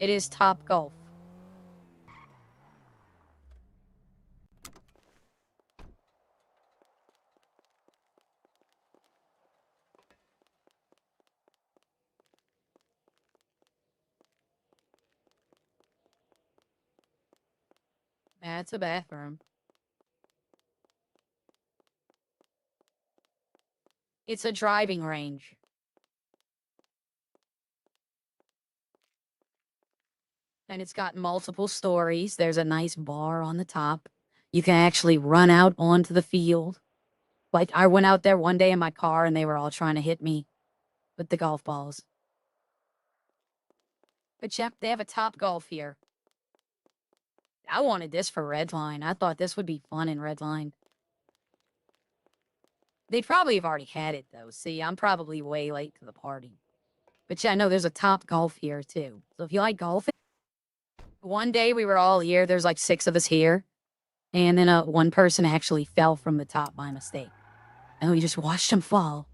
it is Top Golf. That's a bathroom. It's a driving range. And it's got multiple stories. There's a nice bar on the top. You can actually run out onto the field. Like, I went out there one day in my car and they were all trying to hit me with the golf balls. But yep, they have a Top Golf here. I wanted this for Redline. I thought this would be fun in Redline. They probably have already had it, though. See, I'm probably way late to the party. But yeah, no, there's a Top Golf here, too. So if you like golfing... One day we were all here. There's like 6 of us here. And then one person actually fell from the top by mistake. And we just watched him fall.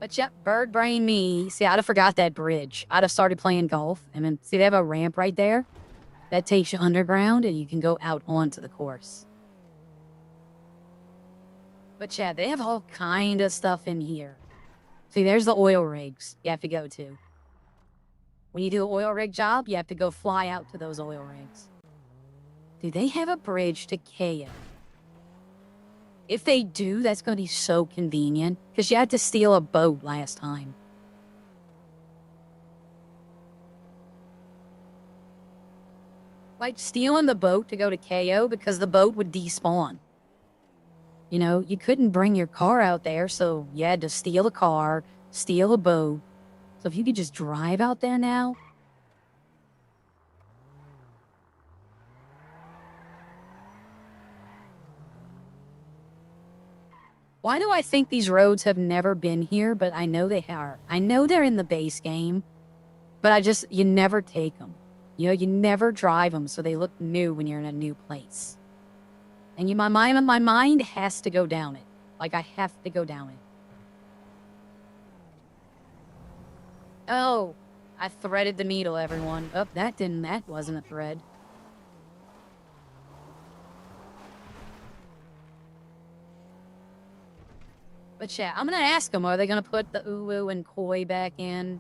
But yep, bird brain me. See, I'd have forgot that bridge. I'd have started playing golf. And then, see, they have a ramp right there. That takes you underground and you can go out onto the course. But yeah, they have all kind of stuff in here. See, there's the oil rigs you have to go to. When you do an oil rig job, you have to go fly out to those oil rigs. Do they have a bridge to KO? If they do, that's going to be so convenient. Because you had to steal a boat last time. Like stealing the boat to go to KO because the boat would despawn. You know, you couldn't bring your car out there, so you had to steal a car, steal a boat. So if you could just drive out there now. Why do I think these roads have never been here, but I know they are. I know they're in the base game, but you never take them. You know, you never drive them, so they look new when you're in a new place. And my mind has to go down it. Like, I have to go down it. Oh, I threaded the needle, everyone. Oh, that wasn't a thread. But yeah, I'm gonna ask them, are they gonna put the uwu and koi back in?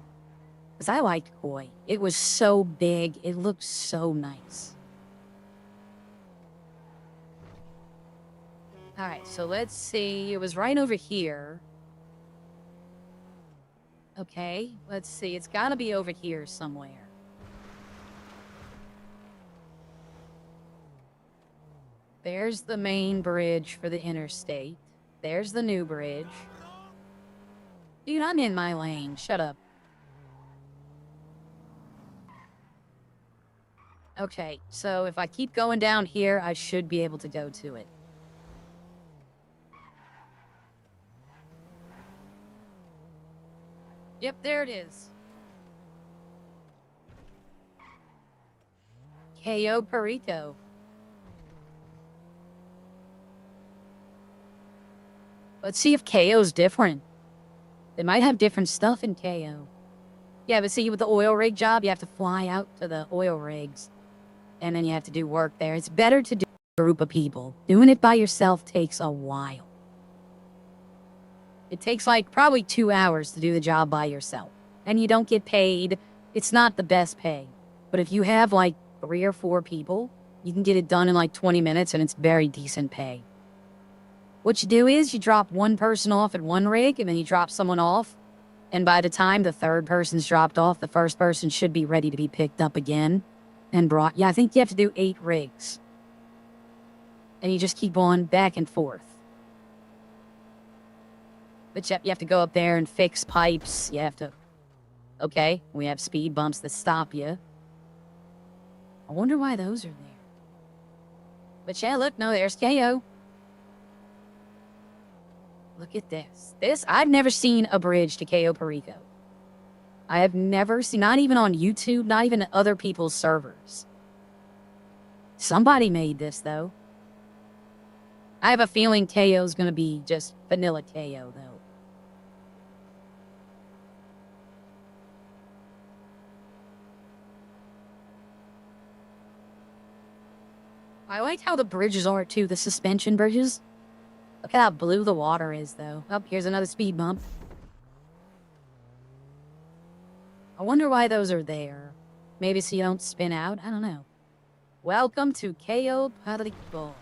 Because I liked koi. It was so big. It looked so nice. Alright, so let's see. It was right over here. Okay, let's see. It's gotta be over here somewhere. There's the main bridge for the interstate. There's the new bridge. Dude, I'm in my lane. Shut up. Okay, so if I keep going down here, I should be able to go to it. Yep, there it is. KO Perito. Let's see if KO's different. They might have different stuff in KO. Yeah, but see, with the oil rig job, you have to fly out to the oil rigs. And then you have to do work there. It's better to do a group of people. Doing it by yourself takes a while. It takes like probably 2 hours to do the job by yourself. And you don't get paid. It's not the best pay. But if you have like 3 or 4 people, you can get it done in like 20 minutes and it's very decent pay. What you do is you drop one person off at one rig and then you drop someone off. And by the time the third person's dropped off, the first person should be ready to be picked up again and brought. Yeah, I think you have to do 8 rigs. And you just keep on back and forth. But you have to go up there and fix pipes. You have to... Okay, we have speed bumps that stop you. I wonder why those are there. But yeah, look, no, there's KO. Look at this. I've never seen a bridge to KO Perico. I have never seen, not even on YouTube, not even other people's servers. Somebody made this, though. I have a feeling KO's gonna be just vanilla KO, though. I like how the bridges are, too, the suspension bridges. Look at how blue the water is, though. Oh, here's another speed bump. I wonder why those are there. Maybe so you don't spin out? I don't know. Welcome to KO Perico.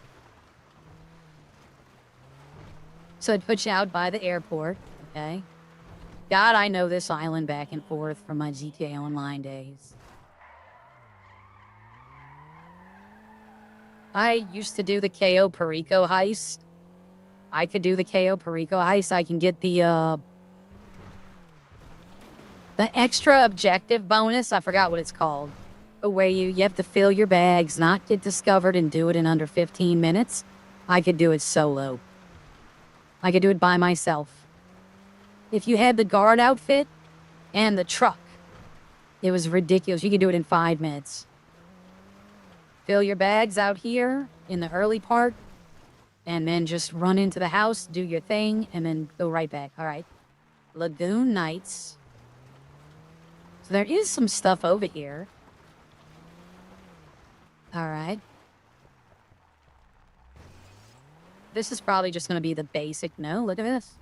So it puts you out by the airport, okay? God, I know this island back and forth from my GTA Online days. I used to do the KO Perico heist. I could do the KO Perico heist. I can get the extra objective bonus. I forgot what it's called. Where you have to fill your bags, not get discovered, and do it in under 15 minutes. I could do it solo. I could do it by myself. If you had the guard outfit and the truck, it was ridiculous. You could do it in 5 minutes. Fill your bags out here in the early part, and then just run into the house, do your thing, and then go right back. All right. Lagoon Nights. So there is some stuff over here. All right. This is probably just going to be the basic. No, look at this.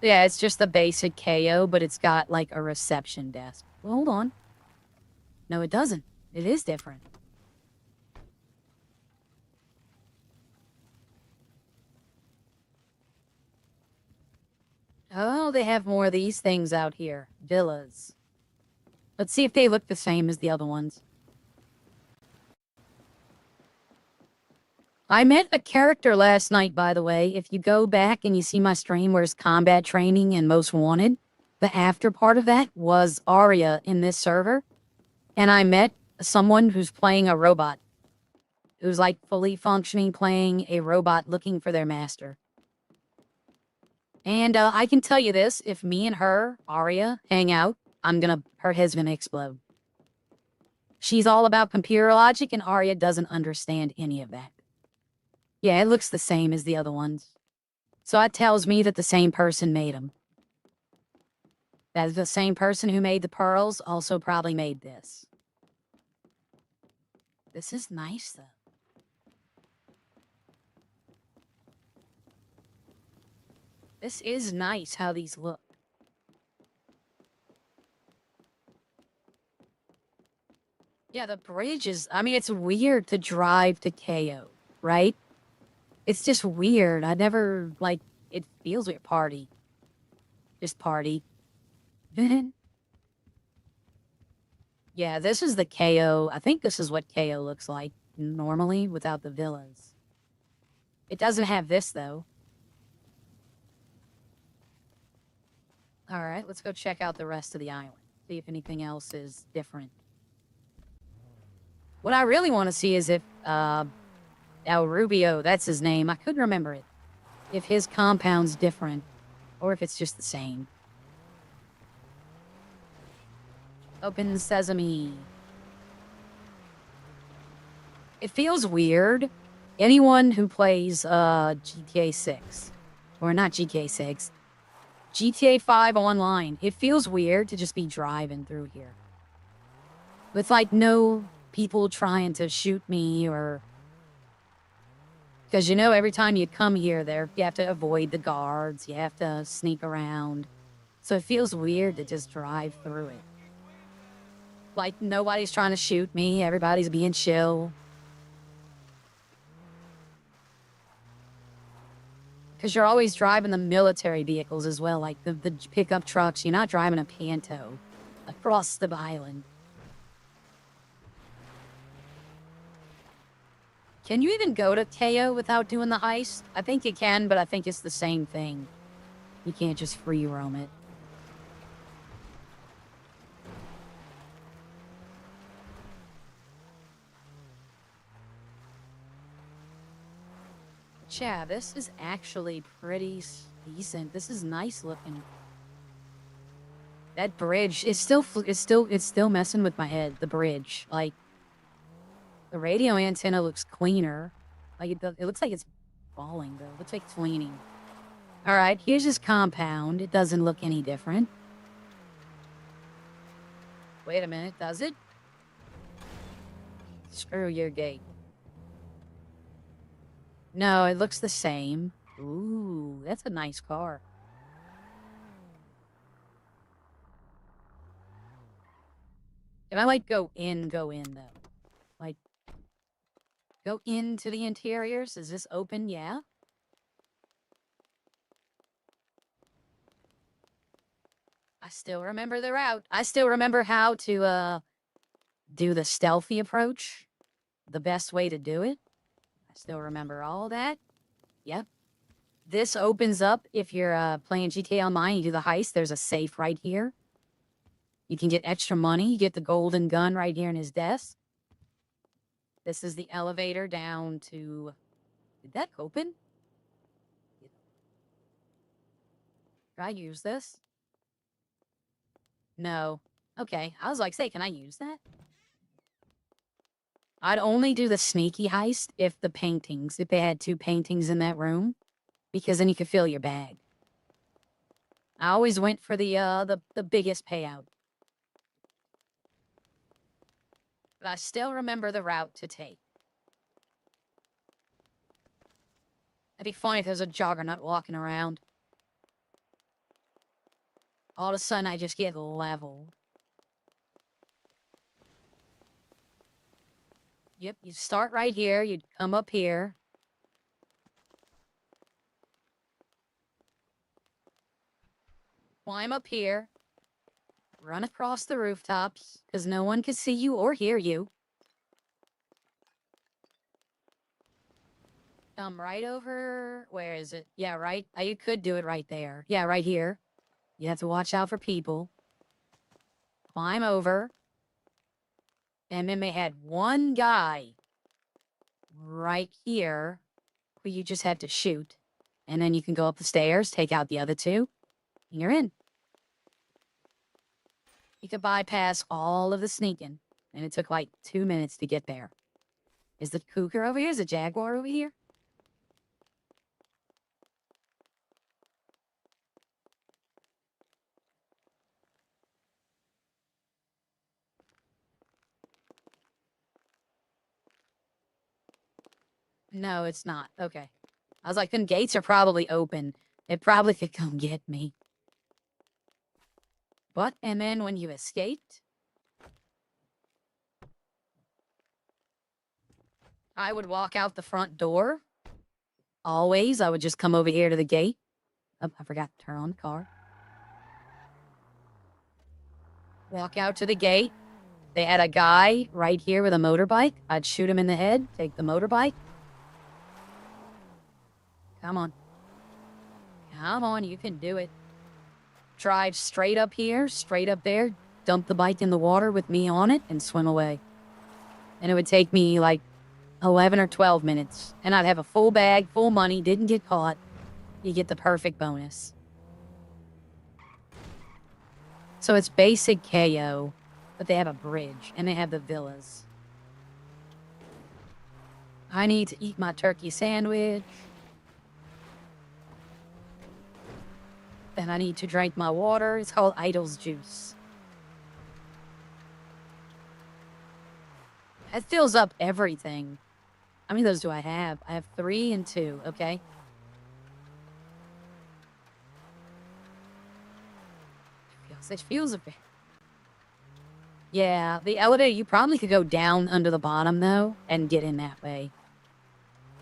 Yeah, it's just the basic KO, but it's got like a reception desk. Well, hold on. No, it doesn't. It is different. Oh, they have more of these things out here. Villas. Let's see if they look the same as the other ones. I met a character last night, by the way. If you go back and you see my stream where it's combat training and most wanted, the after part of that was Arya in this server. And I met someone who's playing a robot. Who's like fully functioning playing a robot looking for their master. And I can tell you this, if me and her, Arya, hang out, her head's gonna explode. She's all about computer logic, and Arya doesn't understand any of that. Yeah, it looks the same as the other ones. So that tells me that the same person made them. That the same person who made the pearls also probably made this. This is nice, though. This is nice how these look. Yeah, the bridge is, I mean, it's weird to drive to KO, right? It's just weird. I never, like, it feels weird. Party. Just party. Yeah, this is the KO. I think this is what KO looks like normally without the villas. It doesn't have this, though. All right, let's go check out the rest of the island. See if anything else is different. What I really want to see is if El Rubio, that's his name. I couldn't remember it. If his compound's different or if it's just the same. Open sesame. It feels weird. Anyone who plays GTA 6, or not GTA 6, GTA 5 online, it feels weird to just be driving through here. With like no people trying to shoot me or... Because you know every time you come here you have to avoid the guards, you have to sneak around. So it feels weird to just drive through it. Like nobody's trying to shoot me, everybody's being chill. Because you're always driving the military vehicles as well, like the pickup trucks. You're not driving a Panto across the island. Can you even go to KO without doing the heist? I think you can, but I think it's the same thing. You can't just free roam it. Yeah, this is actually pretty decent. This is nice looking. That bridge is still messing with my head. The bridge, like the radio antenna looks cleaner. Like it looks like it's falling though. It looks like it's leaning. All right, here's his compound. It doesn't look any different. Wait a minute, does it? Screw your gate. No, it looks the same. Ooh, that's a nice car. If I like go in though. Like go into the interiors. Is this open? Yeah. I still remember the route. I still remember how to do the stealthy approach. The best way to do it. I still remember all that. Yep. This opens up if you're playing GTA Online, you do the heist. There's a safe right here. You can get extra money. You get the golden gun right here in his desk. This is the elevator down to... Did that open? Can I use this? No. Okay. I was like, say, can I use that? I'd only do the sneaky heist if they had 2 paintings in that room, because then you could fill your bag. I always went for the biggest payout. But I still remember the route to take. It'd be funny if there's a juggernaut walking around. All of a sudden, I just get leveled. Yep, you start right here. You'd come up here. Climb up here. Run across the rooftops, because no one can see you or hear you. Come right over. Where is it? Yeah, right. You could do it right there. Yeah, right here. You have to watch out for people. Climb over. And then they had one guy right here who you just have to shoot. And then you can go up the stairs, take out the other two, and you're in. You could bypass all of the sneaking. And it took like 2 minutes to get there. Is the cougar over here? Is the jaguar over here? No, it's not. Okay. I was like, then gates are probably open. It probably could come get me. But, and then when you escaped, I would walk out the front door. Always, I would just come over here to the gate. Oh, I forgot to turn on the car. Walk out to the gate. They had a guy right here with a motorbike. I'd shoot him in the head, take the motorbike. Come on. Come on, you can do it. Drive straight up here, straight up there, dump the bike in the water with me on it, and swim away. And it would take me like 11 or 12 minutes. And I'd have a full bag, full money, didn't get caught. You get the perfect bonus. So it's basic KO, but they have a bridge, and they have the villas. I need to eat my turkey sandwich. And I need to drink my water. It's called Idol's juice. It fills up everything. How many of those do I have? I have 3 and 2, okay? It feels a bit. Yeah, the elevator, you probably could go down under the bottom, though, and get in that way.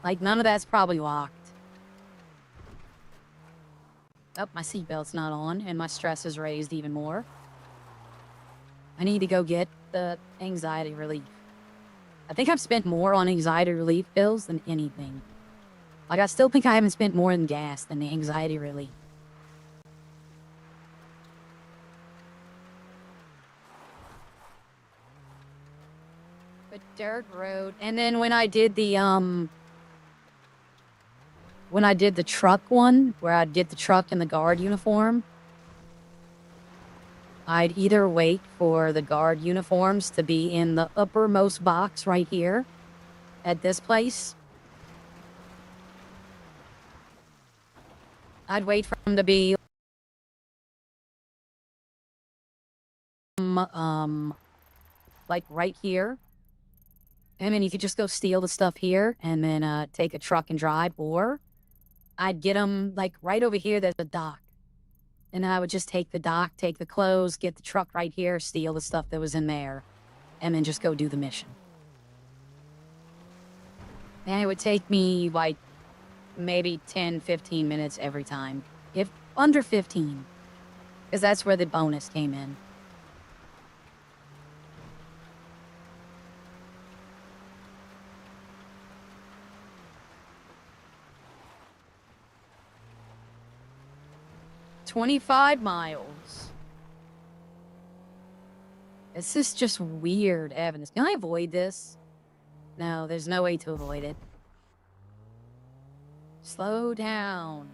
Like, none of that's probably locked. Oh, my seatbelt's not on, and my stress is raised even more. I need to go get the anxiety relief. I think I've spent more on anxiety relief pills than anything. Like, I still think I haven't spent more in gas than the anxiety relief. But dirt road. And then when I did the, truck one, where I'd get the truck in the guard uniform, I'd either wait for the guard uniforms to be in the uppermost box right here at this place. I'd wait for them to be like right here. And then you could just go steal the stuff here and then take a truck and drive, or I'd get them like right over here. There's a dock. And I would just take the dock, take the clothes, get the truck right here, steal the stuff that was in there, and then just go do the mission. And it would take me like maybe 10, 15 minutes every time. If under 15. Because that's where the bonus came in. "25 miles. This is just weird, Evans. Can I avoid this? No, there's no way to avoid it. Slow down.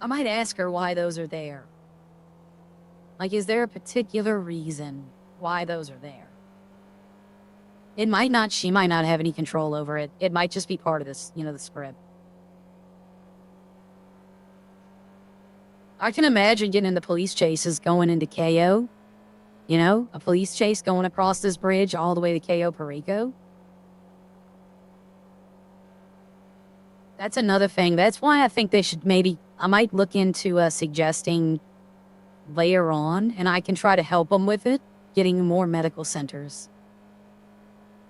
I might ask her why those are there. Like, is there a particular reason why those are there? It might not, she might not have any control over it. It might just be part of this, the script. I can imagine getting into police chases going into KO. A police chase going across this bridge all the way to KO Perico. That's another thing. That's why I think they should I might look into suggesting later on, and I can try to help them with it, getting more medical centers.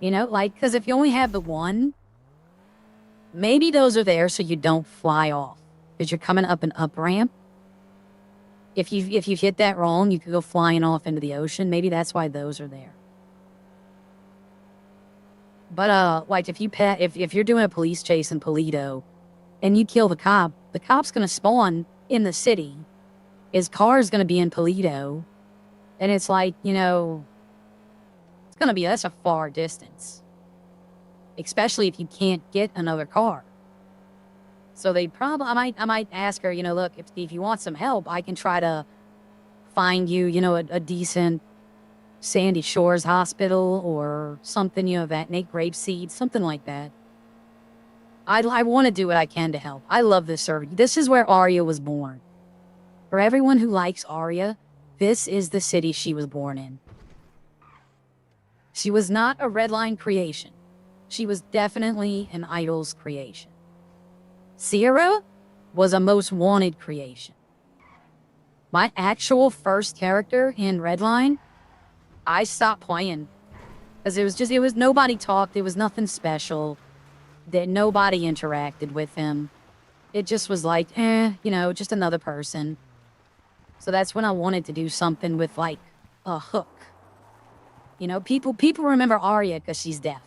You know, like, because if you only have the one, maybe those are there so you don't fly off. Because you're coming up an up ramp. If you hit that wrong, you could go flying off into the ocean. Maybe that's why those are there. But like if you're doing a police chase in Polito, and you kill the cop's gonna spawn in the city. His car's gonna be in Polito, and it's like, you know, that's a far distance. Especially if you can't get another car. So I might ask her, you know, look, if you want some help, I can try to find you, you know, a decent Sandy Shores hospital or something, you know, that Nate Grapeseed, something like that. I want to do what I can to help. I love this server. This is where Arya was born. For everyone who likes Arya, this is the city she was born in. She was not a Redline creation. She was definitely an Idol's creation. Sierra was a most wanted creation. My actual first character in Redline, I stopped playing. Because it was nobody talked, it was nothing special. That nobody interacted with him. It just was like, you know, just another person. So that's when I wanted to do something with, like, a hook. You know, people remember Arya because she's deaf.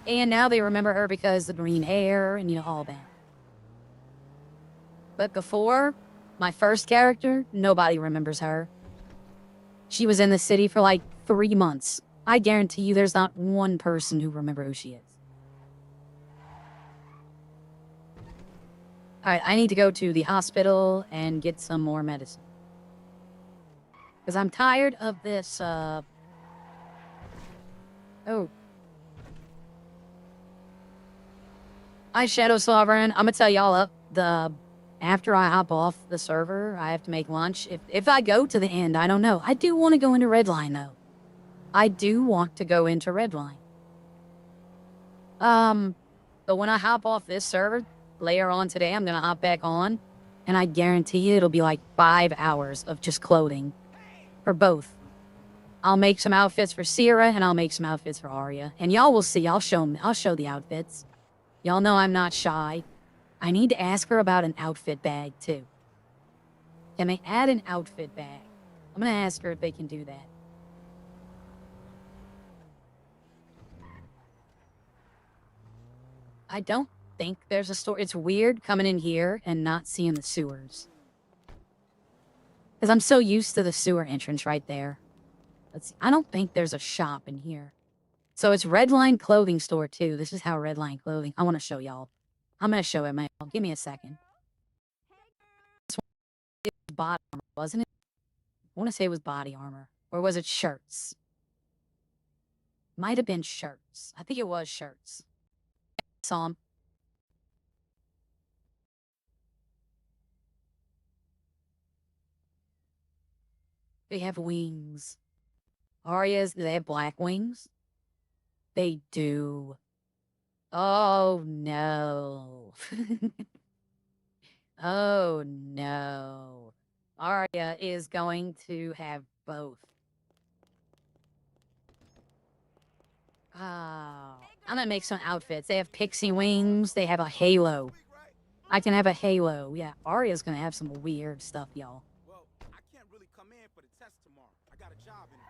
And now they remember her because the green hair and, you know, all that. But before, my first character, nobody remembers her. She was in the city for, like, 3 months. I guarantee you there's not one person who remembers who she is. Alright, I need to go to the hospital and get some more medicine. Because I'm tired of this, Oh. Hi, Shadow Sovereign. I'm gonna tell y'all after I hop off the server, I have to make lunch. If I go to the end, I don't know. I do want to go into Redline, though. I do want to go into Redline. But when I hop off this server, later on today, I'm gonna hop back on, and I guarantee you it'll be like 5 hours of just clothing for both. I'll make some outfits for Sierra, and I'll make some outfits for Arya, and y'all will see. I'll show the outfits. Y'all know I'm not shy. I need to ask her about an outfit bag too. Can they add an outfit bag? I'm gonna ask her if they can do that. I don't think there's a store. It's weird coming in here and not seeing the sewers. Because I'm so used to the sewer entrance right there. Let's see. I don't think there's a shop in here. So it's Redline Clothing Store too. This is how Redline Clothing. I want to show y'all. I'm going to show it, man. Give me a second. This one, it was body armor, wasn't it? I want to say it was body armor. Or was it shirts? Might have been shirts. I think it was shirts. Saw them. They have wings. Arya's, do they have black wings? They do. Oh, no. Oh, no. Arya is going to have both. Oh. I'm gonna make some outfits. They have pixie wings. They have a halo. I can have a halo. Yeah, Arya's gonna have some weird stuff, y'all. Well, I can't really come in for the test tomorrow. I got a job interview.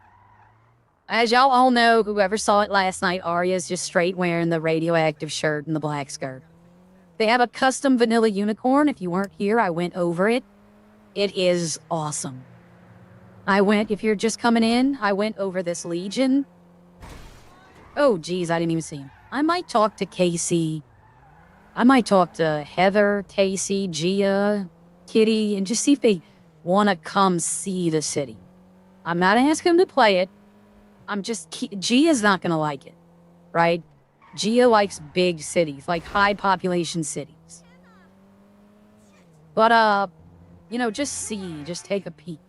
As y'all all know, whoever saw it last night, Arya's just straight wearing the radioactive shirt and the black skirt. They have a custom vanilla unicorn. If you weren't here, I went over it. It is awesome. If you're just coming in, I went over this Legion. Oh, geez, I didn't even see him. I might talk to Casey. I might talk to Heather, Casey, Gia, Kitty, and just see if they want to come see the city. I'm not asking them to play it. Gia's not going to like it, right? Gia likes big cities, like high population cities. But, you know, just take a peek.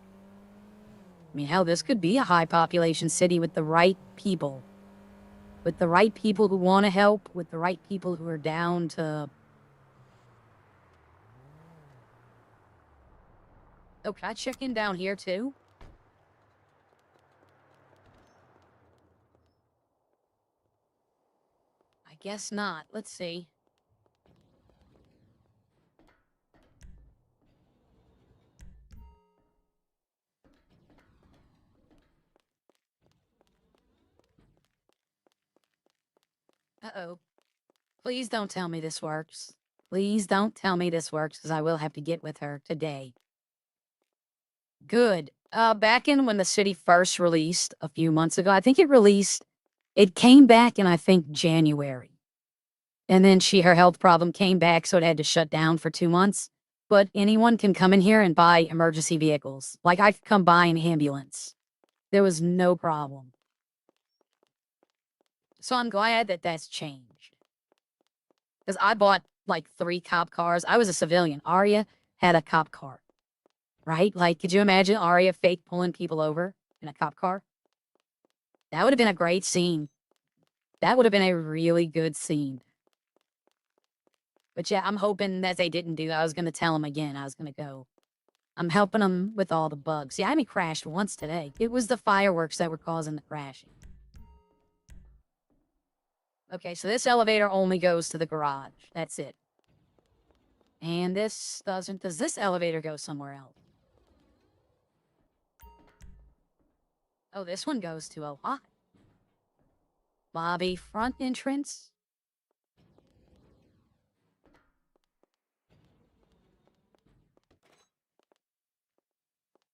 I mean, hell, this could be a high population city with the right people. with the right people who want to help, with the right people who are down to... Oh, can I check in down here too? I guess not. Let's see. Uh-oh. Please don't tell me this works. Please don't tell me this works, because I will have to get with her today. Good. Back in when the city first released a few months ago, I think it came back in, I think, January. And then her health problem came back, so it had to shut down for 2 months. But anyone can come in here and buy emergency vehicles. Like, I could come buy an ambulance. There was no problem. So I'm glad that that's changed. Because I bought, like, 3 cop cars. I was a civilian. Arya had a cop car. Right? Like, could you imagine Arya fake pulling people over in a cop car? That would have been a great scene. That would have been a really good scene. But yeah, I'm hoping that they didn't do that. I was going to tell them again. I was going to go. I'm helping them with all the bugs. See, I haven't crashed once today. It was the fireworks that were causing the crashing. Okay, so this elevator only goes to the garage. That's it. And this doesn't. Does this elevator go somewhere else? Oh, this one goes to a lot. Lobby front entrance.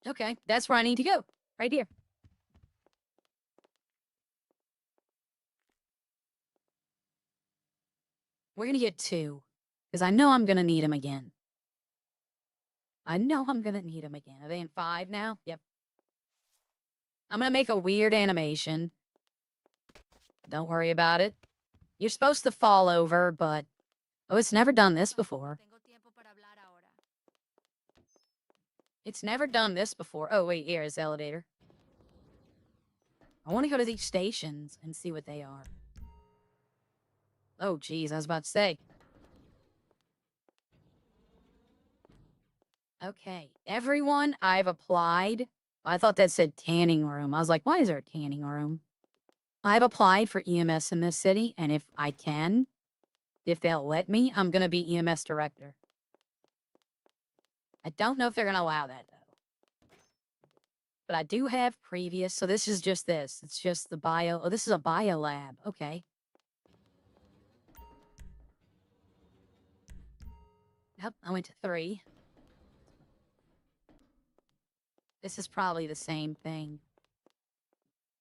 Okay, that's where I need to go. Right here. We're gonna get 2. Because I know I'm gonna need them again. I know I'm gonna need them again. Are they in 5 now? Yep. I'm gonna make a weird animation. Don't worry about it. You're supposed to fall over, but... Oh, it's never done this before. It's never done this before. Oh, wait, here is the elevator. I want to go to these stations and see what they are. Oh, geez, I was about to say. Okay, everyone I've applied... I thought that said tanning room. I was like, why is there a tanning room? I've applied for EMS in this city, and if I can, if they'll let me, I'm going to be EMS director. I don't know if they're going to allow that, though. But I do have previous, so this is just this. It's just the bio. Oh, this is a bio lab. Okay. Yep, I went to 3. This is probably the same thing.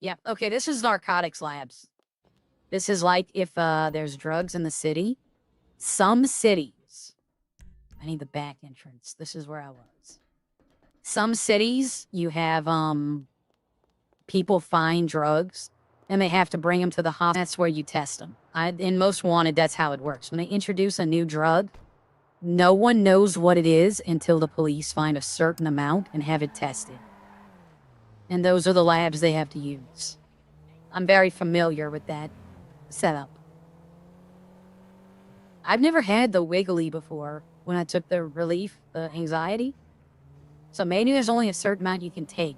Yep, okay, this is narcotics labs. This is like if there's drugs in the city. Some cities... I need the back entrance. This is where I was. Some cities, you have people find drugs, and they have to bring them to the hospital. That's where you test them. In Most Wanted, that's how it works. When they introduce a new drug, no one knows what it is until the police find a certain amount and have it tested. And those are the labs they have to use. I'm very familiar with that setup. I've never had the wiggly before when I took the relief, the anxiety. So maybe there's only a certain amount you can take.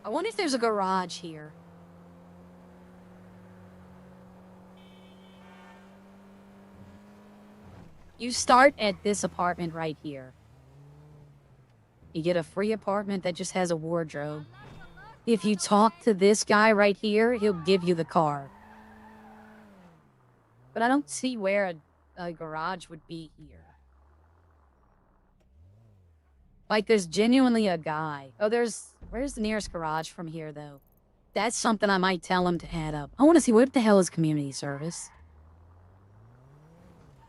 I wonder if there's a garage here. You start at this apartment right here. You get a free apartment that just has a wardrobe. If you talk to this guy right here, he'll give you the car. But I don't see where a garage would be here. Like, there's genuinely a guy. Oh, where's the nearest garage from here, though? That's something I might tell him to add up. I want to see what the hell is community service.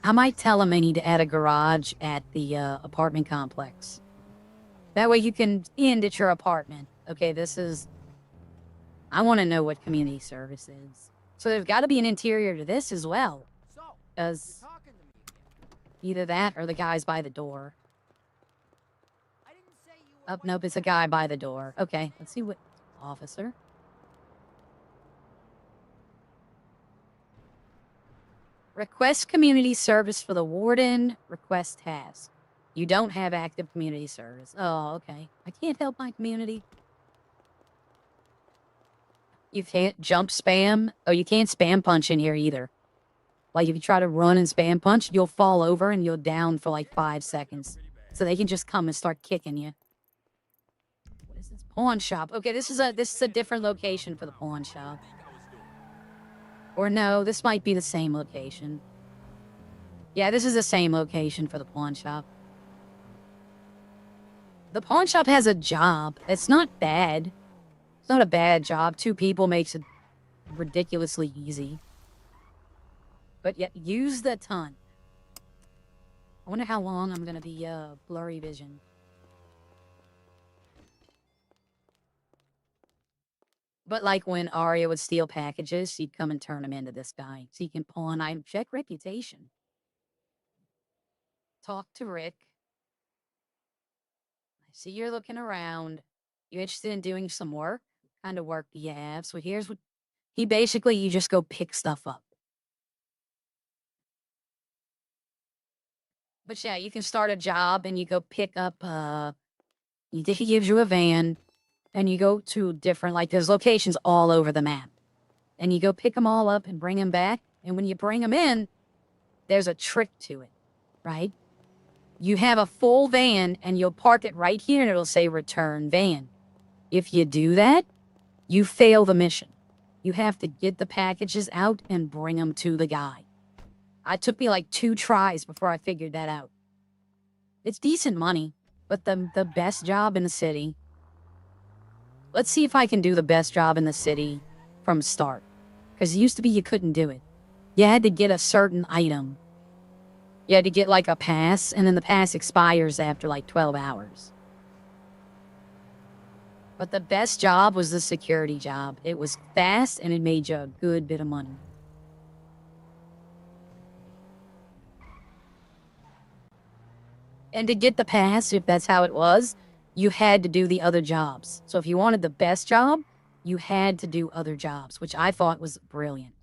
I might tell him I need to add a garage at the apartment complex. That way you can end at your apartment. Okay, this is... I want to know what community service is. So there's got to be an interior to this as well. So, Because... talking to me again. Either that or the guy's by the door. I didn't say you were Oh, nope, it's a guy by the door. Okay, let's see what... Officer? Request community service for the warden. Request task. You don't have active community service. Oh, okay. I can't help my community. You can't jump spam. Oh, you can't spam punch in here either. Like, if you try to run and spam punch, you'll fall over and you'll down for like 5 seconds. So they can just come and start kicking you. What is this? Pawn shop. Okay, this is a different location for the pawn shop. Or no, this might be the same location. Yeah, this is the same location for the pawn shop. The pawn shop has a job. It's not bad. It's not a bad job. 2 people makes it ridiculously easy. But yeah, use the ton. I wonder how long I'm gonna be blurry vision. But like when Arya would steal packages, she'd come and turn them into this guy. So you can pawn item, check reputation. Talk to Rick. I see you're looking around. You interested in doing some work? What kind of work do you have? So here's what he basically, you just go pick stuff up. But yeah, you can start a job and you go pick up, he gives you a van and you go to different, like there's locations all over the map. And you go pick them all up and bring them back. And when you bring them in, there's a trick to it, right? You have a full van and you'll park it right here and it'll say return van. If you do that, you fail the mission. You have to get the packages out and bring them to the guy. It took me like 2 tries before I figured that out. It's decent money, but the best job in the city. Let's see if I can do the best job in the city from start. Because it used to be you couldn't do it. You had to get a certain item. You had to get like a pass, and then the pass expires after like 12 hours. But the best job was the security job. It was fast, and it made you a good bit of money. And to get the pass, if that's how it was, you had to do the other jobs. So if you wanted the best job, you had to do other jobs, which I thought was brilliant.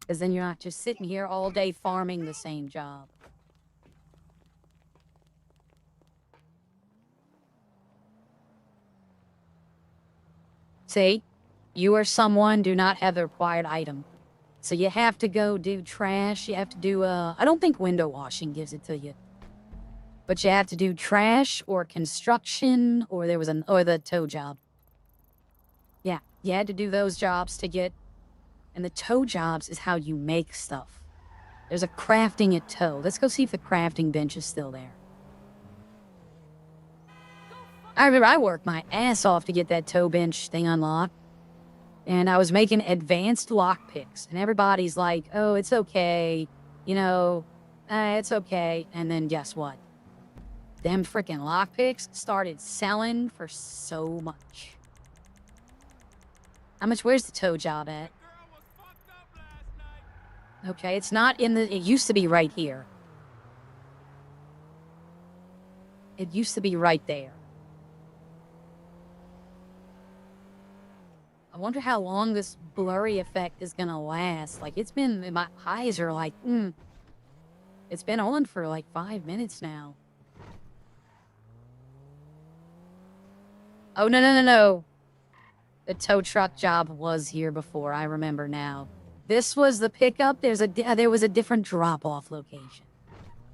Because then you're not just sitting here all day farming the same job. See, you or someone do not have the required item. So you have to go do trash. You have to do, I don't think window washing gives it to you. But you have to do trash or construction, or or the tow job. Yeah, you had to do those jobs to get, and the tow jobs is how you make stuff. There's a crafting at tow. Let's go see if the crafting bench is still there. I remember I worked my ass off to get that tow bench thing unlocked. And I was making advanced lockpicks. And everybody's like, oh, it's okay. You know, it's okay. And then guess what? Them freaking lockpicks started selling for so much. How much? Where's the tow job at? Okay, it's not in the... It used to be right here. It used to be right there. I wonder how long this blurry effect is gonna last. Like, it's been... My eyes are like, It's been on for like 5 minutes now. Oh, no. The tow truck job was here before, I remember now. This was the pickup. There was a different drop-off location.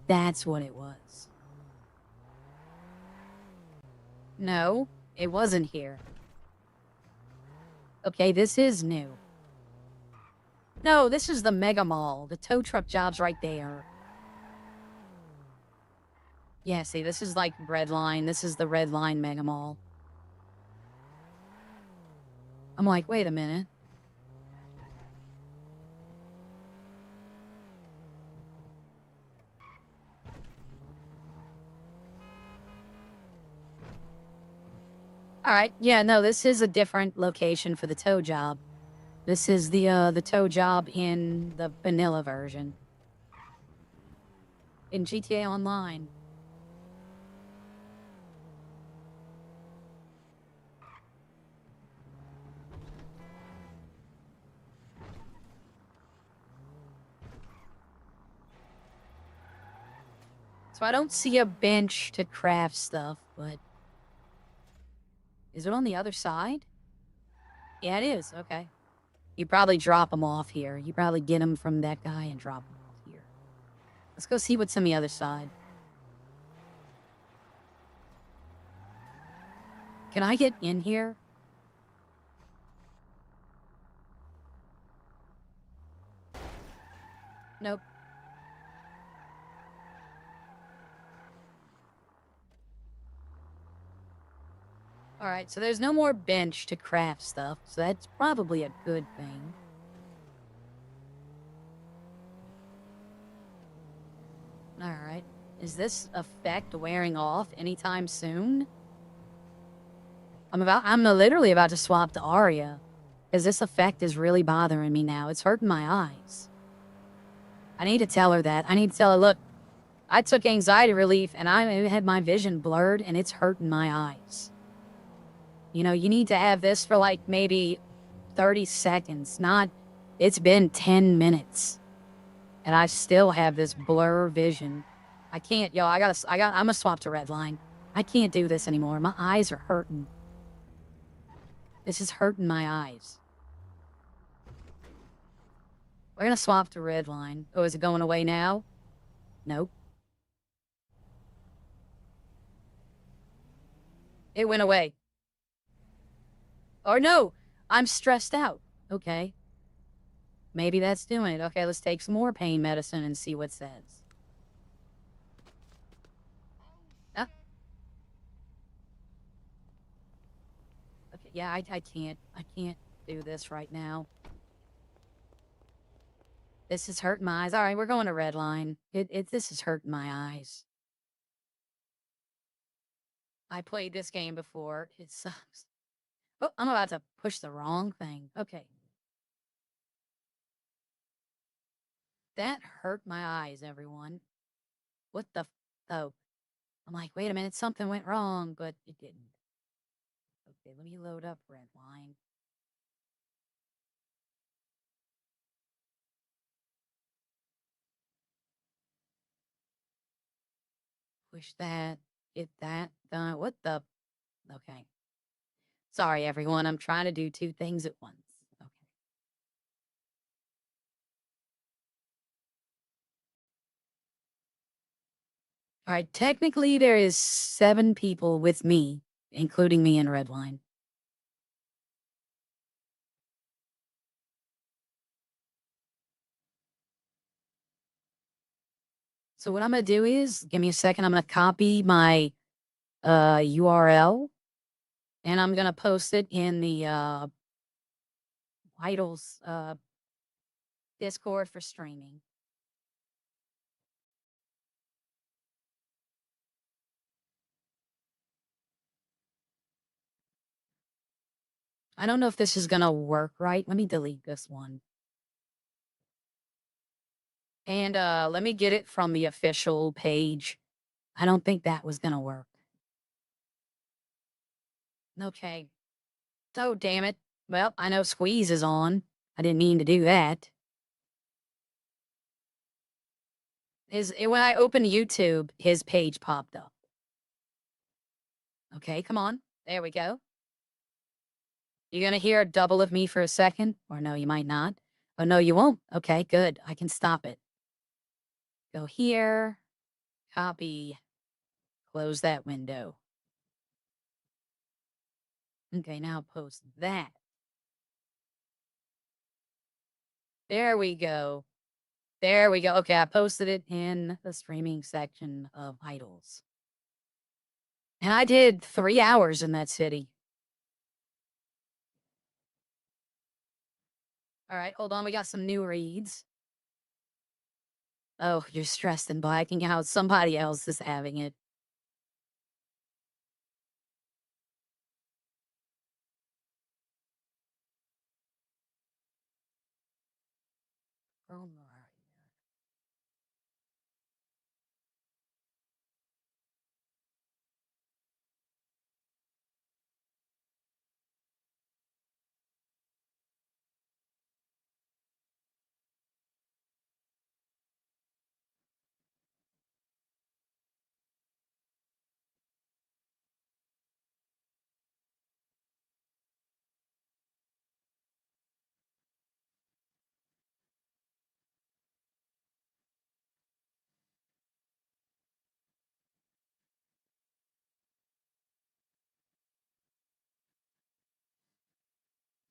That's what it was. No, it wasn't here. Okay, this is new. No, this is the Mega Mall. The tow truck job's right there. Yeah, see, this is like Redline. This is the Redline Mega Mall. I'm like, wait a minute. Alright, yeah, no, this is a different location for the tow job. This is the tow job in the vanilla version. in GTA Online. So I don't see a bench to craft stuff, but... Is it on the other side? Yeah, it is. Okay. You probably drop them off here. You probably get them from that guy and drop them off here. Let's go see what's on the other side. Can I get in here? Nope. Alright, so there's no more bench to craft stuff, so that's probably a good thing. Alright. Is this effect wearing off anytime soon? I'm literally about to swap to Aria. Because this effect is really bothering me now. It's hurting my eyes. I need to tell her that. I need to tell her, look, I took anxiety relief and I had my vision blurred and it's hurting my eyes. You know, you need to have this for like maybe 30 seconds, not, it's been 10 minutes. And I still have this blur vision. I can't, yo, I'm gonna swap to Redline. I can't do this anymore. My eyes are hurting. This is hurting my eyes. We're gonna swap to Redline. Oh, is it going away now? Nope. It went away. Or no, I'm stressed out. Okay. Maybe that's doing it. Okay, let's take some more pain medicine and see what it says. Ah. Okay, yeah, I can't do this right now. This is hurting my eyes. All right, we're going to Redline. This is hurting my eyes. I played this game before. It sucks. Oh, I'm about to push the wrong thing. Okay. That hurt my eyes, everyone. What the oh. I'm like, wait a minute, something went wrong, but it didn't. Okay, let me load up Redline. Push that. Get that done. What the? Okay. Sorry, everyone. I'm trying to do two things at once. Okay. All right. Technically, there is 7 people with me, including me and Redline. So what I'm gonna do is, give me a second. I'm gonna copy my URL, and I'm gonna post it in the Idols Discord for streaming. I don't know if this is gonna work right. Let me delete this one. And let me get it from the official page. I don't think that was gonna work. Okay. So damn it. Well, I know Squeeze is on. I didn't mean to do that. When I opened YouTube, his page popped up. Okay, come on. There we go. You're gonna hear a double of me for a second? Or no, you might not. Oh, no, you won't. Okay, good. I can stop it. Go here. Copy. Close that window. Okay, now post that. There we go. There we go. Okay, I posted it in the streaming section of Idols. And I did 3 hours in that city. All right, hold on. We got some new reads. Oh, you're stressed and blacking out. Somebody else is having it. Oh,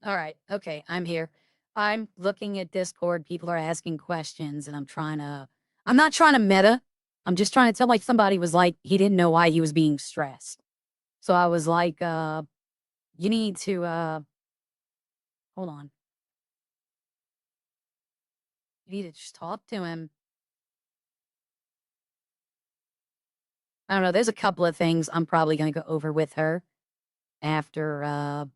All right. Okay. I'm here. I'm looking at Discord. People are asking questions, and I'm not trying to meta. I'm just trying to tell, like, somebody was like, he didn't know why he was being stressed. So I was like, you need to, hold on. You need to just talk to him. I don't know. There's a couple of things I'm probably going to go over with her after,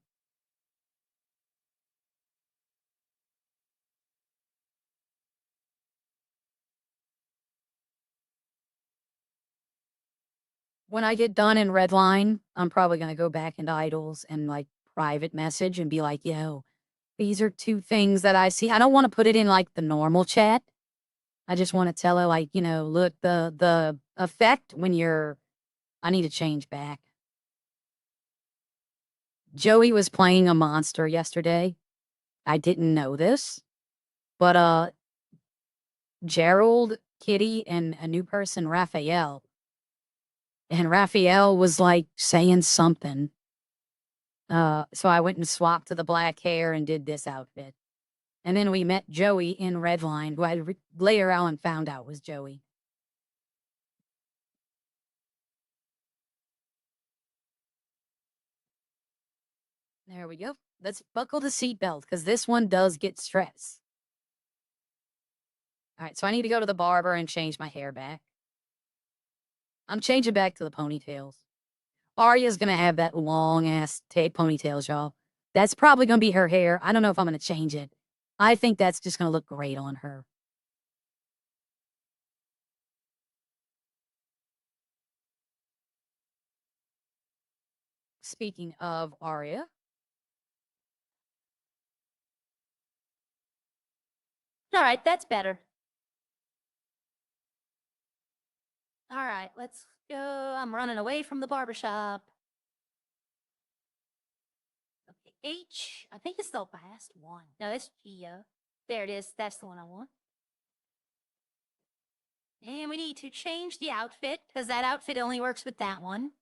when I get done in Redline, I'm probably going to go back into Idols and like private message and be like, yo, these are two things that I see. I don't want to put it in like the normal chat. I just want to tell her, like, look, the effect when I need to change back. Joey was playing a monster yesterday. I didn't know this, but Gerald, Kitty, and a new person, Raphael. And Raphael was like saying something. So I went and swapped to the black hair and did this outfit. And then we met Joey in Redline, who later on found out was Joey. There we go. Let's buckle the seatbelt because this one does get stress. All right, so I need to go to the barber and change my hair back. I'm changing back to the ponytails. Arya's gonna have that long ass ponytails, y'all. That's probably gonna be her hair. I don't know if I'm gonna change it. I think that's just gonna look great on her. Speaking of Arya, All right, that's better. All right, let's go. I'm running away from the barbershop. Okay, H. I think it's the last one. No, it's Gia. There it is. That's the one I want. And we need to change the outfit because that outfit only works with that one.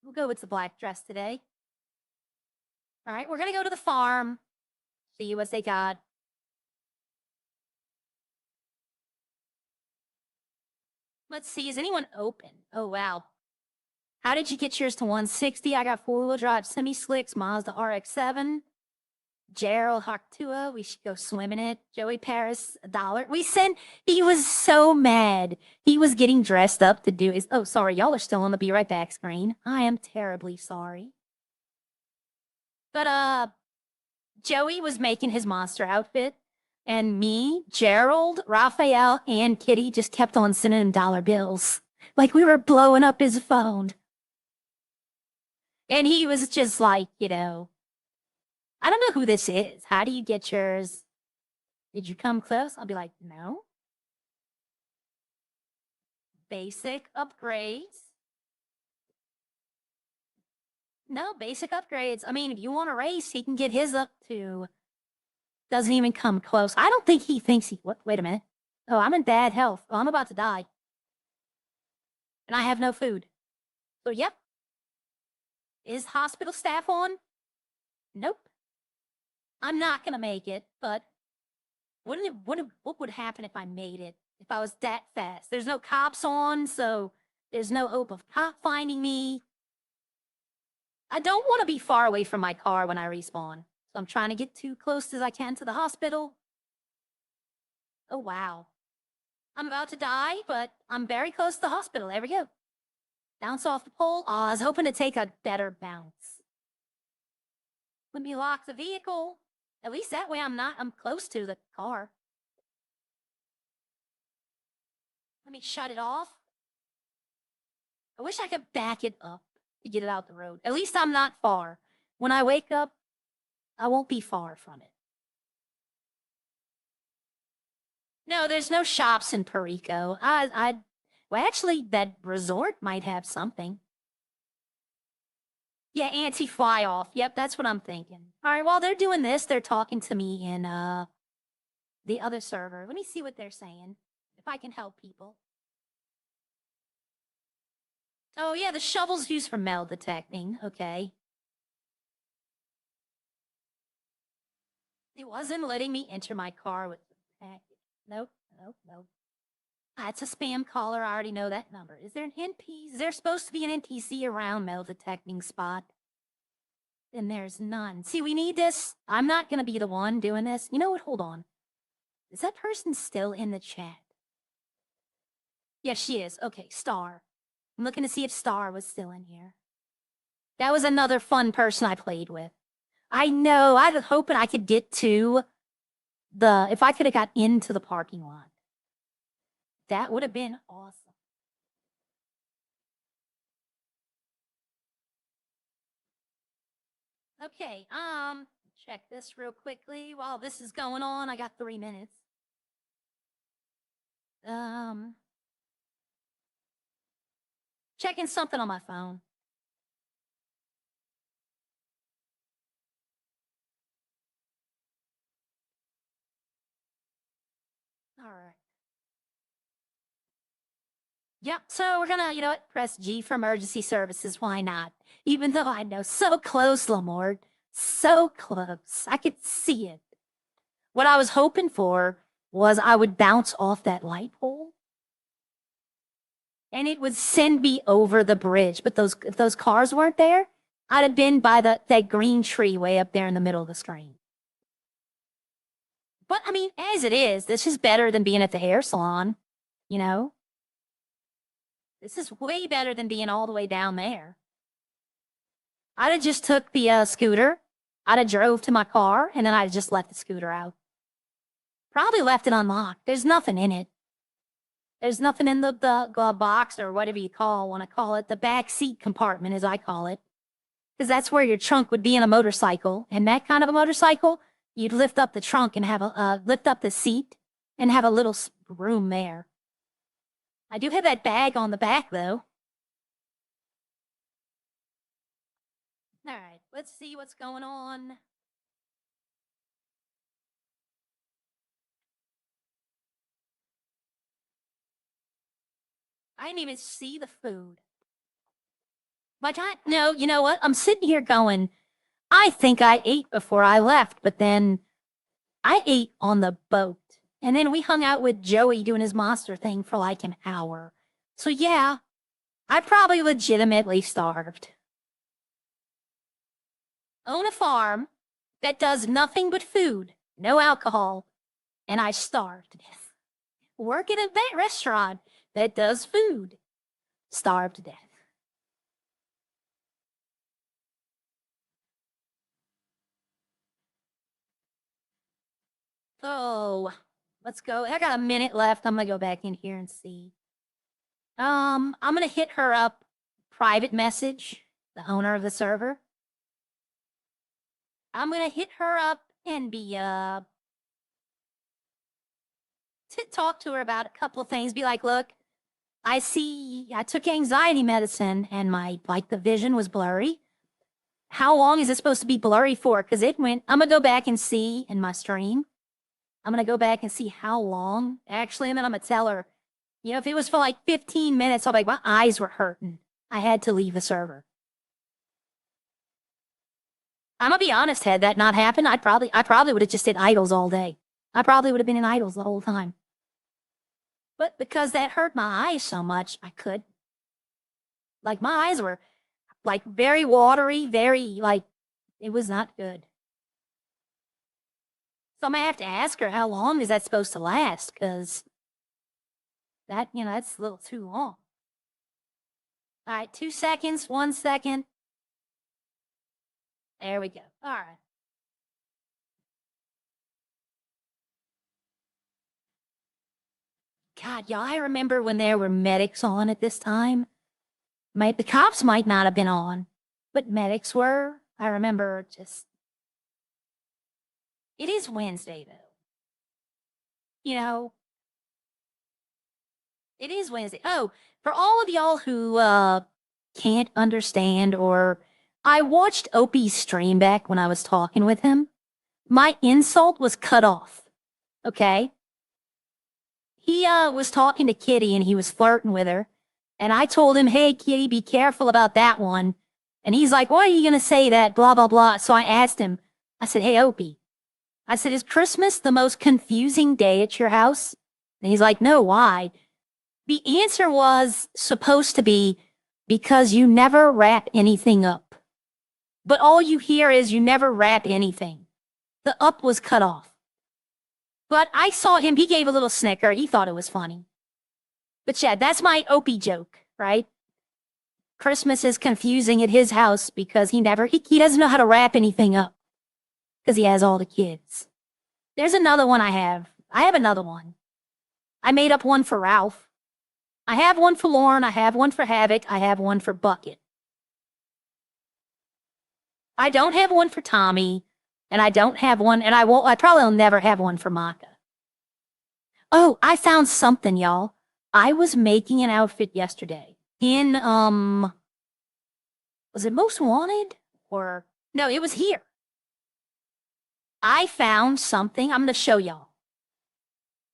We'll go with the black dress today. All right, we're going to go to the farm, see what they got. Let's see, is anyone open? Oh, wow. How did you get yours to 160? I got four-wheel drive semi-slicks, Mazda RX-7. Gerald Haktua, we should go swim in it. Joey Paris, $1. He was so mad. He was getting dressed up to do his, oh, sorry, y'all are still on the Be Right Back screen. I am terribly sorry. But, Joey was making his monster outfit, and me, Gerald, Raphael, and Kitty just kept on sending him dollar bills. Like we were blowing up his phone. And he was just like, I don't know who this is. How do you get yours? Did you come close? I'll be like, no. Basic upgrades. No, basic upgrades. I mean, if you want to race, he can get his up to. Doesn't even come close. I don't think he thinks he. What? Wait a minute. Oh, I'm in bad health. Oh, I'm about to die. And I have no food. So, yep. Is hospital staff on? Nope. I'm not going to make it, but what would happen if I made it? If I was that fast? There's no cops on, so there's no hope of cop finding me. I don't want to be far away from my car when I respawn. So I'm trying to get too close as I can to the hospital. Oh, wow. I'm about to die, but I'm very close to the hospital. There we go. Bounce off the pole. Oh, I was hoping to take a better bounce. Let me lock the vehicle. At least that way I'm close to the car. Let me shut it off. I wish I could back it up to get it out the road. At least I'm not far. When I wake up, I won't be far from it. No, there's no shops in Perico. Well, actually, that resort might have something. Yeah, anti-fly off. Yep, that's what I'm thinking. All right, while they're doing this, they're talking to me in the other server. Let me see what they're saying. If I can help people. Oh, yeah, the shovel's used for metal detecting. Okay. It wasn't letting me enter my car with the package. Nope, nope, nope. It's a spam caller. I already know that number. Is there an NPC? Is there supposed to be an NPC around metal detecting spot? Then there's none. See, we need this. I'm not going to be the one doing this. You know what? Hold on. Is that person still in the chat? Yes, she is. Okay, Star. I'm looking to see if Star was still in here. That was another fun person I played with. I know. I was hoping I could get to if I could have got into the parking lot. That would have been awesome. Okay, check this real quickly. While this is going on, I got 3 minutes. Checking something on my phone. All right. Yep, so we're gonna, you know what, press G for emergency services. Why not? Even though I know so close, Lamort. So close. I could see it. What I was hoping for was I would bounce off that light pole and it would send me over the bridge. But if those cars weren't there, I'd have been by that green tree way up there in the middle of the screen. But I mean, as it is, this is better than being at the hair salon, you know? This is way better than being all the way down there. I'd have just took the scooter. I'd have drove to my car, and then I'd have just left the scooter out. Probably left it unlocked. There's nothing in it. There's nothing in the box or whatever you want to call it, the back seat compartment, as I call it. Because that's where your trunk would be in a motorcycle. And that kind of a motorcycle, you'd lift up the trunk and lift up the seat and have a little room there. I do have that bag on the back, though. All right, let's see what's going on. I didn't even see the food. But no, you know what? I'm sitting here going, I think I ate before I left, but then I ate on the boat. And then we hung out with Joey doing his monster thing for like an hour. So yeah, I probably legitimately starved. Own a farm that does nothing but food, no alcohol, and I starved to death. Work at a restaurant that does food, starved to death. So, let's go. I got a minute left. I'm gonna go back in here and see. I'm gonna hit her up, private message, the owner of the server. I'm gonna hit her up and to talk to her about a couple of things. Be like, look, I see I took anxiety medicine and the vision was blurry. How long is it supposed to be blurry for? Because I'm gonna go back and see in my stream. I'm gonna go back and see how long, actually, and then I'm gonna tell her, you know, if it was for like 15 minutes, I'll be like, my eyes were hurting. I had to leave the server. I'm gonna be honest, had that not happened, I probably would have just did idols all day. I probably would have been in idols the whole time. But because that hurt my eyes so much, I could. Like, my eyes were, like, very watery, it was not good. So I'm gonna have to ask her, how long is that supposed to last? Because that's a little too long. All right, 2 seconds, 1 second. There we go. All right. God, y'all, I remember when there were medics on at this time. The cops might not have been on, but medics were. I remember just... It is Wednesday, though. You know, it is Wednesday. Oh, for all of y'all who can't understand, or I watched Opie's stream back when I was talking with him. My insult was cut off. Okay? He was talking to Kitty and he was flirting with her. And I told him, hey, Kitty, be careful about that one. And he's like, why are you going to say that? Blah, blah, blah. So I asked him, I said, hey, Opie, I said, is Christmas the most confusing day at your house? And he's like, no, why? The answer was supposed to be because you never wrap anything up. But all you hear is you never wrap anything. The up was cut off. But I saw him, he gave a little snicker. He thought it was funny. But yeah, that's my Opie joke, right? Christmas is confusing at his house because he doesn't know how to wrap anything up because he has all the kids. There's another one I have. I have another one. I made up one for Ralph. I have one for Lauren. I have one for Havoc. I have one for Bucket. I don't have one for Tommy, and I don't have one, and I probably will never have one for Maka. Oh, I found something, y'all. I was making an outfit yesterday in, was it Most Wanted? Or, no, it was here. I found something. I'm going to show y'all.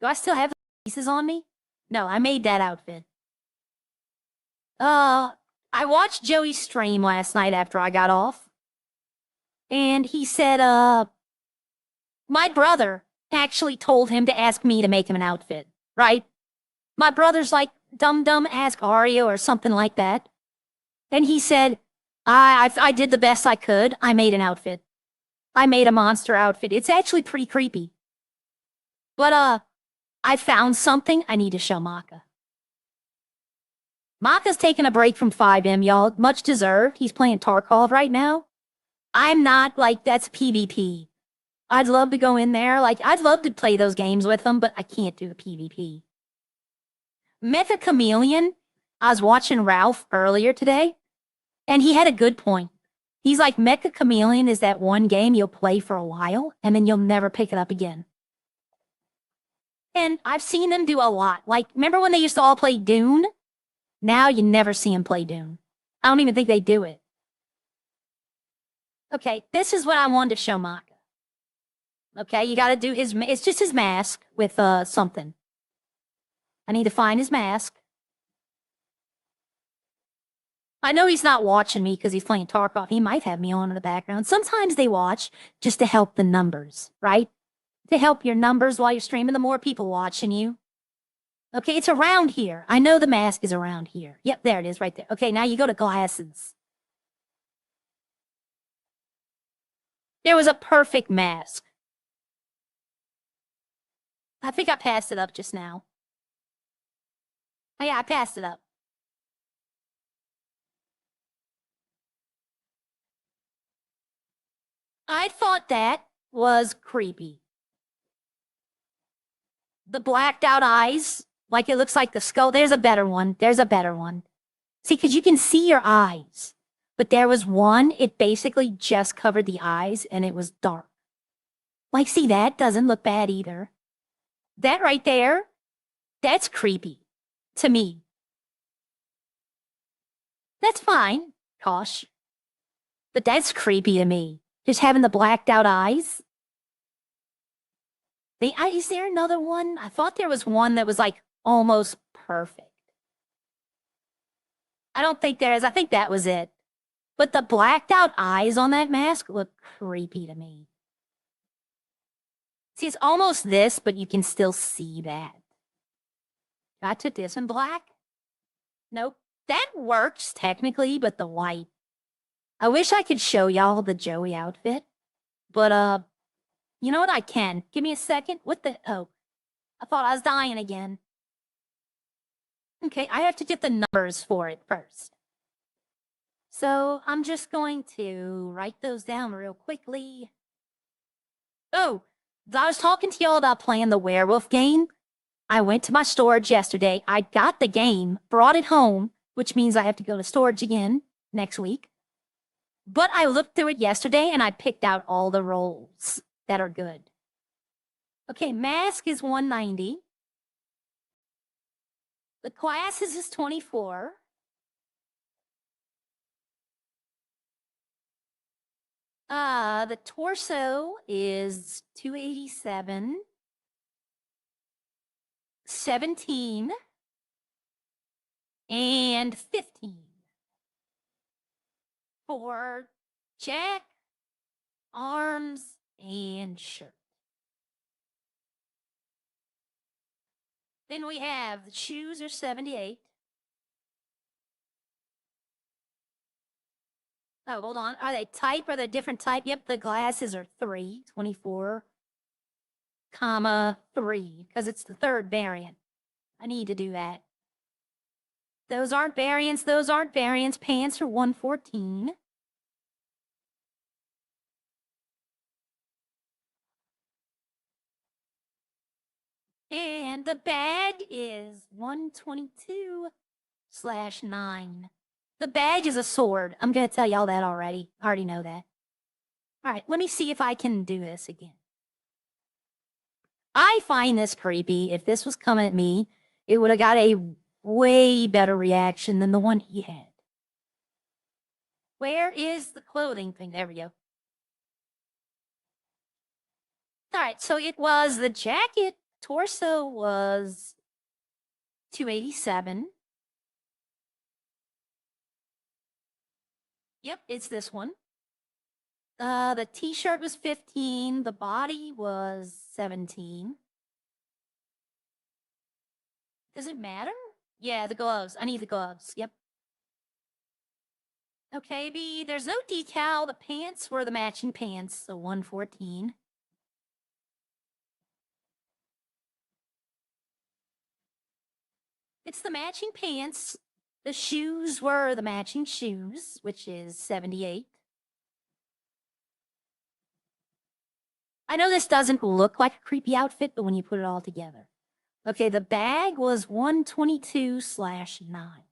Do I still have the pieces on me? No, I made that outfit. I watched Joey's stream last night after I got off. And he said, my brother actually told him to ask me to make him an outfit, right? My brother's like, dum-dum, ask Aria or something like that. And he said, I did the best I could. I made an outfit. I made a monster outfit. It's actually pretty creepy. But, I found something I need to show Maka. Maka's taking a break from 5M, y'all. Much deserved. He's playing Tarkov right now. I'm not, like, that's PvP. I'd love to go in there. Like, I'd love to play those games with him, but I can't do the PvP. Mecha Chameleon, I was watching Ralph earlier today, and he had a good point. He's like, Mecha Chameleon is that one game you'll play for a while, and then you'll never pick it up again. And I've seen them do a lot. Like, remember when they used to all play Dune? Now you never see them play Dune. I don't even think they do it. Okay, this is what I wanted to show Maka. Okay, you gotta do it's just his mask with, something. I need to find his mask. I know he's not watching me because he's playing Tarkov. He might have me on in the background. Sometimes they watch just to help the numbers, right? To help your numbers while you're streaming, the more people watching you. Okay, it's around here. I know the mask is around here. Yep, there it is right there. Okay, now you go to glasses. There was a perfect mask. I think I passed it up just now. Oh yeah, I passed it up. I thought that was creepy. The blacked out eyes, like it looks like the skull. There's a better one. There's a better one. See, because you can see your eyes. But there was one, it basically just covered the eyes and it was dark. Like, see, that doesn't look bad either. That right there, that's creepy to me. That's fine, Kosh. But that's creepy to me. Just having the blacked out eyes. Is there another one? I thought there was one that was like almost perfect. I don't think there is. I think that was it. But the blacked out eyes on that mask look creepy to me. See, it's almost this, but you can still see that. Got to this in black? Nope. That works technically, but the white. I wish I could show y'all the Joey outfit. But, you know what? I can. Give me a second. What the? Oh. I thought I was dying again. Okay, I have to get the numbers for it first. So I'm just going to write those down real quickly. Oh, I was talking to y'all about playing the werewolf game. I went to my storage yesterday. I got the game, brought it home, which means I have to go to storage again next week. But I looked through it yesterday and I picked out all the roles that are good. Okay, mask is 190. The classes is 24. The torso is 287. 17. And 15. For check, arms, and shirt. Then we have the shoes are 78. Oh, hold on. Are they type? Are they different type? Yep, the glasses are 3, 24, comma 3, because it's the third variant. I need to do that. Those aren't variants. Those aren't variants. Pants are 114. And the bag is 122/9. The badge is a sword. I'm going to tell y'all that already. I already know that. All right, let me see if I can do this again. I find this creepy. If this was coming at me, it would have got a way better reaction than the one he had. Where is the clothing thing? There we go. All right, so it was the jacket. Torso was 287. Yep, it's this one. The t-shirt was 15. The body was 17. Does it matter? Yeah, the gloves. I need the gloves. Yep. Okay, B, there's no decal. The pants were the matching pants, so 114. It's the matching pants. The shoes were the matching shoes, which is 78. I know this doesn't look like a creepy outfit, but when you put it all together. Okay, the bag was 122/9.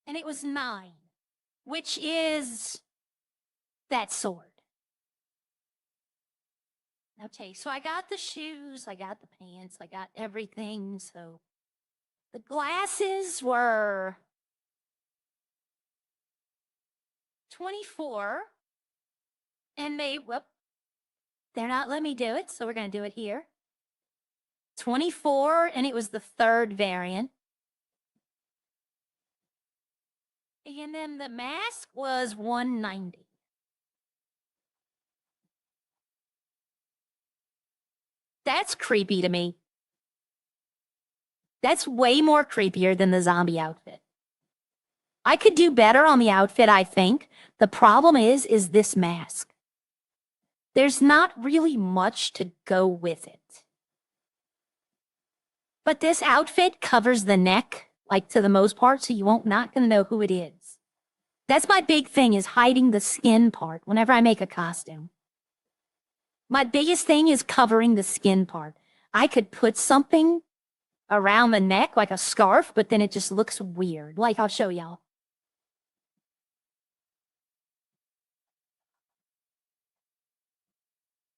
And it was 9, which is that sword. Okay, so I got the shoes, I got the pants, I got everything. So the glasses were 24. And they're not letting me do it, so we're going to do it here. 24, and it was the third variant. And then the mask was 190. That's creepy to me. That's way more creepier than the zombie outfit. I could do better on the outfit, I think. The problem is this mask. There's not really much to go with it. But this outfit covers the neck, like to the most part, so you won't not gonna know who it is. That's my big thing, is hiding the skin part whenever I make a costume. My biggest thing is covering the skin part. I could put something around the neck, like a scarf, but then it just looks weird. Like, I'll show y'all.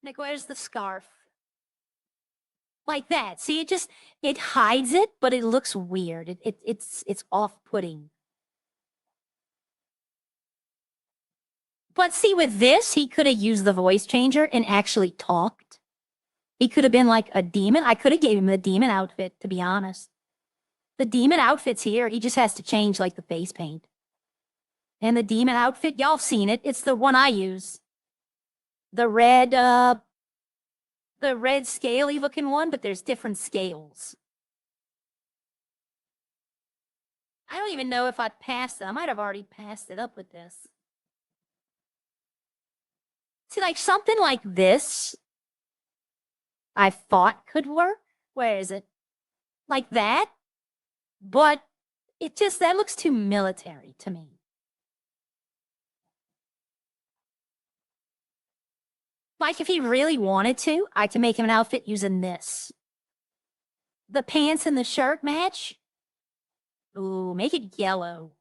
Nick, where's the scarf? Like that. See, it hides it, but it looks weird. It's off-putting. But see, with this, he could have used the voice changer and actually talked. He could have been like a demon. I could have gave him the demon outfit, to be honest. The demon outfit's here. He just has to change like the face paint. And the demon outfit, y'all seen it. It's the one I use. The red scaly looking one, but there's different scales. I don't even know if I'd passed it. I might have already passed it up with this. See, like something like this, I thought could work. Where is it? Like that? But that looks too military to me. Like if he really wanted to, I can make him an outfit using this. The pants and the shirt match. Ooh, make it yellow.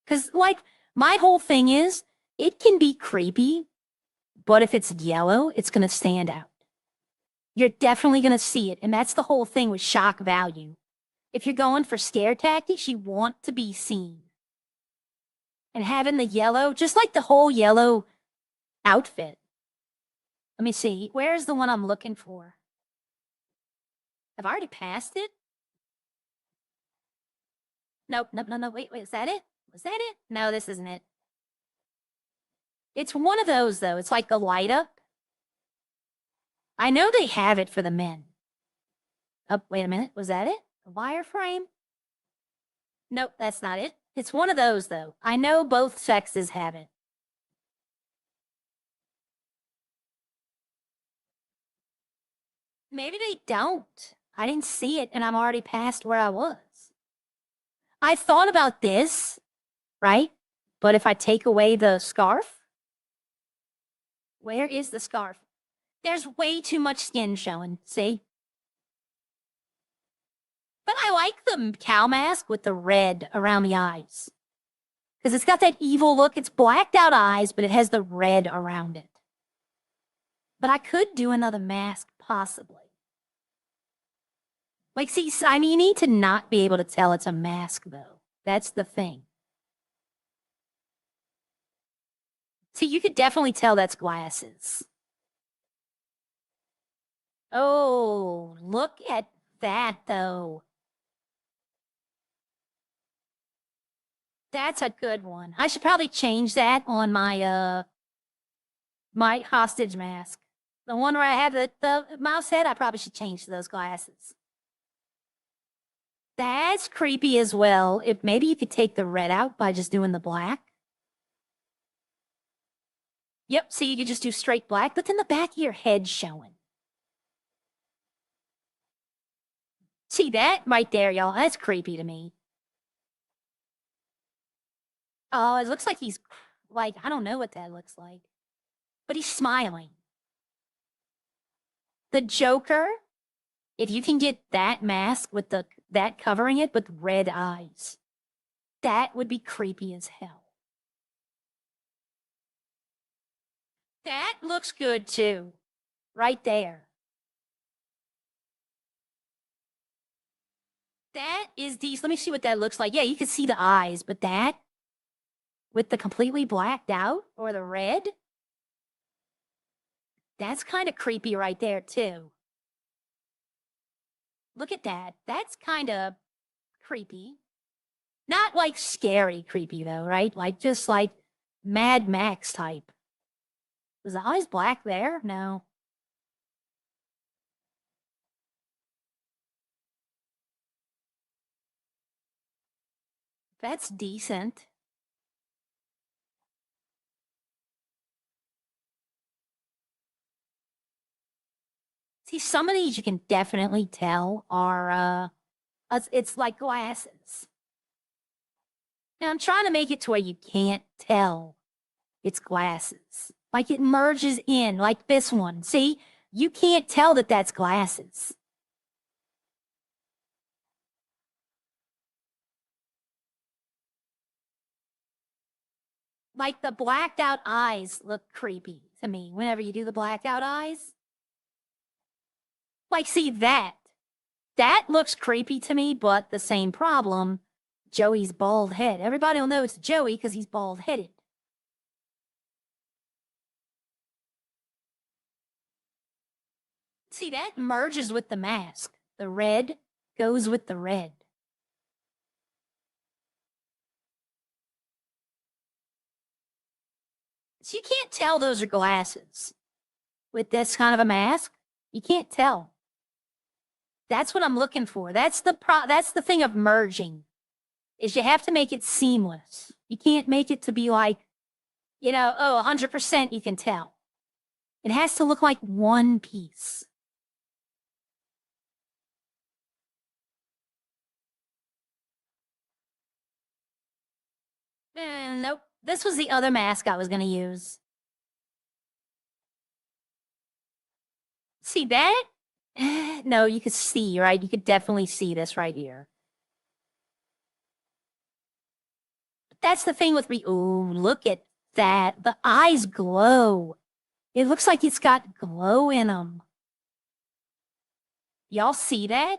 Because like my whole thing is, it can be creepy, but if it's yellow, it's going to stand out. You're definitely going to see it. And that's the whole thing with shock value. If you're going for scare tactics, you want to be seen. And having the yellow, just like the whole yellow outfit. Let me see. Where's the one I'm looking for? I've already passed it? Nope. Wait, is that it? Was that it? No, this isn't it. It's one of those, though. It's like a light up. I know they have it for the men. Oh, wait a minute. Was that it? A wireframe? Nope, that's not it. It's one of those, though. I know both sexes have it. Maybe they don't. I didn't see it, and I'm already past where I was. I thought about this, right? But if I take away the scarf, where is the scarf? There's way too much skin showing, see? But I like the cow mask with the red around the eyes. Because it's got that evil look. It's blacked out eyes, but it has the red around it. But I could do another mask, possibly. Like, see, I mean, you need to not be able to tell it's a mask, though. That's the thing. See, you could definitely tell that's glasses. Oh, look at that, though. That's a good one. I should probably change that on my, my hostage mask. The one where I have the mouse head, I probably should change to those glasses. That's creepy as well. If maybe you could take the red out by just doing the black. Yep, see, you could just do straight black, but then the back of your head showing. See that right there, y'all? That's creepy to me. Oh, it looks like he's, like, I don't know what that looks like. But he's smiling. The Joker, if you can get that mask with that covering it with red eyes, that would be creepy as hell. That looks good too. Right there. That is these. Let me see what that looks like. Yeah, you can see the eyes, but that with the completely blacked out or the red, that's kind of creepy right there too. Look at that. That's kind of creepy. Not like scary creepy though, right? Like just like Mad Max type. Was the eyes black there? No. That's decent. See, some of these you can definitely tell are, it's like glasses. Now I'm trying to make it to where you can't tell it's glasses. Like it merges in, like this one. See, you can't tell that that's glasses. Like the blacked out eyes look creepy to me whenever you do the blacked out eyes. Like, see that. That looks creepy to me, but the same problem. Joey's bald head. Everybody will know it's Joey because he's bald headed. See, that merges with the mask. The red goes with the red. So you can't tell those are glasses. With this kind of a mask, you can't tell. That's what I'm looking for. That's the thing of merging. Is you have to make it seamless. You can't make it to be like, you know, oh, 100% you can tell. It has to look like one piece. Nope. This was the other mask I was going to use. See that? No, you could see, right? You could definitely see this right here. That's the thing with ooh, look at that. The eyes glow. It looks like it's got glow in them. Y'all see that?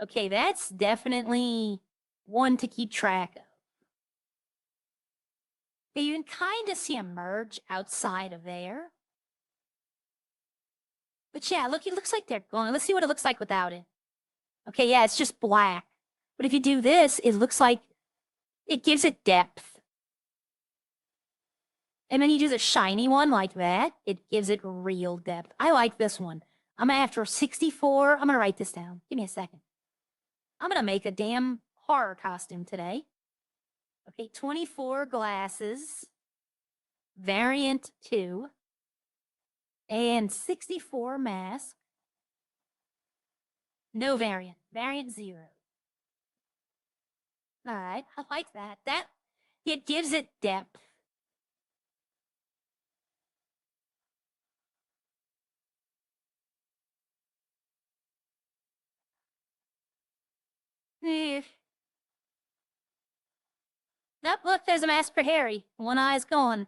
Okay, that's definitely one to keep track of. Okay, you can kind of see a merge outside of there. But yeah, look, it looks like they're going. Let's see what it looks like without it. Okay, yeah, it's just black. But if you do this, it looks like it gives it depth. And then you do the shiny one like that, it gives it real depth. I like this one. I'm after 64. I'm gonna write this down. Give me a second. I'm gonna make a damn horror costume today. Okay, 24 glasses, variant 2, and 64 mask. No variant, variant 0. All right, I like that. It gives it depth. Eh. Nope, look, there's a mask for Harry. One eye's gone.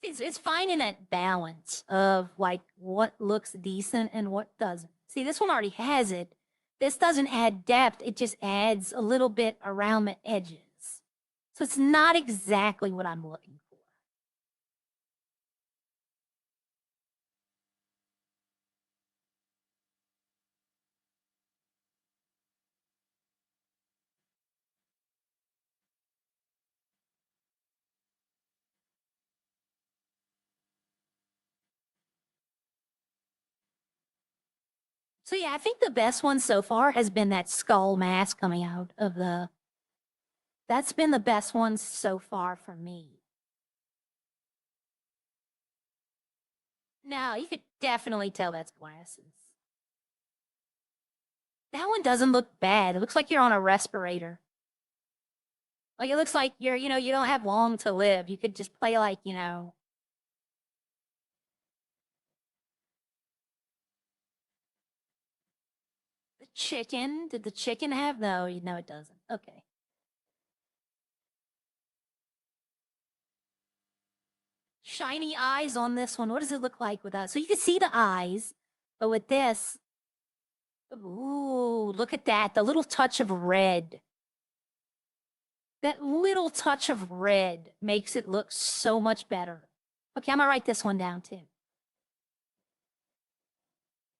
It's finding that balance of like what looks decent and what doesn't. See, this one already has it. This doesn't add depth, it just adds a little bit around the edges. So it's not exactly what I'm looking for. So yeah, I think the best one so far has been that skull mask coming out of the... That's been the best one so far for me. Now, you could definitely tell that's glasses. That one doesn't look bad. It looks like you're on a respirator. Like, it looks like you're, you don't have long to live. You could just play like, the chicken. Did the chicken have? No, no, it doesn't. Okay. Shiny eyes on this one. What does it look like with that? So you can see the eyes, but with this, ooh, look at that. The little touch of red. That little touch of red makes it look so much better. Okay, I'm gonna write this one down too.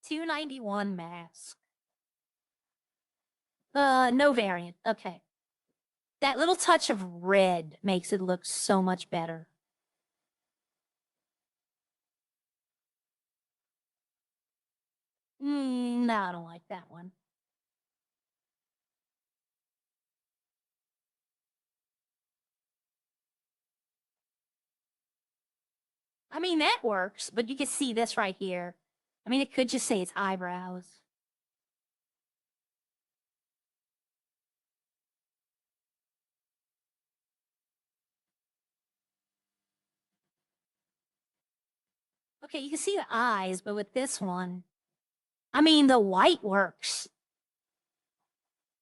291 mask. No variant. Okay. That little touch of red makes it look so much better. No, I don't like that one. I mean, that works, but you can see this right here. I mean, it could just say it's eyebrows. Okay, you can see the eyes, but with this one, I mean, the white works.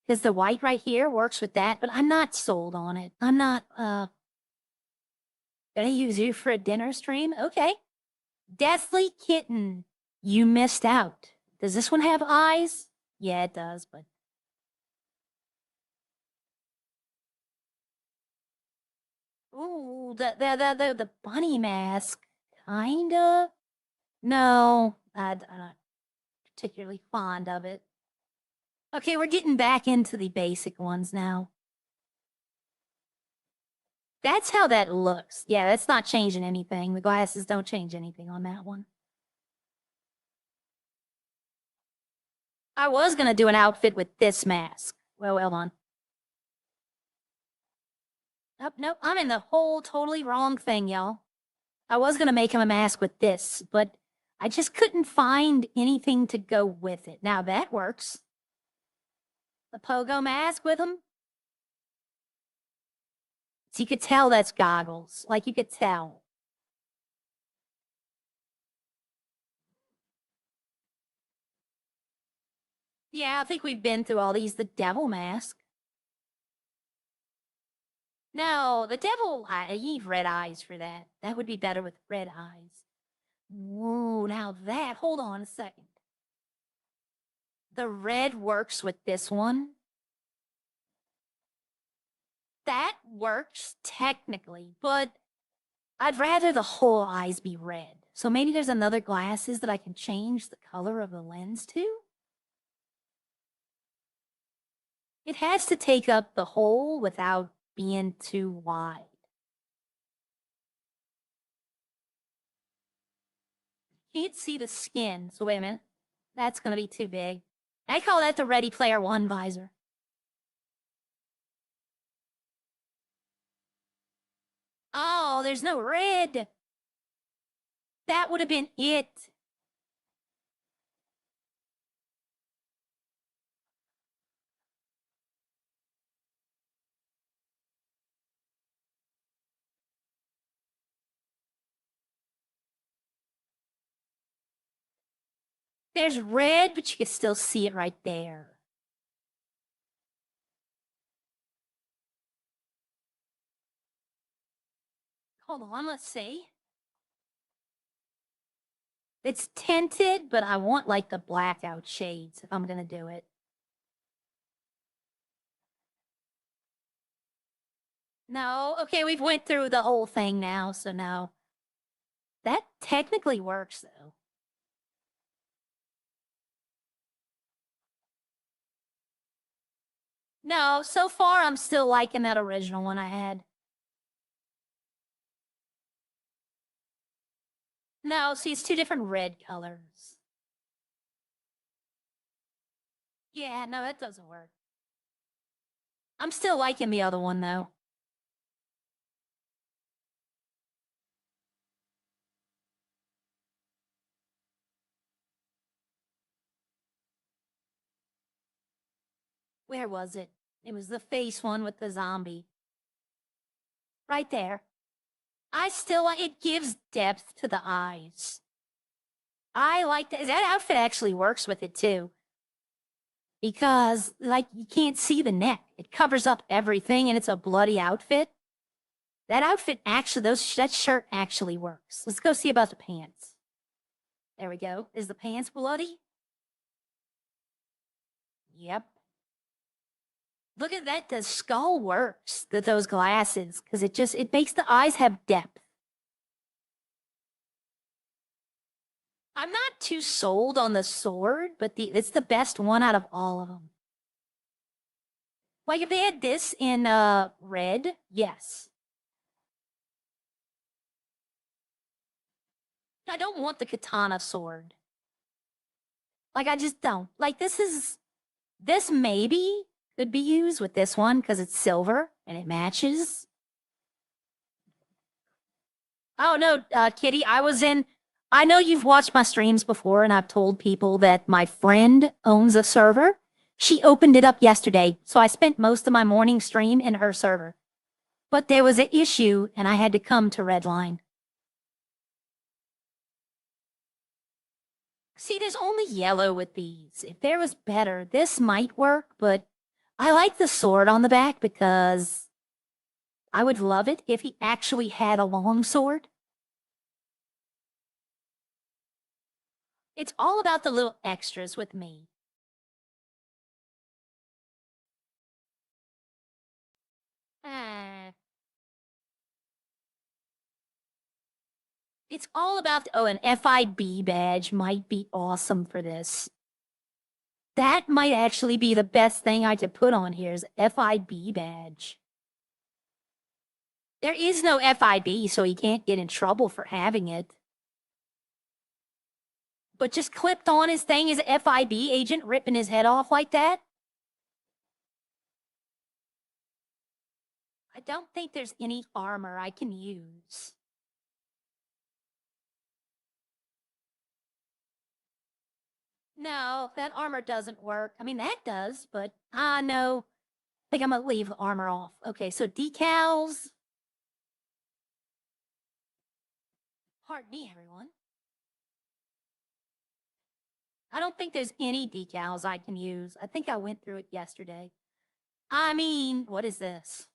Because the white right here works with that, but I'm not sold on it. I'm not, gonna use you for a dinner stream? Okay. Deathly Kitten, you missed out. Does this one have eyes? Yeah, it does, but... Ooh, the bunny mask, kinda? No, I'm not particularly fond of it. Okay, we're getting back into the basic ones now. That's how that looks. Yeah, that's not changing anything. The glasses don't change anything on that one. I was gonna do an outfit with this mask. Well, hold on. Nope, I'm in the whole totally wrong thing, y'all. I was gonna make him a mask with this, but I just couldn't find anything to go with it. Now that works. The pogo mask with him. So you could tell that's goggles. Like, you could tell. Yeah, I think we've been through all these. The devil mask. No, the devil, you need red eyes for that. That would be better with red eyes. Whoa, now that, hold on a second. The red works with this one. That works technically, but I'd rather the whole eyes be red. So maybe there's another glasses that I can change the color of the lens to? It has to take up the whole without being too wide. Can't see the skin. So wait a minute. That's gonna be too big. I call that the Ready Player One visor. Oh, there's no red. That would have been it. There's red, but you can still see it right there. Hold on, let's see. It's tinted, but I want like the blackout shades if I'm gonna do it. No, okay, we've went through the whole thing now, so no. That technically works though. No, so far I'm still liking that original one I had. No, see, it's two different red colors. Yeah, no, that doesn't work. I'm still liking the other one though. Where was it? It was the face one with the zombie. Right there. I still like it, gives depth to the eyes. I like that. That outfit actually works with it too. Because, like, you can't see the neck. It covers up everything and it's a bloody outfit. That outfit actually, that shirt actually works. Let's go see about the pants. There we go. Is the pants bloody? Yep. Look at that. The skull works. Those glasses. Because it makes the eyes have depth. I'm not too sold on the sword, but it's the best one out of all of them. Like if they had this in red, yes. I don't want the katana sword. Like I just don't. Like this maybe could be used with this one because it's silver and it matches. Oh no, Kitty, I know you've watched my streams before and I've told people that my friend owns a server. She opened it up yesterday, so I spent most of my morning stream in her server. But there was an issue and I had to come to Redline. See, there's only yellow with these. If there was better, this might work, but I like the sword on the back because I would love it if he actually had a long sword. It's all about the little extras with me. It's all about, oh, an FIB badge might be awesome for this. That might actually be the best thing I could put on here is FIB badge. There is no FIB, so he can't get in trouble for having it. But just clipped on his thing is an FIB agent ripping his head off like that? I don't think there's any armor I can use. No, that armor doesn't work. I mean, that does, but no. I think I'm gonna leave the armor off. Okay, so decals. Pardon me, everyone. I don't think there's any decals I can use. I think I went through it yesterday. I mean, what is this?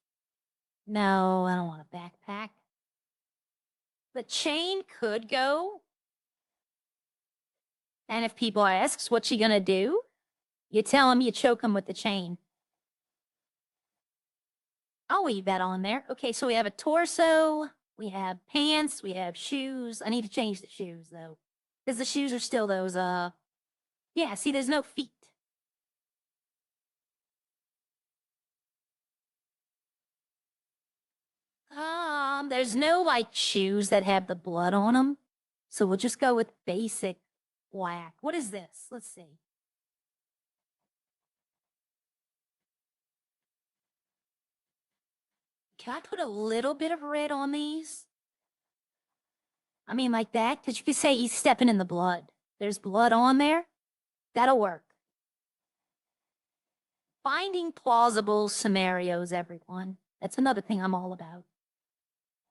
No, I don't want a backpack. The chain could go. And if people asks, what's she gonna do? You tell them you choke them with the chain. I'll leave that on there. Okay, so we have a torso, we have pants, we have shoes. I need to change the shoes though. Because the shoes are still those, yeah, see, there's no feet. There's no like shoes that have the blood on them. So we'll just go with basic black. What is this? Let's see. Can I put a little bit of red on these? I mean, like that? Because you could say he's stepping in the blood. There's blood on there. That'll work. Finding plausible scenarios, everyone. That's another thing I'm all about.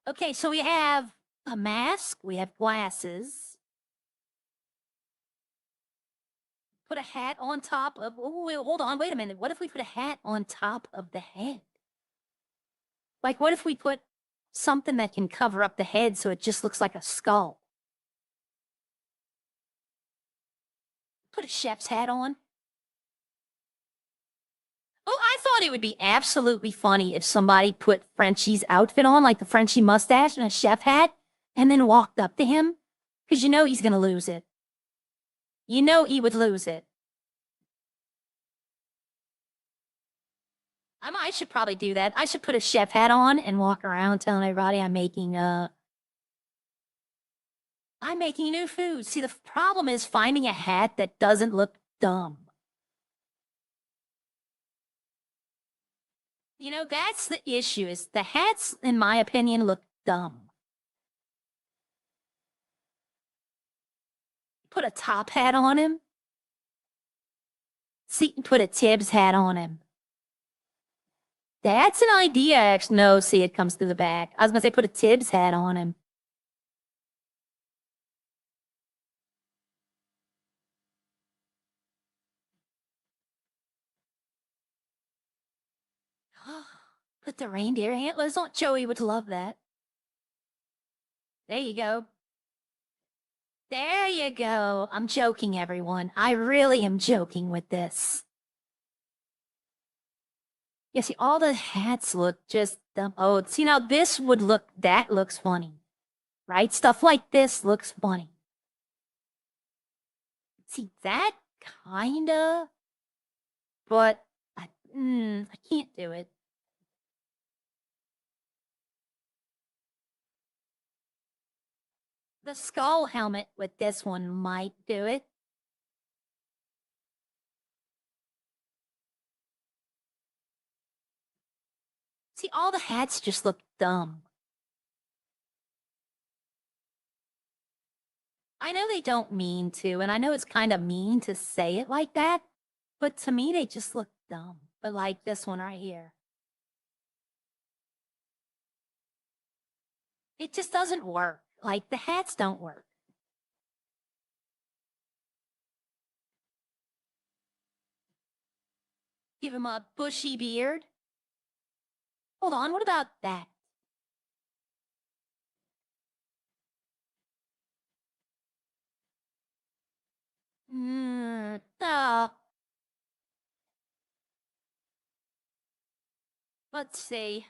Okay, so we have a mask. We have glasses. Put a hat on top of... Oh, wait, hold on. Wait a minute. What if we put a hat on top of the head? Like, what if we put something that can cover up the head so it just looks like a skull? Put a chef's hat on. Oh, I thought it would be absolutely funny if somebody put Frenchie's outfit on, like the Frenchie mustache and a chef hat, and then walked up to him. Because you know he's going to lose it. You know he would lose it. I should probably do that. I should put a chef hat on and walk around telling everybody I'm making new food. See, the problem is finding a hat that doesn't look dumb. You know, that's the issue, is the hats, in my opinion, look dumb. Put a top hat on him. See, put a Tibbs hat on him. That's an idea, actually. No, see, it comes through the back. I was going to say put a Tibbs hat on him. Put the reindeer antlers on. Joey would love that. There you go. There you go. I'm joking, everyone. I really am joking with this. Yeah, see, all the hats look just dumb. Oh, see, now this would look, that looks funny. Right? Stuff like this looks funny. See, that kinda, but I can't do it. The skull helmet with this one might do it. See, all the hats just look dumb. I know they don't mean to, and I know it's kind of mean to say it like that, but to me, they just look dumb. But like this one right here. It just doesn't work. Like, the hats don't work. Give him a bushy beard. Hold on, what about that? Let's see.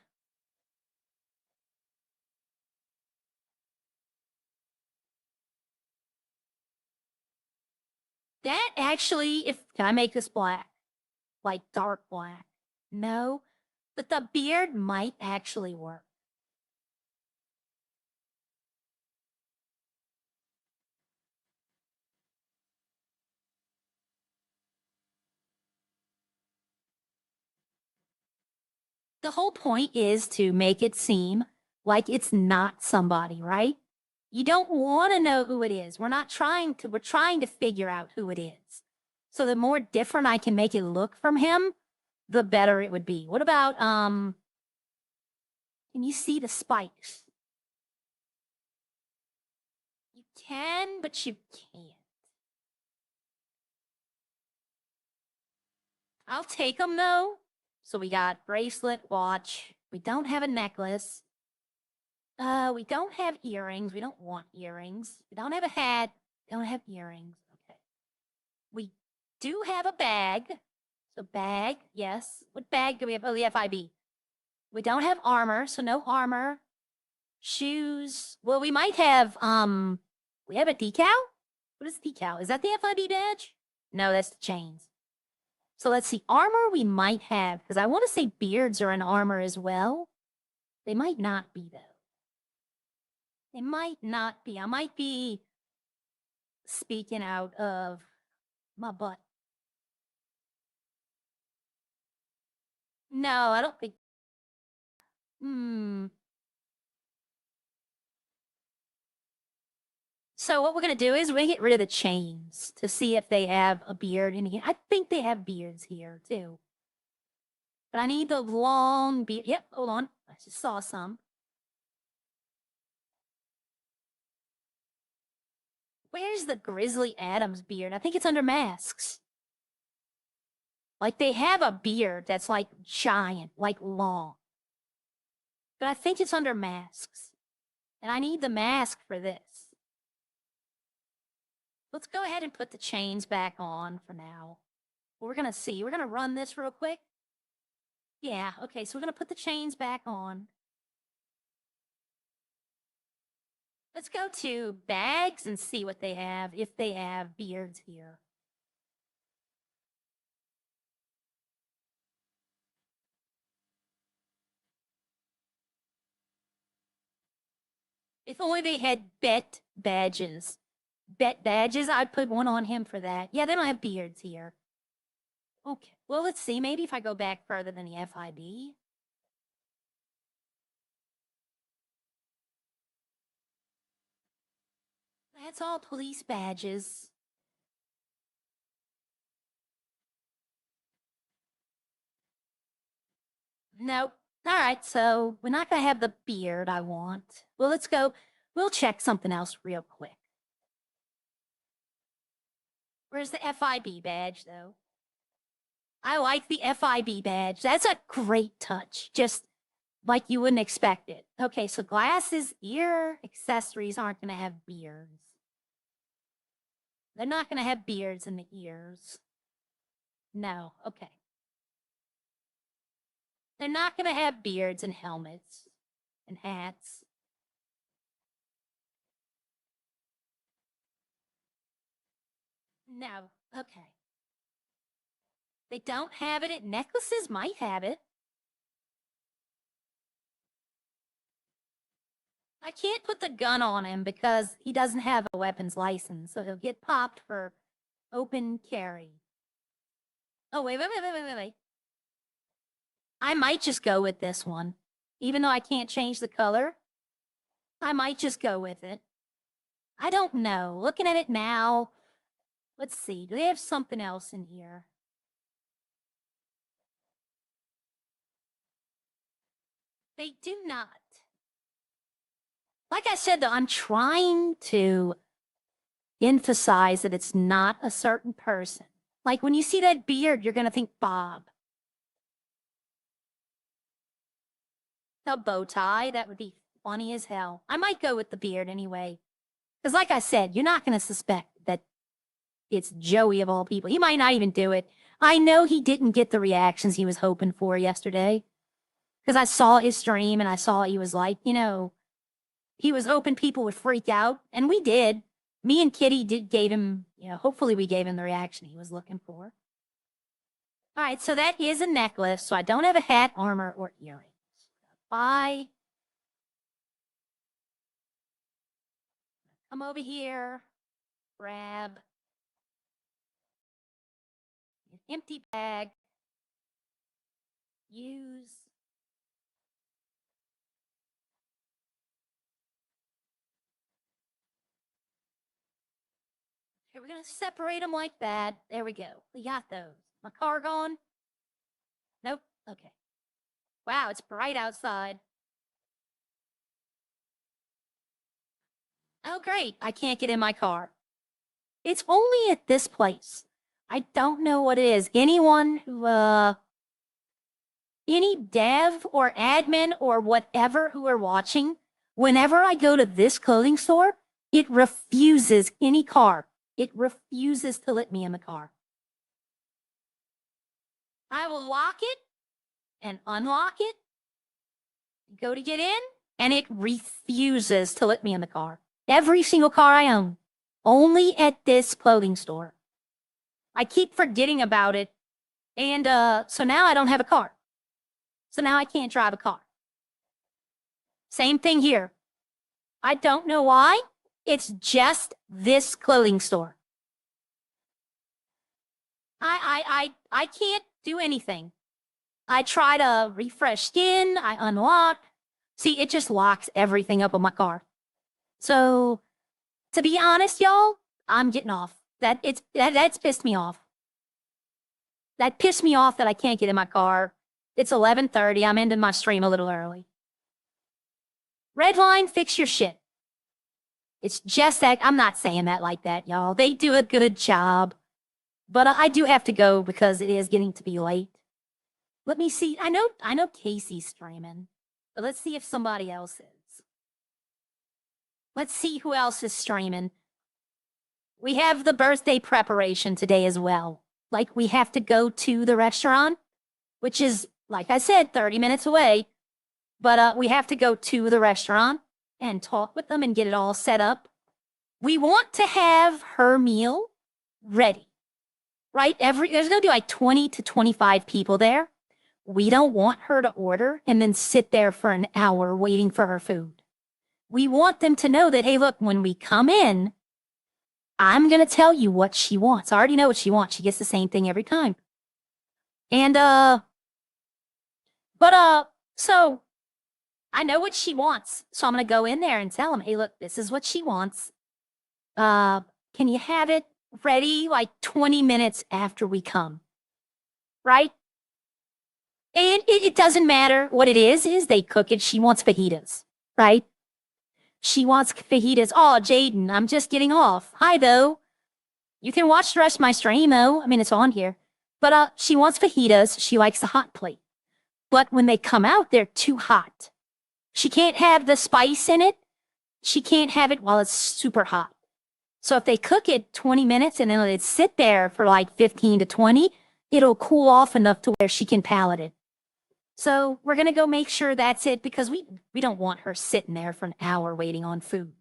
That actually, can I make this black? Like dark black? No, but the beard might actually work. The whole point is to make it seem like it's not somebody, right? You don't want to know who it is. We're trying to figure out who it is. So the more different I can make it look from him, the better it would be. What about, can you see the spikes? You can, but you can't. I'll take them though. So we got bracelet, watch. We don't have a necklace. We don't have earrings. We don't want earrings. We don't have a hat. Don't have earrings. Okay. We do have a bag. So bag, yes. What bag do we have? Oh, the FIB. We don't have armor, so no armor. Shoes. Well, we might have, we have a decal? What is decal? Is that the FIB badge? No, that's the chains. So let's see. Armor we might have, because I want to say beards are in armor as well. They might not be, though. They might not be. I might be speaking out of my butt. No, I don't think. So what we're gonna do is we're gonna get rid of the chains to see if they have a beard in here. I think they have beards here too. But I need the long beard. Yep, hold on. I just saw some. Where's the Grizzly Adams beard? I think it's under masks. Like they have a beard that's like giant, like long. But I think it's under masks. And I need the mask for this. Let's go ahead and put the chains back on for now. We're gonna see. We're gonna run this real quick. Yeah, okay, so we're gonna put the chains back on. Let's go to bags and see what they have, if they have beards here. If only they had bet badges. Bet badges, I'd put one on him for that. Yeah, they don't have beards here. Okay, well, let's see. Maybe if I go back further than the FIB. That's all police badges. Nope. All right, so we're not going to have the beard I want. Well, let's go. We'll check something else real quick. Where's the FIB badge, though? I like the FIB badge. That's a great touch. Just like you wouldn't expect it. Okay, so glasses, ear accessories aren't going to have beards. They're not going to have beards in the ears. No, okay. They're not going to have beards and helmets and hats. No, okay. They don't have it. Necklaces might have it. I can't put the gun on him because he doesn't have a weapons license, so he'll get popped for open carry. Oh, wait. I might just go with this one. Even though I can't change the color, I might just go with it. I don't know. Looking at it now, let's see. Do they have something else in here? They do not. Like I said, though, I'm trying to emphasize that it's not a certain person. Like when you see that beard, you're going to think Bob. A bow tie, that would be funny as hell. I might go with the beard anyway. Because like I said, you're not going to suspect that it's Joey of all people. He might not even do it. I know he didn't get the reactions he was hoping for yesterday. Because I saw his stream and I saw he was like, you know, he was hoping people would freak out. And we did. Me and Kitty gave him, you know, hopefully we gave him the reaction he was looking for. All right, so that is a necklace. So I don't have a hat, armor, or earrings. Bye. Come over here. Grab an empty bag. Use. Okay, we're going to separate them like that. There we go. We got those. My car gone? Nope. Okay. Wow, it's bright outside. Oh, great. I can't get in my car. It's only at this place. I don't know what it is. Anyone who, any dev or admin or whatever who are watching, whenever I go to this clothing store, it refuses any car. It refuses to let me in the car. I will lock it and unlock it, go to get in, and it refuses to let me in the car. Every single car I own, only at this clothing store. I keep forgetting about it, and so now I don't have a car. So now I can't drive a car. Same thing here. I don't know why. It's just this clothing store. I can't do anything. I try to refresh skin, I unlock. See, it just locks everything up on my car. So, to be honest, y'all, I'm getting off. That's pissed me off. That pissed me off that I can't get in my car. It's 11:30. I'm ending my stream a little early. Redline, fix your shit. It's just that I'm not saying that like that, y'all. They do a good job. But I do have to go because it is getting to be late. Let me see. I know Casey's streaming. But let's see if somebody else is. Let's see who else is streaming. We have the birthday preparation today as well. Like, we have to go to the restaurant, which is, like I said, 30 minutes away. But we have to go to the restaurant and talk with them and get it all set up. We want to have her meal ready, right? There's going to be like 20 to 25 people there. We don't want her to order and then sit there for an hour waiting for her food. We want them to know that, hey, look, when we come in, I'm going to tell you what she wants. I already know what she wants. She gets the same thing every time. And, so I know what she wants. So I'm going to go in there and tell them, hey, look, this is what she wants. Can you have it ready like 20 minutes after we come? Right? And it doesn't matter what it is they cook it. She wants fajitas, right? She wants fajitas. Oh, Jaden, I'm just getting off. Hi, though. You can watch the rest of my stream, though. I mean, it's on here. But she wants fajitas. She likes the hot plate. But when they come out, they're too hot. She can't have the spice in it. She can't have it while it's super hot. So if they cook it 20 minutes and then let it sit there for like 15 to 20, it'll cool off enough to where she can palate it. So we're going to go make sure that's it because we don't want her sitting there for an hour waiting on food.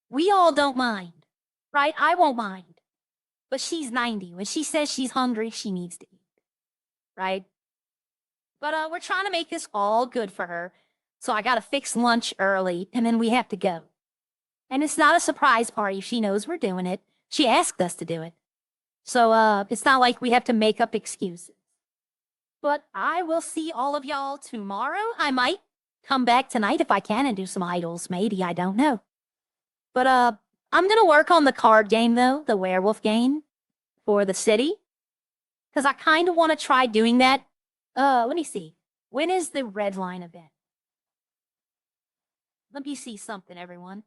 We all don't mind, right? I won't mind. But she's 90. When she says she's hungry, she needs to eat, right? But we're trying to make this all good for her. So I got to fix lunch early and then we have to go. And it's not a surprise party. She knows we're doing it. She asked us to do it. So it's not like we have to make up excuses. But I will see all of y'all tomorrow. I might come back tonight if I can and do some idols. Maybe, I don't know. But I'm going to work on the card game, though, the werewolf game for the city. Because I kind of want to try doing that. Let me see. When is the Redline event? Let me see something, everyone.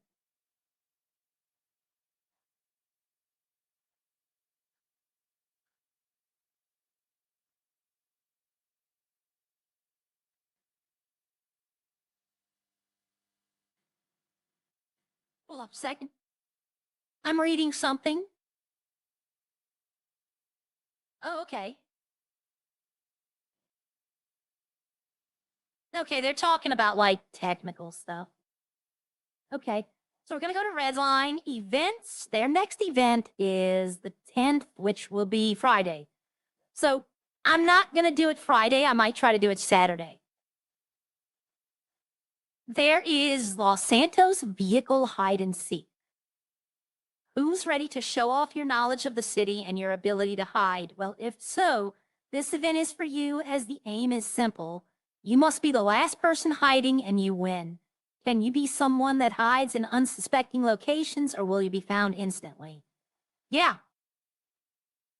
Hold up a second. I'm reading something. Oh, okay. Okay, they're talking about, like, technical stuff. Okay, so we're going to go to Redline events. Their next event is the 10th, which will be Friday. So I'm not going to do it Friday. I might try to do it Saturday. There is Los Santos Vehicle Hide and Seek. Who's ready to show off your knowledge of the city and your ability to hide? Well, if so, this event is for you as the aim is simple. You must be the last person hiding and you win. Can you be someone that hides in unsuspecting locations or will you be found instantly? Yeah.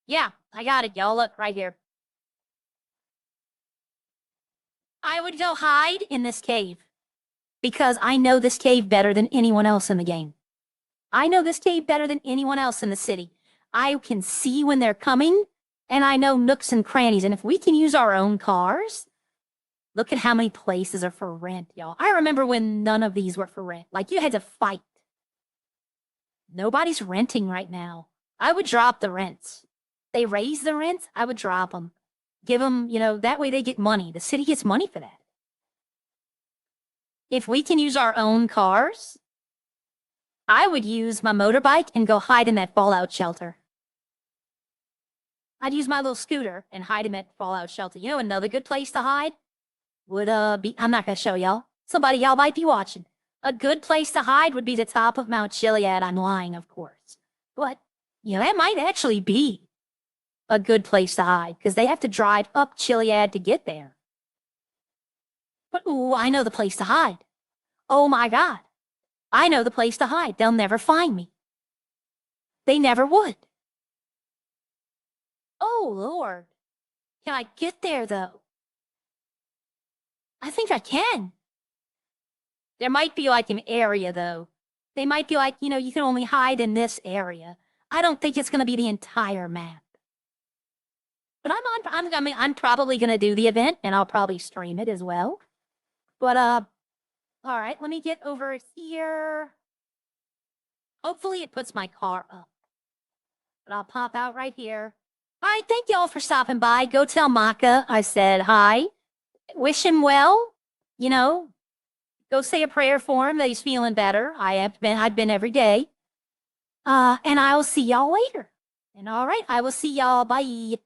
Yeah, I got it, y'all. Look, right here. I would go hide in this cave because I know this cave better than anyone else in the game. I know this cave better than anyone else in the city. I can see when they're coming and I know nooks and crannies. And if we can use our own cars, look at how many places are for rent, y'all. I remember when none of these were for rent. Like, you had to fight. Nobody's renting right now. I would drop the rents. They raise the rents, I would drop them. Give them, that way they get money. The city gets money for that. If we can use our own cars, I would use my motorbike and go hide in that fallout shelter. I'd use my little scooter and hide in that fallout shelter. You know another good place to hide? Would be, I'm not going to show y'all. Y'all might be watching. A good place to hide would be the top of Mount Chiliad. I'm lying, of course. But, that might actually be a good place to hide, because they have to drive up Chiliad to get there. But, ooh, I know the place to hide. Oh my God. I know the place to hide. They'll never find me. They never would. Oh, Lord. Can I get there, though? I think I can. There might be like an area, though. They might be like, you can only hide in this area. I don't think it's going to be the entire map. But I'm probably going to do the event, and I'll probably stream it as well. But, all right, let me get over here. Hopefully it puts my car up. But I'll pop out right here. All right, thank y'all for stopping by. Go tell Maka I said hi. Wish him well. Go say a prayer for him that he's feeling better. I've been every day. And I'll see y'all later. And all right, I will see y'all. Bye.